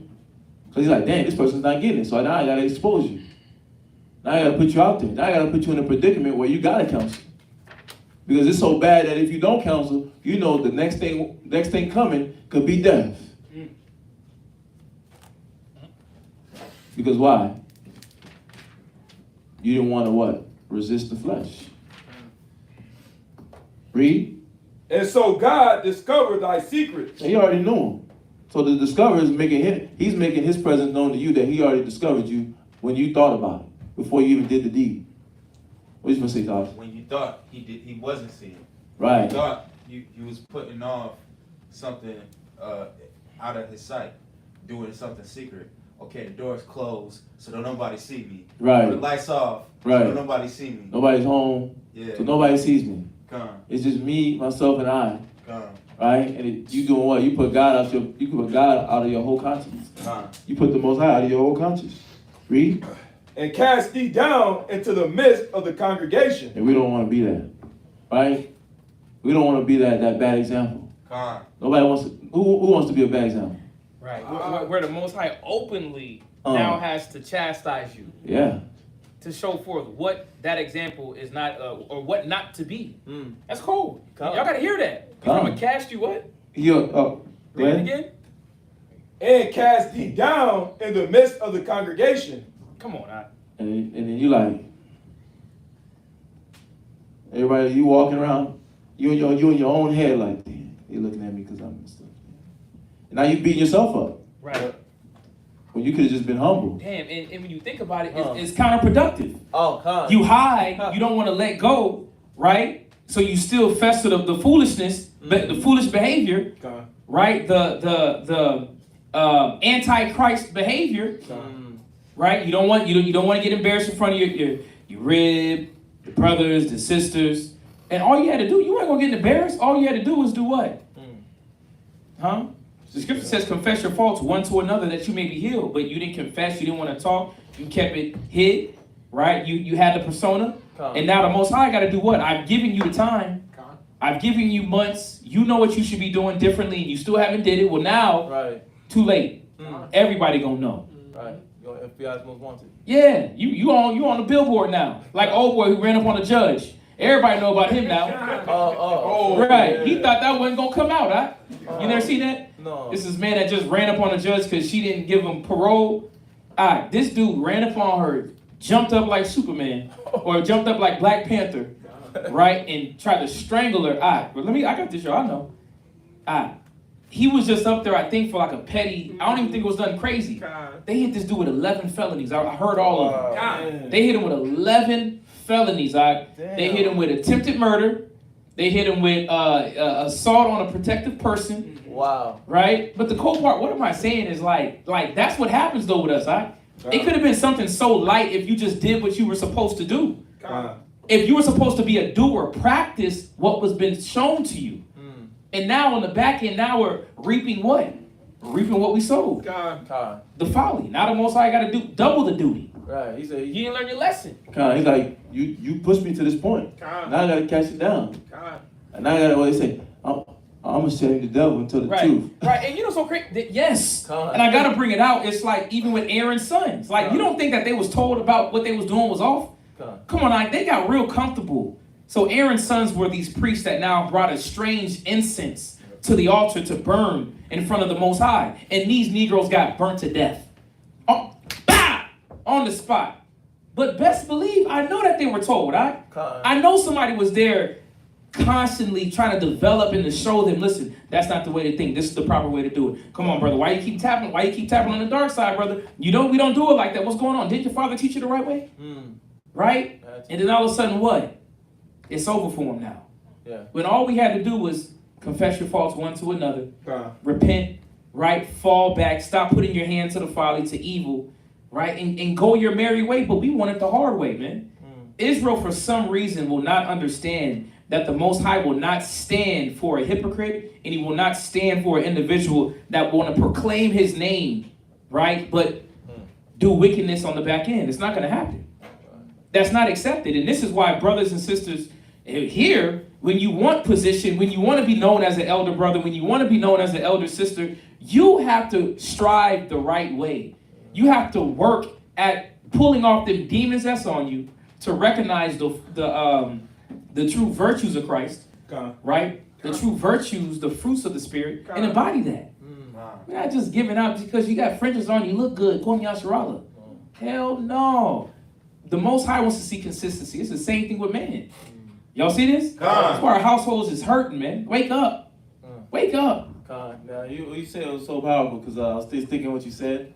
Speaker 1: Because he's like, dang, this person's not getting it. So now I gotta expose you. Now I gotta put you out there. Now I gotta put you in a predicament where you gotta counsel. Because it's so bad that if you don't counsel, you know the next thing coming could be death. Because why? You didn't want to what? Resist the flesh. Read.
Speaker 5: And so God discovered thy secrets.
Speaker 1: He already knew him. So the discoverer is he's making his presence known to you, that he already discovered you when you thought about it, before you even did the deed. What you gonna say, Tosh?
Speaker 10: When you thought he wasn't seeing.
Speaker 1: Right.
Speaker 10: You thought you was putting off something out of his sight, doing something secret. Okay, the door's closed, so don't nobody see me.
Speaker 1: Right.
Speaker 10: The lights off,
Speaker 1: right.
Speaker 10: So don't nobody see me.
Speaker 1: Nobody's home, so nobody sees me.
Speaker 10: Come.
Speaker 1: It's just me, myself, and I.
Speaker 10: Come.
Speaker 1: Right? And you doing what? You put God out of your whole conscience.
Speaker 10: Come.
Speaker 1: You put the Most High out of your whole conscience. Read.
Speaker 5: And cast thee down into the midst of the congregation.
Speaker 1: And we don't want to be that. Right? We don't want to be that bad example.
Speaker 10: Come.
Speaker 1: Nobody wants to. Who wants to be a bad example?
Speaker 2: Right. Where the Most High openly now has to chastise you.
Speaker 1: Yeah.
Speaker 2: to show forth what that example is not, or what not to be. That's cold. Y'all gotta hear that. You're from a cast you what?
Speaker 7: Read it again. And cast thee down in the midst of the congregation.
Speaker 2: Come on,
Speaker 1: and then you like, everybody, you walking around, you in your own head like, damn, you looking at me because I'm messed up. And now you beating yourself up.
Speaker 2: Right.
Speaker 1: When you could have just been humble.
Speaker 2: Damn, and when you think about it, it's counterproductive.
Speaker 3: Oh,
Speaker 2: you hide, you don't want to let go, right? So you still fester the foolishness, the foolish behavior, right? The anti-Christ behavior, right? You don't want to get embarrassed in front of your rib, the brothers, the sisters, and all you had to do, you weren't gonna get embarrassed. All you had to do was do what? Huh? The scripture says, confess your faults one to another that you may be healed. But you didn't confess, you didn't want to talk, you kept it hid, right? You had the persona. And now the Most High got to do what? I've given you the time. I've given you months. You know what you should be doing differently, and you still haven't did it. Well, now, too late. Everybody gonna know.
Speaker 3: Right. You're FBI's most wanted.
Speaker 2: Yeah, you on the billboard now. Like old boy who ran up on a judge. Everybody know about him now. Right. He thought that wasn't gonna come out, huh? You never seen that?
Speaker 3: No.
Speaker 2: This is man that just ran up on a judge because she didn't give him parole. This dude ran up on her, jumped up like Superman, or jumped up like Black Panther, right, and tried to strangle her. But I got this, y'all. I know. He was just up there, I think, for like a petty. I don't even think it was nothing crazy. They hit this dude with 11 felonies. I heard all of them. They hit him with 11 felonies. They hit him with attempted murder. They hit him with assault on a protective person.
Speaker 3: Wow.
Speaker 2: Right? But the cool part, what am I saying is like that's what happens though with us, It could have been something so light if you just did what you were supposed to do. If you were supposed to be a doer, practice what was been shown to you. And now on the back end, now we're reaping what? Reaping what we sowed. The folly. Now the Most High got to do double the duty.
Speaker 3: Right. He said,
Speaker 2: you didn't learn your lesson.
Speaker 1: He's like, you pushed me to this point. Now I got to catch it down. And now I got to, what they say, I'm going to shame the devil until the truth.
Speaker 2: Right, and you know so crazy, yes. And I got to bring it out. It's like even with Aaron's sons. Like you don't think that they was told about what they was doing was off? Come on, they got real comfortable. So Aaron's sons were these priests that now brought a strange incense to the altar to burn in front of the Most High. And these Negroes got burnt to death. On the spot. But best believe, I know that they were told. I know somebody was there constantly trying to develop and to show them, listen, that's not the way to think. This is the proper way to do it. Come on, brother. Why you keep tapping? Why you keep tapping on the dark side, brother? We don't do it like that. What's going on? Didn't your father teach you the right way? Right? And then all of a sudden, what? It's over for him now.
Speaker 3: Yeah.
Speaker 2: When all we had to do was confess your faults one to another, repent, right? Fall back, stop putting your hand to the folly, to evil, right? And go your merry way, but we want it the hard way, man. Israel, for some reason, will not understand that the Most High will not stand for a hypocrite, and he will not stand for an individual that want to proclaim his name, right? But do wickedness on the back end. It's not going to happen. That's not accepted. And this is why brothers and sisters here, when you want position, when you want to be known as an elder brother, when you want to be known as an elder sister, you have to strive the right way. You have to work at pulling off the demons that's on you to recognize the true virtues of Christ, right? The true virtues, the fruits of the Spirit, and embody that. You're not just giving out because you got fringes on, you look good, Kwame Yasharala. Hell no. The Most High wants to see consistency. It's the same thing with man. Y'all see this? That's why our households is hurting, man. Wake up. Wake up.
Speaker 1: Now, you said it was so powerful because I was just thinking what you said.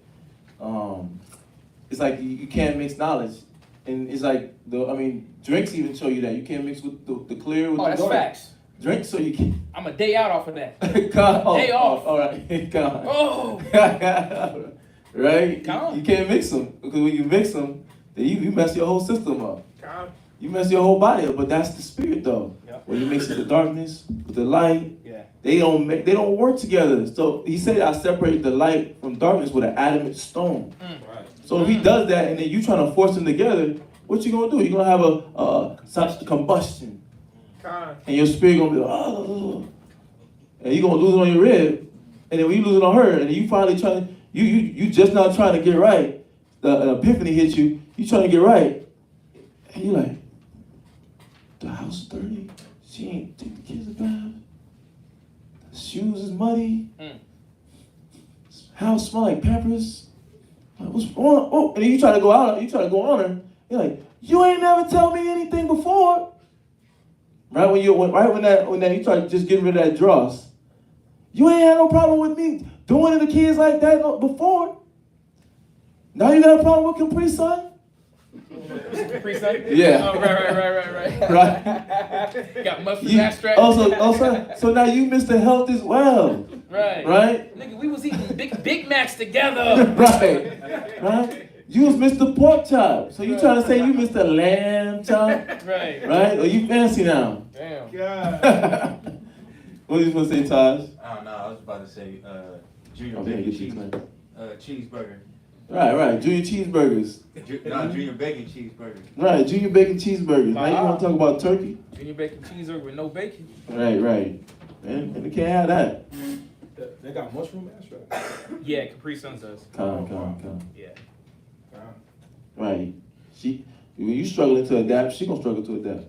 Speaker 1: It's like you can't mix knowledge. And it's like, drinks even show you that. You can't mix with the clear with the dark.
Speaker 2: That's facts.
Speaker 1: Drink so you can.
Speaker 2: I'm a day out off of that.
Speaker 1: Day off. All right. God.
Speaker 2: Oh.
Speaker 1: Right? You can't mix them. Because when you mix them, then you mess your whole system up. You mess your whole body up. But that's the spirit, though. Yep. When you mix the darkness with the light, they don't work together. So he said, I separate the light from darkness with an adamant stone. Right. So if he does that and then you trying to force them together, what you gonna do? You're gonna have such combustion. And your spirit gonna be like, and you're gonna lose it on your rib. And then when you lose it on her, and you finally you just not trying to get right. The epiphany hits you. You trying to get right. And you like, the house is dirty. She ain't take the kids a bath. The shoes is muddy. House smell like Pampers. Like, what's going on? Oh, and then you try to go out. You try to go on her. You're like, you ain't never tell me anything before. Right when that you try to just get rid of that dross. You ain't had no problem with me doing to the kids like that before. Now you got a problem with Capri Sun?
Speaker 2: Capri Sun?
Speaker 1: Yeah.
Speaker 2: Oh, right.
Speaker 1: Right.
Speaker 2: Got mustard abstract.
Speaker 1: So now you miss the health as well.
Speaker 2: Right.
Speaker 1: Right?
Speaker 2: Nigga, we was eating Big Macs together.
Speaker 1: Right. You was Mr. Pork Chop. So you trying to say you Mr. Lamb Chop?
Speaker 2: Right.
Speaker 1: Or you fancy now?
Speaker 2: Damn.
Speaker 1: God. What are you supposed to say, Taj?
Speaker 10: I don't know. I was about to say junior
Speaker 1: Okay,
Speaker 10: bacon cheeseburger.
Speaker 1: Right. Junior cheeseburgers.
Speaker 10: Junior bacon cheeseburger.
Speaker 1: Right, junior bacon cheeseburgers. Now you want to talk about turkey?
Speaker 2: Junior bacon cheeseburger with no bacon.
Speaker 1: Right. And they can't have that.
Speaker 7: They got mushroom abstract.
Speaker 2: Yeah, Capri Sun does.
Speaker 1: Come.
Speaker 2: Yeah.
Speaker 1: Right. When you struggling to adapt, she gonna struggle to adapt.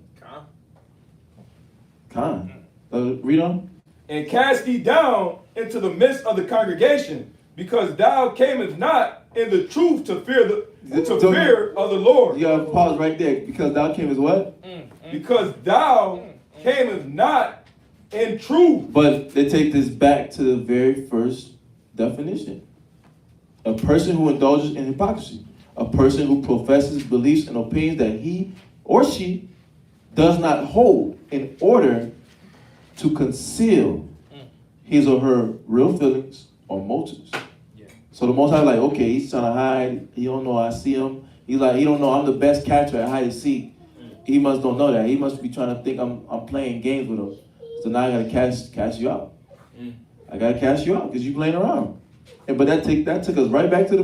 Speaker 1: Con. Read on.
Speaker 7: And cast thee down into the midst of the congregation, because thou camest not in the truth to fear fear of the Lord.
Speaker 1: You gotta pause right there, because thou camest what?
Speaker 7: Because thou camest not in truth.
Speaker 1: But they take this back to the very first definition. A person who indulges in hypocrisy. A person who professes beliefs and opinions that he or she does not hold in order to conceal his or her real feelings or motives.
Speaker 2: Yeah.
Speaker 1: So the Most High like, okay, he's trying to hide. He don't know I see him. He's like, he don't know I'm the best catcher at hide and seek. He must don't know that. He must be trying to think I'm playing games with him. So now I gotta cash you out. I gotta cash you out because you playing around. But that took us right back to the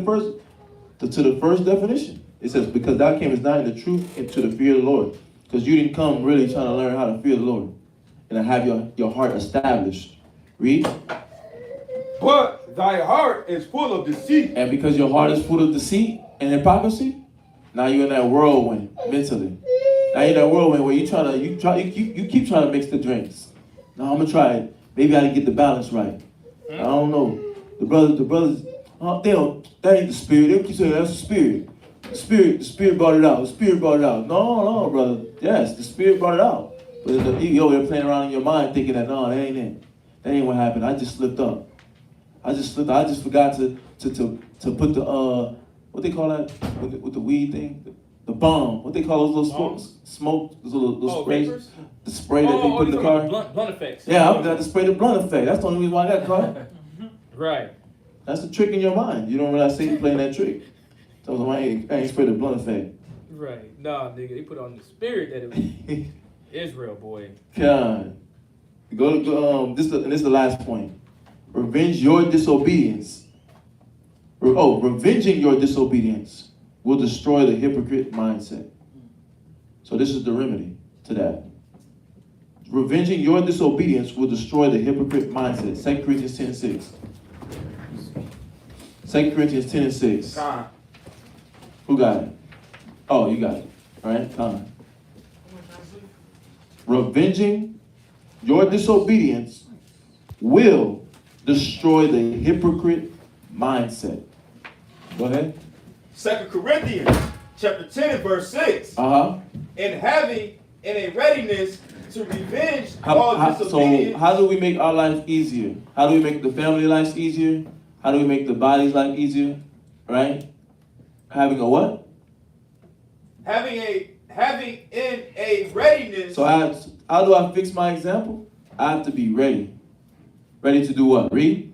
Speaker 1: first definition. It says, because thou camest not in the truth and to the fear of the Lord. Because you didn't come really trying to learn how to fear the Lord and to have your heart established. Read.
Speaker 7: But thy heart is full of deceit.
Speaker 1: And because your heart is full of deceit and hypocrisy, now you're in that whirlwind mentally. Now you're in that whirlwind where you keep trying to mix the drinks. Now I'm gonna try it. Maybe I didn't get the balance right. I don't know. The brothers, that ain't the spirit. They keep saying that's the spirit. The spirit brought it out. The spirit brought it out. No, brother. Yes, the spirit brought it out. But you over there playing around in your mind thinking that, no, that ain't it. That ain't what happened. I just slipped up. I just forgot to put the, what they call that? With the weed thing? The bomb. What they call those little smoke? Those little sprays?
Speaker 2: Vapors?
Speaker 1: The spray that they put in the car?
Speaker 2: Blunt effects.
Speaker 1: Yeah, I got to spray the blunt effect. That's the only reason why I got caught.
Speaker 2: Right.
Speaker 1: That's the trick in your mind. You don't realize Satan playing that trick. So I ain't spray the blunt effect.
Speaker 2: Right. Nah, nigga, they put on the spirit that it was Israel, boy.
Speaker 1: God. This is the last point. Revenge your disobedience. Revenging your disobedience will destroy the hypocrite mindset. So this is the remedy to that. Revenging your disobedience will destroy the hypocrite mindset. 2 Corinthians 10:6. 2 Corinthians 10:6. Who got it? Oh, you got it. All right, Con. Revenging your disobedience will destroy the hypocrite mindset. Go ahead.
Speaker 5: 2 Corinthians chapter 10 and verse 6. And having in a readiness to revenge all disobedience.
Speaker 1: So how do we make our life easier? How do we make the family lives easier? How do we make the body's life easier? Right? Having a what?
Speaker 5: Having in a readiness.
Speaker 1: So how do I fix my example? I have to be ready. Ready to do what? Read.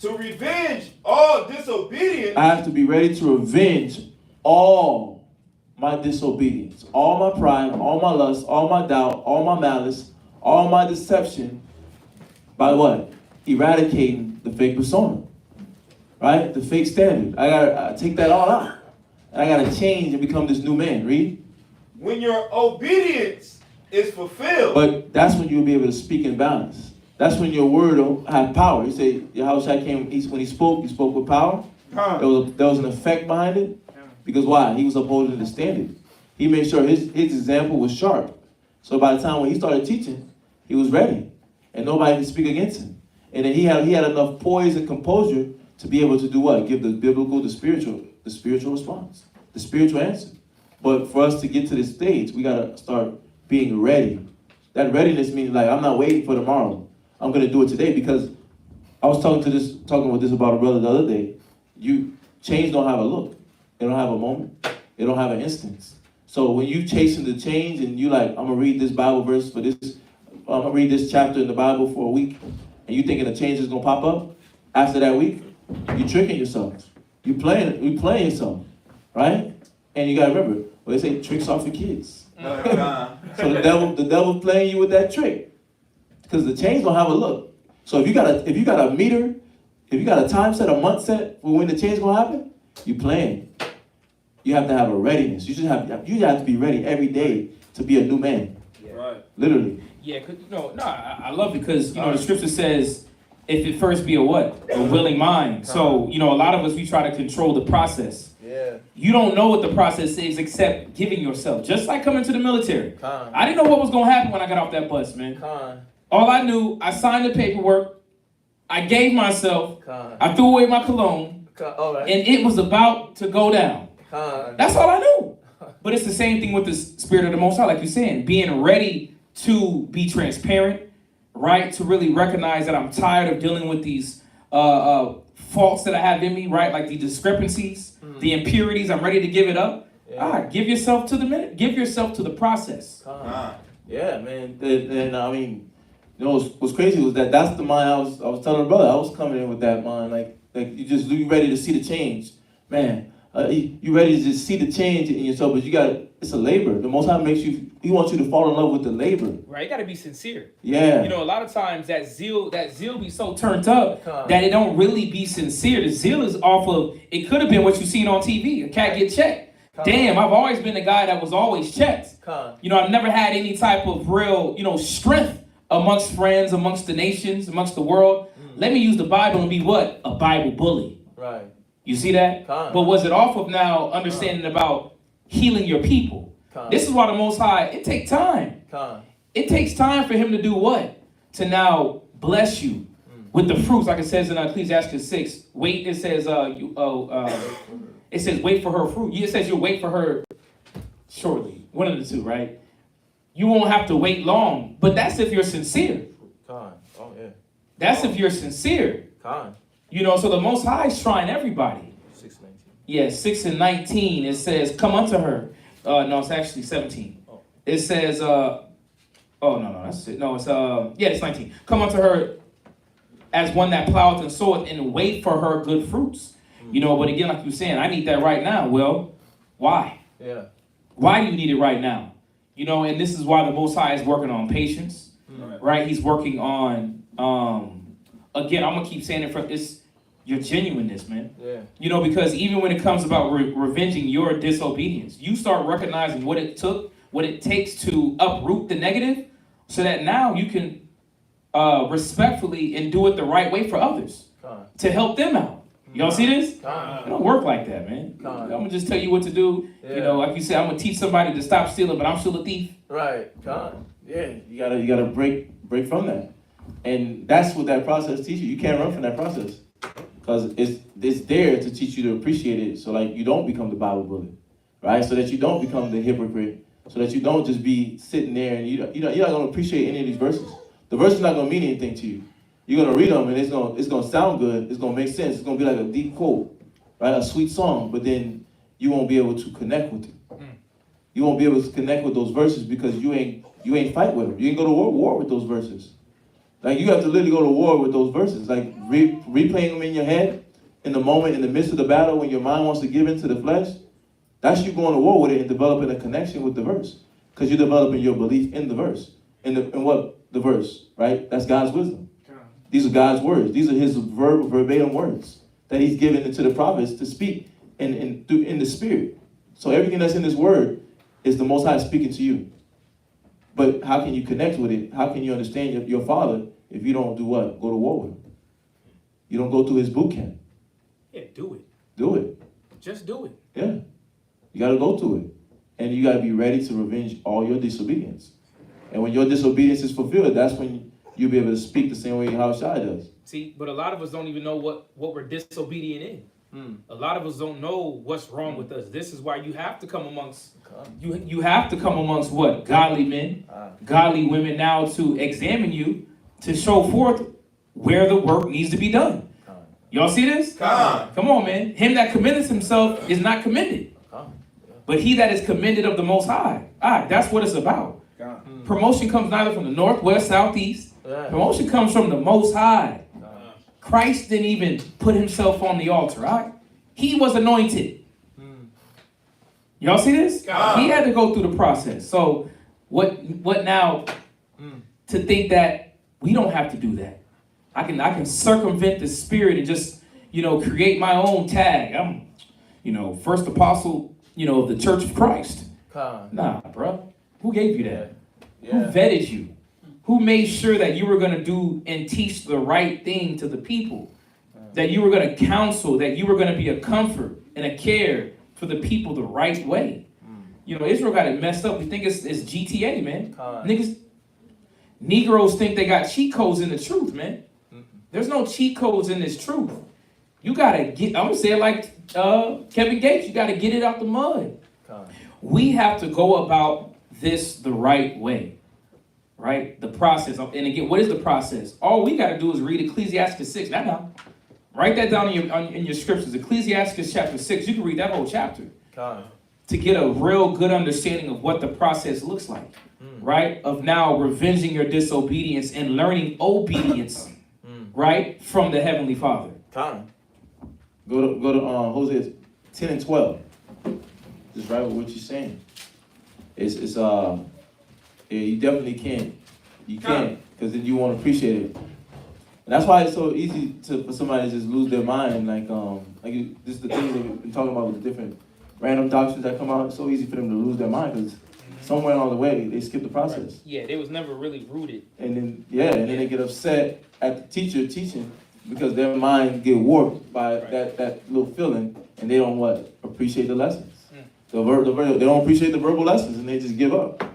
Speaker 5: To revenge all disobedience.
Speaker 1: I have to be ready to revenge all my disobedience, all my pride, all my lust, all my doubt, all my malice, all my deception. By what? Eradicating the fake persona. Right? The fake standard. I gotta take that all out. I gotta change and become this new man. Read.
Speaker 5: When your obedience is fulfilled.
Speaker 1: But that's when you'll be able to speak in balance. That's when your word will have power. You say, Yahushua came, when he spoke with power. There was an effect behind it. Because why? He was upholding the standard. He made sure his example was sharp. So by the time when he started teaching, he was ready. And nobody could speak against him. And then he had enough poise and composure to be able to do what? Give the biblical, the spiritual response, the spiritual answer. But for us to get to this stage, we gotta start being ready. That readiness means like, I'm not waiting for tomorrow. I'm gonna do it today, because I was talking with this about a brother the other day. Change don't have a look. It don't have a moment. It don't have an instance. So when you chasing the change and you like, I'm gonna read this Bible verse for this, I'm gonna read this chapter in the Bible for a week, and you thinking the change is gonna pop up after that week, you tricking yourself. You playing yourself, right? And you gotta remember, well, they say tricks are for kids. So the devil playing you with that trick, because the change don't have a look. So if you got a meter, if you got a time set, a month set for when the change gonna happen, you playing. You have to have a readiness. You have to be ready every day to be a new man.
Speaker 2: Yeah. Right.
Speaker 1: Literally.
Speaker 2: Yeah, I love it because the scripture says, if it first be a what? A willing mind. So, a lot of us, we try to control the process.
Speaker 1: Yeah.
Speaker 2: You don't know what the process is except giving yourself. Just like coming to the military. I didn't know what was going to happen when I got off that bus, man. All I knew, I signed the paperwork, I gave myself, I threw away my cologne, and it was about to go down. That's all I knew. But it's the same thing with the Spirit of the Most High, like you're saying, being ready to be transparent, right? To really recognize that I'm tired of dealing with these faults that I have in me, right? Like the discrepancies, the impurities. I'm ready to give it up. Yeah. Give yourself to the minute. Give yourself to the process.
Speaker 1: Yeah, man. And I mean, what's crazy was that's the mind I was telling my brother. I was coming in with that mind, like you ready to see the change, man. You ready to just see the change in yourself, but it's a labor. The Most High He wants you to fall in love with the labor.
Speaker 2: Right, you gotta be sincere.
Speaker 1: Yeah.
Speaker 2: A lot of times that zeal be so turned up that it don't really be sincere. The zeal is off of, it could have been what you seen on TV, a cat get checked. Damn, I've always been the guy that was always checked. I've never had any type of real, strength amongst friends, amongst the nations, amongst the world. Let me use the Bible and be what? A Bible bully.
Speaker 1: Right.
Speaker 2: You see that? But was it off of now understanding about healing your people? This is why the Most High, it takes time. It takes time for him to do what? To now bless you with the fruits, like it says in Ecclesiastes 6. Wait, it says, it says wait for her fruit. It says you'll wait for her shortly. One of the two, right? You won't have to wait long, but that's if you're sincere. That's if you're sincere. So the Most High is trying everybody. 6:19. Yeah, 6:19. It says, come unto her. No, it's actually 17. It says, no, that's it. No, it's 19. Come unto her as one that ploweth and soweth, and wait for her good fruits. But again, like you were saying, I need that right now. Well, why? Yeah. Why do you need it right now? And this is why the Most High is working on patience, right? He's working on, again, I'm going to keep saying it's your genuineness, man. Yeah. Because even when it comes about revenging your disobedience, you start recognizing what it takes to uproot the negative so that now you can respectfully and do it the right way for others to help them out. Y'all see this? It don't work like that, man. I'm going to just tell you what to do. Yeah. Like you said, I'm going to teach somebody to stop stealing, but I'm still a thief.
Speaker 1: Right. Yeah, you gotta break from that. And that's what that process teaches you. You can't run from that process. Because it's there to teach you to appreciate it, so like you don't become the Bible bully, right? So that you don't become the hypocrite, so that you don't just be sitting there and you're not going to appreciate any of these verses. The verse is not going to mean anything to you. You're going to read them and it's going to sound good. It's going to make sense. It's going to be like a deep quote, right? A sweet song, but then you won't be able to connect with it. You won't be able to connect with those verses because you ain't fight with them. You ain't go to war with those verses. Like, you have to literally go to war with those verses. Like, replaying them in your head in the moment, in the midst of the battle, when your mind wants to give into the flesh. That's you going to war with it and developing a connection with the verse. Because you're developing your belief in the verse. In what? The verse, right? That's God's wisdom. These are God's words. These are his verbatim words that he's given to the prophets to speak in the spirit. So everything that's in this word is the Most High speaking to you. But how can you connect with it? How can you understand your Father if you don't do what? Go to war with him. You don't go through his boot camp.
Speaker 2: Yeah, do it.
Speaker 1: Do it.
Speaker 2: Just do it.
Speaker 1: Yeah. You got to go through it. and you got to be ready to revenge all your disobedience. And when your disobedience is fulfilled, that's when you'll be able to speak the same way how Shai does.
Speaker 2: See, but a lot of us don't even know what we're disobedient in. A lot of us don't know what's wrong with us. This is why you have to come amongst you have to come amongst what? Godly men, godly women now to examine you, to show forth where the work needs to be done. Y'all see this? Come on, man. Him that commendeth himself is not commended, but he that is commended of the Most High. That's what it's about. Promotion comes neither from the north, west, south, east. Promotion comes from the Most High. Christ didn't even put himself on the altar, right? He was anointed. Y'all see this? He had to go through the process. So what now to think that we don't have to do that? I can circumvent the spirit and just, create my own tag. I'm, first apostle, of the Church of Christ. Nah, bro. Who gave you that? Who vetted you? Who made sure that you were going to do and teach the right thing to the people? That you were going to counsel, that you were going to be a comfort and a care for the people the right way. Israel got it messed up. We think it's GTA, man. Negroes think they got cheat codes in the truth, man. There's no cheat codes in this truth. You got to get, I'm going to say it like Kevin Gates, you got to get it out the mud. We have to go about this the right way. Right? The process. And again, what is the process? All we got to do is read Ecclesiastes 6. Now. Write that down in your scriptures. Ecclesiastes chapter 6. You can read that whole chapter. To get a real good understanding of what the process looks like. Right? Of now revenging your disobedience and learning obedience. Right? From the Heavenly Father.
Speaker 1: Go to Hosea 10 and 12. Just right with what you're saying. Yeah, you definitely can't. You can't, because then you won't appreciate it. And that's why it's so easy for somebody to just lose their mind. Just the things that we've been talking about with the different random doctrines that come out. It's so easy for them to lose their mind because somewhere along the way they skip the process.
Speaker 2: Yeah, they was never really rooted.
Speaker 1: And then they get upset at the teacher teaching because their mind get warped by that little feeling, and they don't appreciate the lessons. They don't appreciate the verbal lessons, and they just give up.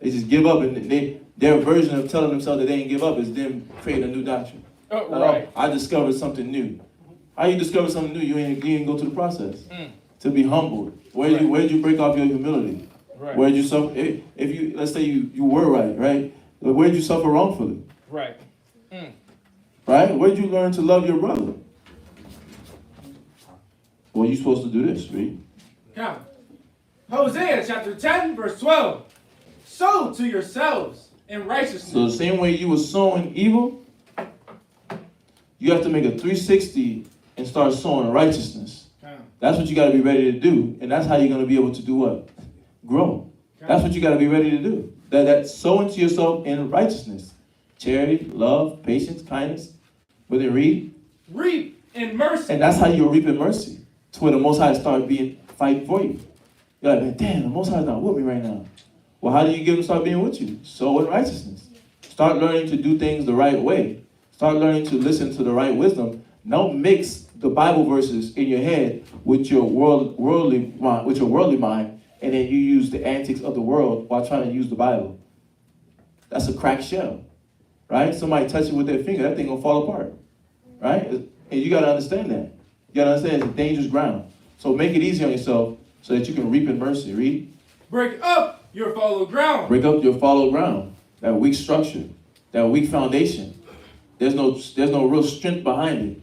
Speaker 1: They just give up, and their version of telling themselves that they didn't give up is them creating a new doctrine. I discovered something new. How you discover something new? You ain't go through the process. To be humbled. Where'd you break off your humility? Where'd you suffer? If you, let's say you were right? Where'd you suffer wrongfully?
Speaker 2: Right.
Speaker 1: Right? Where'd you learn to love your brother? Well, you're supposed to do this, read.
Speaker 9: Hosea chapter 10, verse 12. Sow to yourselves in righteousness.
Speaker 1: So the same way you were sowing evil, you have to make a 360 and start sowing righteousness. That's what you got to be ready to do. And that's how you're going to be able to do what? Grow. That's what you got to be ready to do. That sow into yourself in righteousness. Charity, love, patience, kindness. But then read.
Speaker 9: Reap in mercy.
Speaker 1: And that's how you'll reap in mercy. To where the Most High start fighting for you. You're like, damn, the Most High's not with me right now. Well, how do you get him to start being with you? Sow in righteousness. Start learning to do things the right way. Start learning to listen to the right wisdom. Don't mix the Bible verses in your head with your worldly mind, and then you use the antics of the world while trying to use the Bible. That's a cracked shell, right? Somebody touch it with their finger, that thing gonna fall apart, right? And you gotta understand that. You gotta understand it's a dangerous ground. So make it easy on yourself so that you can reap in mercy. Read.
Speaker 9: Break up your fallow ground.
Speaker 1: Break up your fallow ground. That weak structure, that weak foundation. There's no real strength behind it.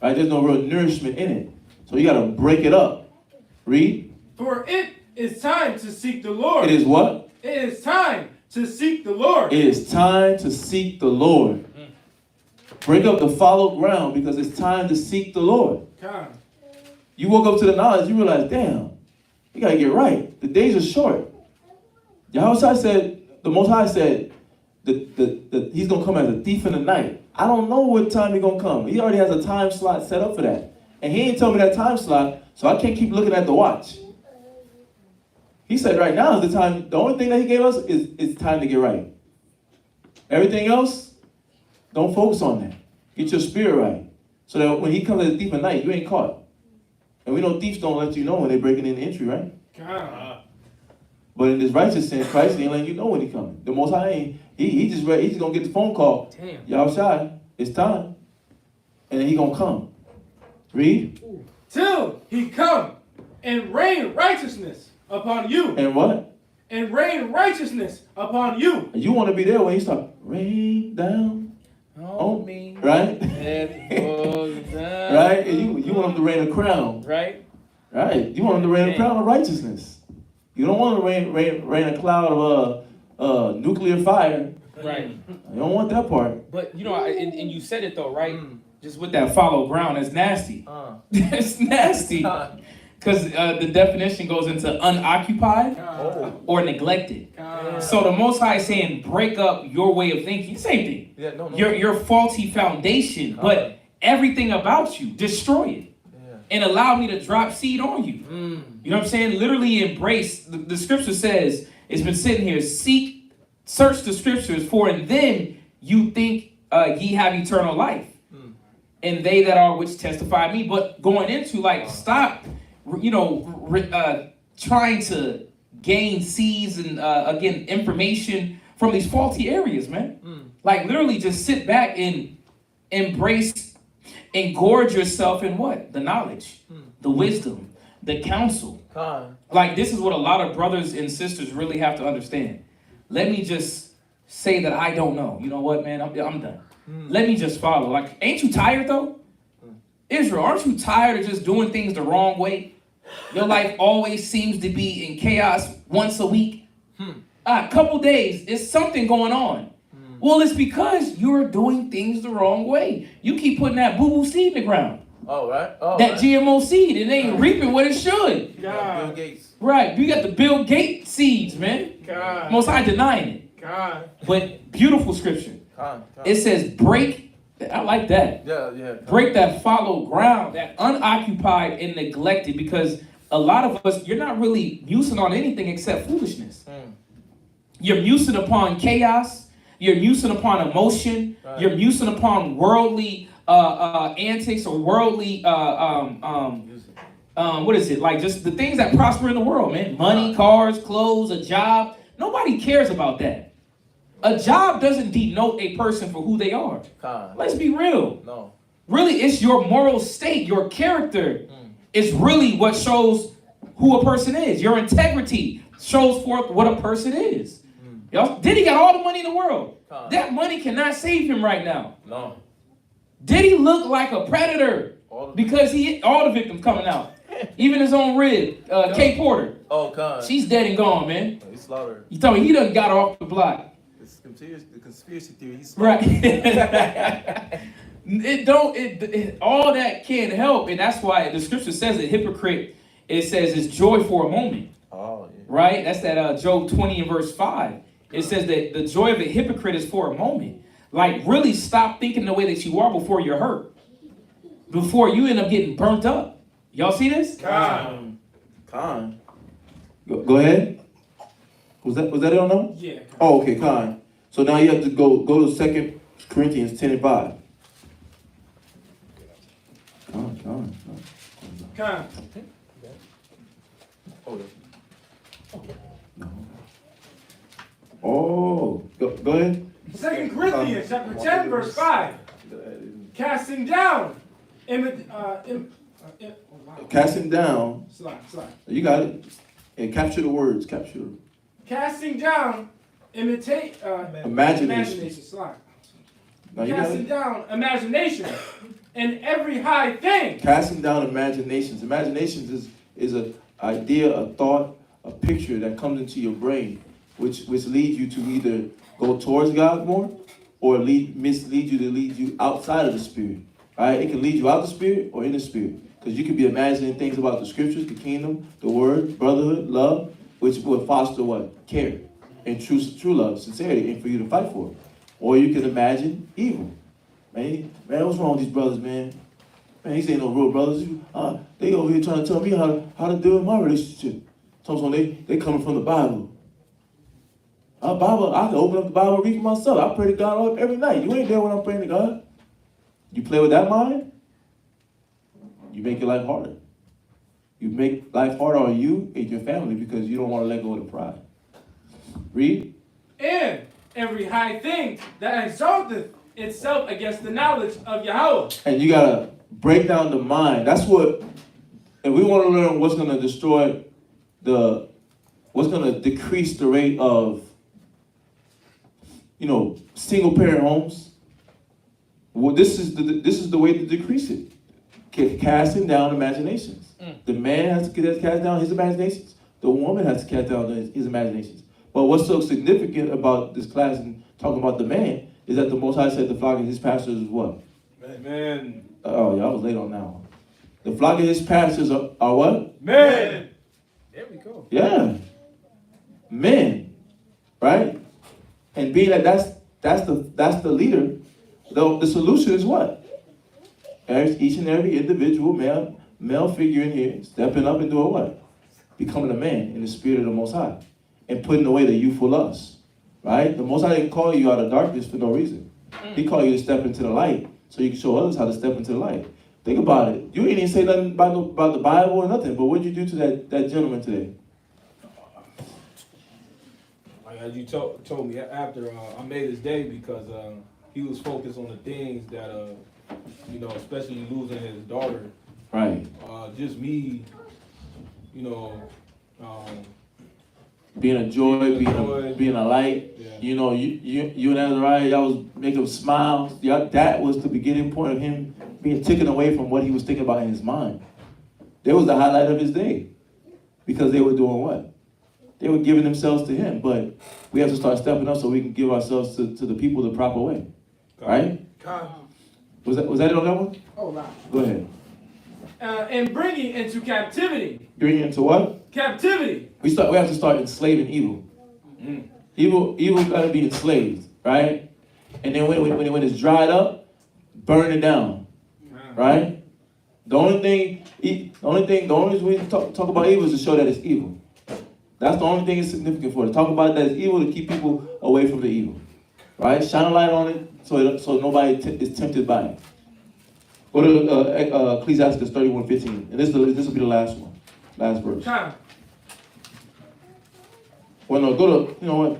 Speaker 1: Right? There's no real nourishment in it. So you gotta break it up. Read.
Speaker 9: For it is time to seek the Lord.
Speaker 1: It is what?
Speaker 9: It is time to seek the Lord.
Speaker 1: It is time to seek the Lord. Break up the fallow ground because it's time to seek the Lord. You woke up to the knowledge, you realize, damn, you gotta get right. The days are short. Yahushua said, the Most High said, that he's gonna come as a thief in the night. I don't know what time he's gonna come. He already has a time slot set up for that. And he ain't told me that time slot, so I can't keep looking at the watch. He said right now is the time, the only thing that he gave us is time to get right. Everything else, don't focus on that. Get your spirit right. So that when he comes as a thief at night, you ain't caught. And we know thieves don't let you know when they're breaking in the entry, right? But in this righteous sense, Christ ain't letting you know when he coming. The Most High ain't. He just ready. He's just gonna get the phone call.
Speaker 2: Damn.
Speaker 1: Y'all shy. It's time. And then he gonna come. Read.
Speaker 9: Till he come and rain righteousness upon you.
Speaker 1: And what?
Speaker 9: And rain righteousness upon you.
Speaker 1: And you want to be there when he start rain down on me. Right? Right? And you want him to rain a crown.
Speaker 2: Right?
Speaker 1: Right. You want him to rain a crown of righteousness. You don't want to rain a cloud of nuclear fire.
Speaker 2: Right.
Speaker 1: You don't want that part.
Speaker 2: But you know, and you said it though, right? Just with that follow ground, that's nasty. It's nasty. Because the definition goes into unoccupied or neglected. So the Most High is saying, break up your way of thinking. Same thing.
Speaker 3: Yeah, no.
Speaker 2: Your faulty foundation, but everything about you, destroy it. And allow me to drop seed on you. You know what I'm saying? Literally embrace. The scripture says, it's been sitting here, search the scriptures, for in them you think ye have eternal life. And they that are which testify me. But going into, like, stop, trying to gain seeds and, again, information from these faulty areas, man. Like, literally just sit back and embrace and gorge yourself in what? The knowledge, the wisdom, the counsel. Like, this is what a lot of brothers and sisters really have to understand. Let me just say that I don't know. You know what, man? I'm done. Let me just follow. Like, ain't you tired, though? Israel, aren't you tired of just doing things the wrong way? Your life always seems to be in chaos once a week. A couple days, it's something going on. Well, it's because you're doing things the wrong way. You keep putting that boo-boo seed in the ground. That GMO seed, and they ain't reaping what it should.
Speaker 3: Bill Gates.
Speaker 2: Right, you got the Bill Gates seeds, man. Most High denying it. But beautiful scripture. It says break. I like that. Break that fallow ground, that unoccupied and neglected, because a lot of us, you're not really musing on anything except foolishness. You're musing upon chaos. You're musing upon emotion. You're musing upon worldly antics or worldly what is it? Like, just the things that prosper in the world, man. Money, cars, clothes, a job. Nobody cares about that. A job doesn't denote a person for who they are. Let's be real.
Speaker 3: No.
Speaker 2: Really, it's your moral state, your character is really what shows who a person is. Your integrity shows forth what a person is. Diddy got all the money in the world. That money cannot save him right now.
Speaker 3: No.
Speaker 2: Diddy look like a predator because all the victims coming out. Even his own rib, Kay Porter. She's dead and gone, man.
Speaker 3: He's slaughtered.
Speaker 2: You told me he done got her off the block.
Speaker 3: The conspiracy theory. He's slaughtered.
Speaker 2: Right. All that can't help, and that's why the scripture says that hypocrite. It says it's joy for a moment. Right. That's that Job 20 and verse 5. It says that the joy of a hypocrite is for a moment. Like, really stop thinking the way that you are before you're hurt. Before you end up getting burnt up. Y'all see this?
Speaker 1: Go ahead. Was that it on them?
Speaker 9: Yeah.
Speaker 1: Oh, okay, Khan. So now you have to go to 2 Corinthians 10 and 5.
Speaker 9: Con.
Speaker 1: Oh, go ahead.
Speaker 9: 2 Corinthians chapter 10, verse 5. Casting down.
Speaker 1: Casting down.
Speaker 9: Slide.
Speaker 1: You got it. And capture the words.
Speaker 9: Casting down,
Speaker 1: imagination.
Speaker 9: Slide.
Speaker 1: No,
Speaker 9: Casting down imagination and every high thing.
Speaker 1: Casting down imaginations. Imaginations is an idea, a thought, a picture that comes into your brain, which leads you to either go towards God more or mislead you outside of the spirit. All right, it can lead you out the spirit or in the spirit, because you could be imagining things about the scriptures, the kingdom, the word, brotherhood, love, which will foster what? Care and true love, sincerity, and for you to fight for it. Or you can imagine evil. Man, what's wrong with these brothers, man? Man, these ain't no real brothers. They over here trying to tell me how to deal with my relationship. They coming from the Bible. Bible, I can open up the Bible and read for myself. I pray to God every night. You ain't there when I'm praying to God. You play with that mind, you make your life harder. You make life harder on you and your family because you don't want to let go of the pride. Read.
Speaker 9: And every high thing that exalteth itself against the knowledge of Yahweh.
Speaker 1: And you gotta break down the mind. That's what, if we want to learn what's gonna destroy what's gonna decrease the rate of, single parent homes. Well, this is the way to decrease it. Casting down imaginations. The man has to cast down his imaginations. The woman has to cast down his imaginations. But what's so significant about this class and talking about the man is that the Most High said the flock of his pastors is what?
Speaker 7: Men.
Speaker 1: Oh, y'all was late on that one. The flock of his pastors are what?
Speaker 7: Men.
Speaker 9: There we go.
Speaker 1: Yeah. Men. Right? And being that that's the leader, the solution is what? Each and every individual male figure in here stepping up and doing what? Becoming a man in the spirit of the Most High and putting away the youthful lust. Right? The Most High didn't call you out of darkness for no reason. He called you to step into the light so you can show others how to step into the light. Think about it. You ain't even say nothing about the Bible or nothing, but what did you do to that gentleman today?
Speaker 7: Like as you told me after, I made his day because he was focused on the things that, especially losing his daughter.
Speaker 1: Right.
Speaker 7: Just me,
Speaker 1: being a joy, being a light.
Speaker 7: Yeah.
Speaker 1: You and Azariah, y'all was making him smile. That was the beginning point of him being taken away from what he was thinking about in his mind. That was the highlight of his day. Because they were doing what? They were giving themselves to him. But we have to start stepping up so we can give ourselves to the people the proper way. Right? Was that it on that one?
Speaker 9: Oh, wow.
Speaker 1: Go ahead.
Speaker 9: And bringing into captivity.
Speaker 1: Bringing into what?
Speaker 9: Captivity.
Speaker 1: We have to start enslaving evil. Evil got to be enslaved, right? And then when it's dried up, burn it down, right? The only reason we talk about evil is to show that it's evil. That's the only thing it's significant for. To talk about that it's evil to keep people away from the evil, right? Shine a light on it so nobody is tempted by it. Go to Ecclesiastes 31:15, and this will be the last one, last verse. Well, no, go to, you know what?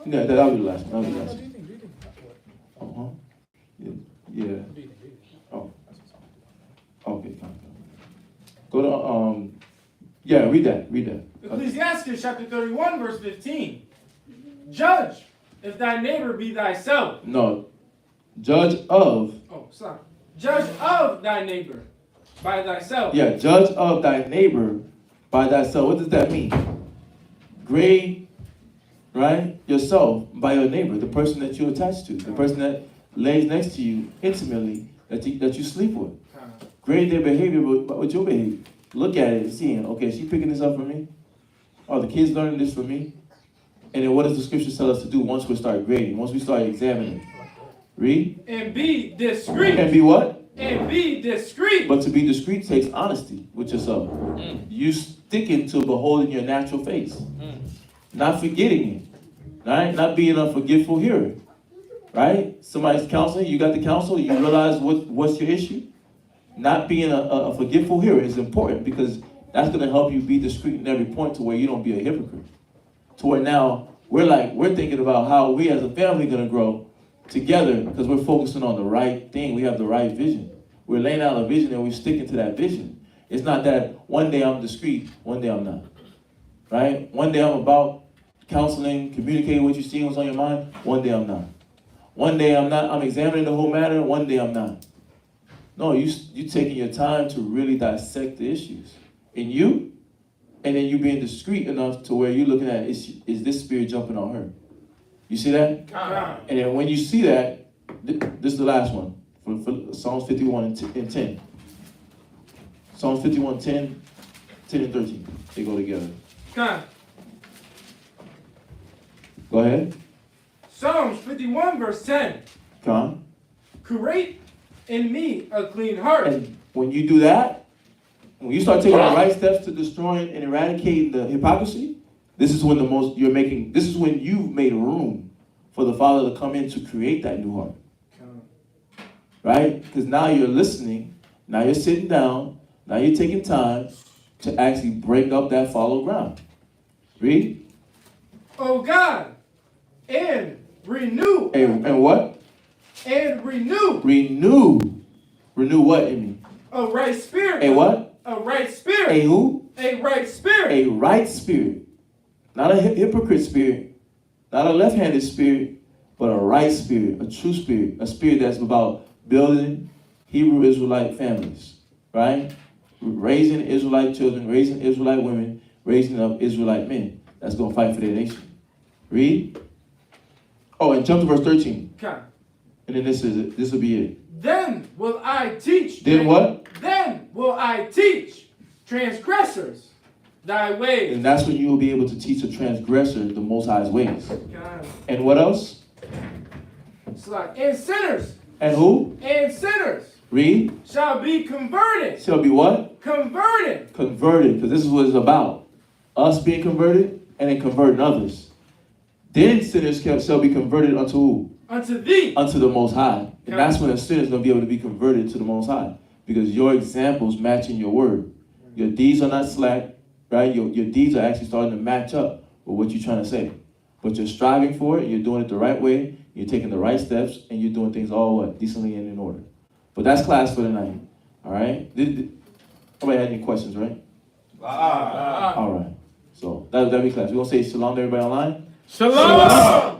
Speaker 1: Yeah, that'll be the last one. That'll be the last one. Yeah. Oh. Okay, come. Go to, read that.
Speaker 9: Ecclesiastes chapter 31, verse 15. Judge if thy neighbor be thyself.
Speaker 1: No. Judge of.
Speaker 9: Oh, sorry. Judge of thy neighbor by thyself.
Speaker 1: Yeah, judge of thy neighbor by thyself. What does that mean? Grade, right, yourself by your neighbor, the person that you're attached to, the person that lays next to you intimately, that you sleep with. Grade their behavior with your behavior. Look at it and see, okay, is she picking this up for me? Are the kids learning this for me? And then what does the scripture tell us to do once we start grading, once we start examining? Read.
Speaker 9: And be discreet.
Speaker 1: And be what?
Speaker 9: And be discreet.
Speaker 1: But to be discreet takes honesty with yourself. You sticking to beholding your natural face. Not forgetting it. Right? Not being a forgetful hearer. Right? Somebody's counseling, you got the counsel, you realize what's your issue. Not being a forgetful hearer is important because that's going to help you be discreet in every point to where you don't be a hypocrite. To where now we're thinking about how we as a family going to grow together because we're focusing on the right thing. We have the right vision. We're laying out a vision and we're sticking to that vision. It's not that one day I'm discreet, one day I'm not. Right? One day I'm about counseling, communicating what you see, what's on your mind. One day I'm not. One day I'm not. I'm examining the whole matter. One day I'm not. No, you taking your time to really dissect the issues in you, and then you being discreet enough to where you're looking at is this spirit jumping on her? You see that? And then when you see that, this is the last one for Psalms 51 and 10. Psalms 51, 10 and 13. They go together. Go ahead.
Speaker 9: Psalms 51, verse 10.
Speaker 1: Come.
Speaker 9: Create in me a clean heart.
Speaker 1: And when you do that, when you start taking the right steps to destroying and eradicating the hypocrisy, this is when you've made room for the Father to come in to create that new heart. Right? Because now you're listening, now you're sitting down, now you're taking time to actually break up that fallow ground. Read.
Speaker 9: O God, and renew.
Speaker 1: And what?
Speaker 9: And renew.
Speaker 1: Renew. Renew what in me?
Speaker 9: A right spirit.
Speaker 1: A what?
Speaker 9: A right spirit.
Speaker 1: A who?
Speaker 9: A right spirit.
Speaker 1: A right spirit. Not a hypocrite spirit. Not a left-handed spirit, but a right spirit, a true spirit, a spirit that's about building Hebrew Israelite families, right? Raising Israelite children, raising Israelite women, raising up Israelite men that's going to fight for their nation. Read. Oh, and jump to verse 13.
Speaker 9: Okay.
Speaker 1: And then this will be it.
Speaker 9: Then will I teach.
Speaker 1: Then what?
Speaker 9: Then will I teach transgressors thy ways.
Speaker 1: And that's when you will be able to teach a transgressor the Most High's ways.
Speaker 9: God.
Speaker 1: And what else?
Speaker 9: And sinners.
Speaker 1: And who?
Speaker 9: And sinners.
Speaker 1: Read.
Speaker 9: Shall be converted.
Speaker 1: Shall be what?
Speaker 9: Converted.
Speaker 1: Converted, because this is what it's about. Us being converted and then converting others. Then sinners shall be converted unto who?
Speaker 9: Unto thee.
Speaker 1: Unto the Most High. And that's when a sinner is going to be able to be converted to the Most High. Because your examples matching your word. Your deeds are not slack, right? Your deeds are actually starting to match up with what you're trying to say. But you're striving for it, you're doing it the right way, you're taking the right steps, and you're doing things all what? Decently and in order. But that's class for tonight. All right? Nobody had any questions, right? All right. So that'll be class. We're going to say shalom to everybody online.
Speaker 9: Shalom.